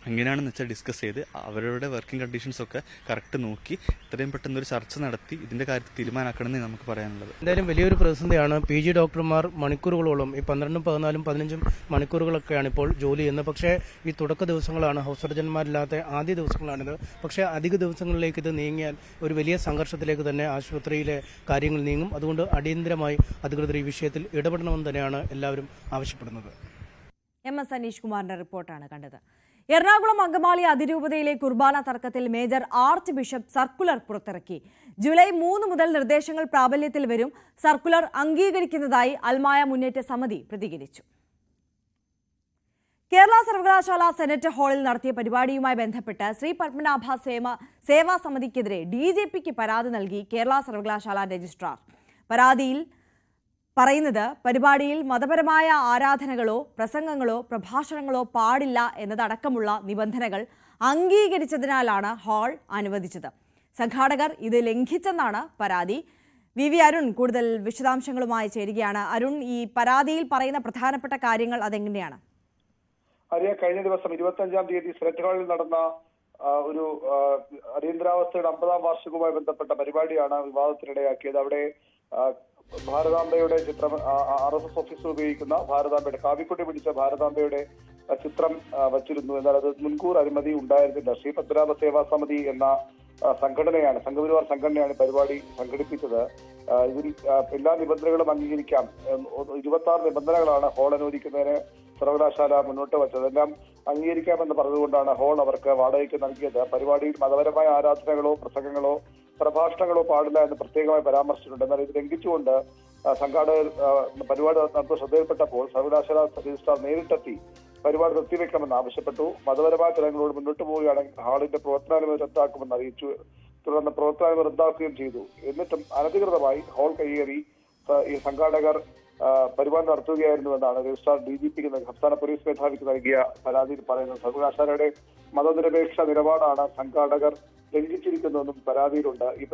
[SPEAKER 20] എങ്ങനെയാണെന്ന് വെച്ചാൽ ഡിസ്കസ് ചെയ്ത് അവരുടെ വർക്കിംഗ് കണ്ടീഷൻസ് ഒക്കെ കറക്റ്റ് നോക്കി എത്രയും പെട്ടെന്ന് ഒരു ചർച്ച നടത്തി ഇതിന്റെ കാര്യത്തിൽ തീരുമാനമാക്കണമെന്ന് നമുക്ക് പറയാനുള്ളത്.
[SPEAKER 17] എന്തായാലും വലിയൊരു പ്രതിസന്ധിയാണ്. PG ഡോക്ടർമാർ മണിക്കൂറുകളോളം, ഈ 12, 14, 15 മണിക്കൂറുകളൊക്കെയാണ് ഇപ്പോൾ ജോലി ചെയ്യുന്നത്. പക്ഷേ ഈ തുടക്ക ദിവസങ്ങളാണ്, ഹൗസ് സർജന്മാരില്ലാത്ത ആദ്യ ദിവസങ്ങളാണിത്. പക്ഷേ അധിക ദിവസങ്ങളിലേക്ക് ഇത് നീങ്ങിയാൽ ഒരു വലിയ സംഘർഷത്തിലേക്ക് തന്നെ ആശുപത്രിയിലെ കാര്യങ്ങൾ നീങ്ങും. അതുകൊണ്ട് അടിയന്തരമായി അധികൃതർ ഈ വിഷയത്തിൽ ഇടപെടണമെന്ന് തന്നെയാണ് എല്ലാവരും ആവശ്യപ്പെടുന്നത്.
[SPEAKER 1] MS അനീഷ് കുമാറിന്റെ റിപ്പോർട്ടാണ് കണ്ടത്. എറണാകുളം അങ്കമാലി അതിരൂപതയിലെ കുർബാന തർക്കത്തിൽ മേജർ ആർച്ച് ബിഷപ്പ് സർക്കുലർ പുറത്തിറക്കി. ജൂലൈ 3 മുതൽ നിർദ്ദേശങ്ങൾ പ്രാബല്യത്തിൽ വരും. സർക്കുലർ അംഗീകരിക്കുന്നതായി അൽമായ മുന്നേറ്റ സമിതി പ്രതികരിച്ചു. കേരള സർവകലാശാല സെനറ്റ് ഹാളിൽ നടത്തിയ പരിപാടിയുമായി ബന്ധപ്പെട്ട് ശ്രീ പത്മനാഭ സേവാ സമിതിക്കെതിരെ DGPക്ക് പരാതി നൽകി കേരള സർവകലാശാല രജിസ്ട്രാർ. പരാതിയിൽ പറയുന്നത് പരിപാടിയിൽ മതപരമായ ആരാധനകളോ പ്രസംഗങ്ങളോ പ്രഭാഷണങ്ങളോ പാടില്ല എന്നതടക്കമുള്ള നിബന്ധനകൾ അംഗീകരിച്ചതിനാലാണ് ഹാൾ അനുവദിച്ചത്. സംഘാടകർ ഇത് ലംഘിച്ചെന്നാണ് പരാതി. VV അരുൺ കൂടുതൽ വിശദാംശങ്ങളുമായി ചേരുകയാണ്. അരുൺ, ഈ പരാതിയിൽ പറയുന്ന പ്രധാനപ്പെട്ട കാര്യങ്ങൾ അതെങ്ങനെയാണ്?
[SPEAKER 7] കഴിഞ്ഞ ദിവസം 25-ാം തീയതി സെനറ്റ് ഹാളിൽ നടന്ന ഒരു അടിയന്തരാവസ്ഥയുടെ 50-ാം വാർഷികവുമായി ബന്ധപ്പെട്ട പരിപാടിയാണ് വിവാദത്തിനിടയാക്കിയത്. അവിടെ ഭാരതാംബയുടെ ചിത്രം, RSS ഓഫീസർ ഉപയോഗിക്കുന്ന ഭാരതാംബയുടെ കാവിക്കൊടി പിടിച്ച ഭാരതാംബയുടെ ചിത്രം വച്ചിരുന്നു. എന്നാൽ അത് മുൻകൂർ അനുമതി ഉണ്ടായിരുന്നില്ല. ശ്രീ പത്മനാഭ സേവാ സമിതി എന്ന സംഘടനയാണ്, സംഘപരിവാർ സംഘടനയാണ് പരിപാടി സംഘടിപ്പിച്ചത്. ഇതിൽ എല്ലാ നിബന്ധനകളും അംഗീകരിക്കാം. 26 നിബന്ധനകളാണ് ഹാൾ അനുവദിക്കുന്നതിന് സർവകലാശാല മുന്നോട്ട് വച്ചത്. എല്ലാം അംഗീകരിക്കാമെന്ന് പറഞ്ഞുകൊണ്ടാണ് ഹാൾ അവർക്ക് വാടകയ്ക്ക് നൽകിയത്. പരിപാടിയിൽ മതപരമായ ആരാധനകളോ പ്രസംഗങ്ങളോ പ്രഭാഷണങ്ങളോ പാടില്ല എന്ന് പ്രത്യേകമായി പരാമർശിച്ചിട്ടുണ്ട്. എന്നാൽ ഇത് ലംഘിച്ചുകൊണ്ട് സംഘാടകർ പരിപാടി നടത്തുന്ന ശ്രദ്ധയിൽപ്പെട്ടപ്പോൾ സർവകലാശാല രജിസ്ട്രാർ നേരിട്ടെത്തി പരിപാടി നിർത്തിവെക്കണമെന്ന് ആവശ്യപ്പെട്ടു. മതപരമായ ചടങ്ങുകളോട് മുന്നോട്ട് പോവുകയാണെങ്കിൽ ഹാളിന്റെ പ്രവർത്തനാനുമതി റദ്ദാക്കുമെന്ന് അറിയിച്ചു. തുടർന്ന് പ്രവർത്തനാനുമതി റദ്ദാക്കുകയും ചെയ്തു. എന്നിട്ടും അനധികൃതമായി ഹാൾ കയ്യേറി ഈ സംഘാടകർ പരിപാടി നടത്തുകയായിരുന്നുവെന്നാണ് രജിസ്ട്രാർ DGPക്ക് സംസ്ഥാന പോലീസ് മേധാവിക്ക് നൽകിയ പരാതിയിൽ പറയുന്നത്. സർവകലാശാലയുടെ മതനിരപേക്ഷ നിലപാടാണ് സംഘാടകർ ലംഘിച്ചിരിക്കുന്നതെന്നും പരാതിയിലുണ്ട്. ഈ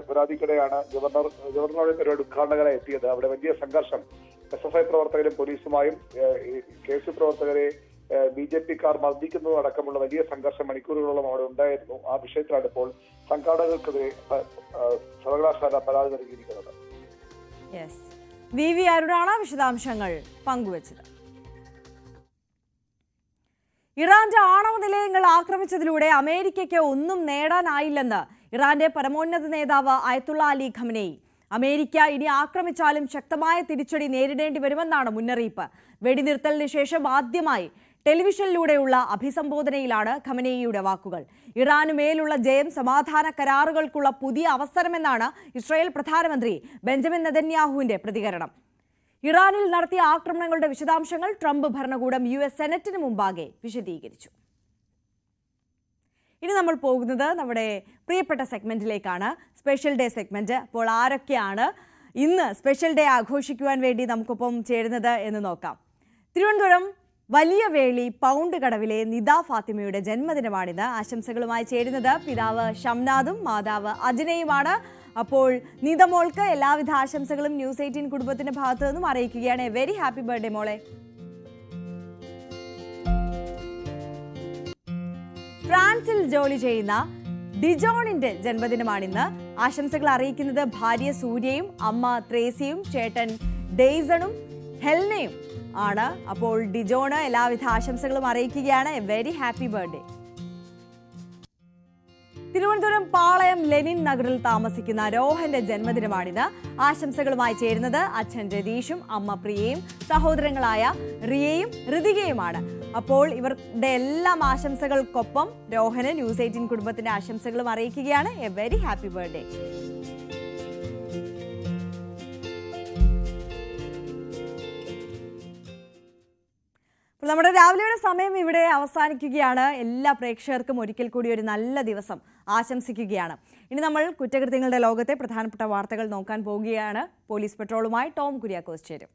[SPEAKER 7] പരാതിക്കിടെയാണ് ഗവർണറുടെ പരിപാടി ഉദ്ഘാടകരായി എത്തിയത്. അവിടെ വലിയ സംഘർഷം SFI പ്രവർത്തകരും പോലീസുമായും KSU പ്രവർത്തകരെ BJPക്കാർ മർദ്ദിക്കുന്നതും അടക്കമുള്ള വലിയ സംഘർഷം മണിക്കൂറുകളോളം അവിടെ ഉണ്ടായിരുന്നു. ആ വിഷയത്തിലാണ് ഇപ്പോൾ സംഘാടകർക്കെതിരെ സർവകലാശാല പരാതി നൽകിയിരിക്കുന്നത്.
[SPEAKER 1] VV അരുണാണ് വിശദാംശങ്ങൾ പങ്കുവച്ചത്. ഇറാന്റെ ആണവ നിലയങ്ങൾ ആക്രമിച്ചതിലൂടെ അമേരിക്കയ്ക്ക് ഒന്നും നേടാനായില്ലെന്ന് ഇറാന്റെ പരമോന്നത നേതാവ് അയത്തുള്ള അലി ഖമനേയി. അമേരിക്ക ഇനി ആക്രമിച്ചാലും ശക്തമായ തിരിച്ചടി നേരിടേണ്ടി വരുമെന്നാണ് മുന്നറിയിപ്പ്. വെടിനിർത്തലിന് ശേഷം ആദ്യമായി ടെലിവിഷനിലൂടെയുള്ള അഭിസംബോധനയിലാണ് ഖമനേയിയുടെ വാക്കുകൾ. ഇറാനുമേലുള്ള ജയം സമാധാന കരാറുകൾക്കുള്ള പുതിയ അവസരമെന്നാണ് ഇസ്രായേൽ പ്രധാനമന്ത്രി ബെഞ്ചമിൻ നെതന്യാഹുവിന്റെ പ്രതികരണം. ഇറാനിൽ നടത്തിയ ആക്രമണങ്ങളുടെ വിശദാംശങ്ങൾ ട്രംപ് ഭരണകൂടം US സെനറ്റിന് മുമ്പാകെ വിശദീകരിച്ചു. ഇനി നമ്മൾ പോകുന്നത് നമ്മുടെ പ്രിയപ്പെട്ട സെഗ്മെന്റിലേക്കാണ്, സ്പെഷ്യൽ ഡേ സെഗ്മെന്റ്. അപ്പോൾ ആരൊക്കെയാണ് ഇന്ന് സ്പെഷ്യൽ ഡേ ആഘോഷിക്കുവാൻ വേണ്ടി നമുക്കൊപ്പം ചേരുന്നത് എന്ന് നോക്കാം. തിരുവനന്തപുരം വലിയ വേളി പൗണ്ട് കടവിലെ നിദ ഫാത്തിമയുടെ ജന്മദിനമാണിന്ന്. ആശംസകളുമായി ചേരുന്നത് പിതാവ് ഷംനാദും മാതാവ് അജനയുമാണ്. അപ്പോൾ നീതമോൾക്ക് എല്ലാവിധ ആശംസകളും ന്യൂസ് 18 കുടുംബത്തിന്റെ ഭാഗത്തു നിന്നും അറിയിക്കുകയാണ്. വെരി ഹാപ്പി ബർത്ത്ഡേ മോളെ. ഫ്രാൻസിൽ ജോലി ചെയ്യുന്ന ഡിജോണിന്റെ ജന്മദിനമാണിന്ന്. ആശംസകൾ അറിയിക്കുന്നത് ഭാര്യ സൂര്യയും അമ്മ ത്രേസിയും ചേട്ടൻ ഡെയ്സണും ഹെൽനയും ആണ്. അപ്പോൾ ഡിജോണ് എല്ലാവിധ ആശംസകളും അറിയിക്കുകയാണ്. Very happy birthday. Thiruvananthapuram Palayam Lenin നഗറിൽ താമസിക്കുന്ന രോഹന്റെ ജന്മദിനമാണിത്. ആശംസകളുമായി ചേരുന്നത് അച്ഛൻ രതീഷും അമ്മ പ്രിയയും സഹോദരങ്ങളായ റിയയും ഋതികയുമാണ്. അപ്പോൾ ഇവരുടെ എല്ലാം ആശംസകൾക്കൊപ്പം രോഹന് ന്യൂസ് 18 കുടുംബത്തിന്റെ ആശംസകളും അറിയിക്കുകയാണ്. A very happy birthday. നമ്മുടെ രാവിലെയുടെ സമയം ഇവിടെ അവസാനിക്കുകയാണ്. എല്ലാ പ്രേക്ഷകർക്കും ഒരിക്കൽ കൂടി ഒരു നല്ല ദിവസം ആശംസിക്കുകയാണ്. ഇനി നമ്മൾ കുറ്റകൃത്യങ്ങളുടെ ലോകത്തെ പ്രധാനപ്പെട്ട വാർത്തകൾ നോക്കാൻ പോവുകയാണ്. പോലീസ് പെട്രോളുമായി ടോം കുര്യാക്കോസ് ചേരും.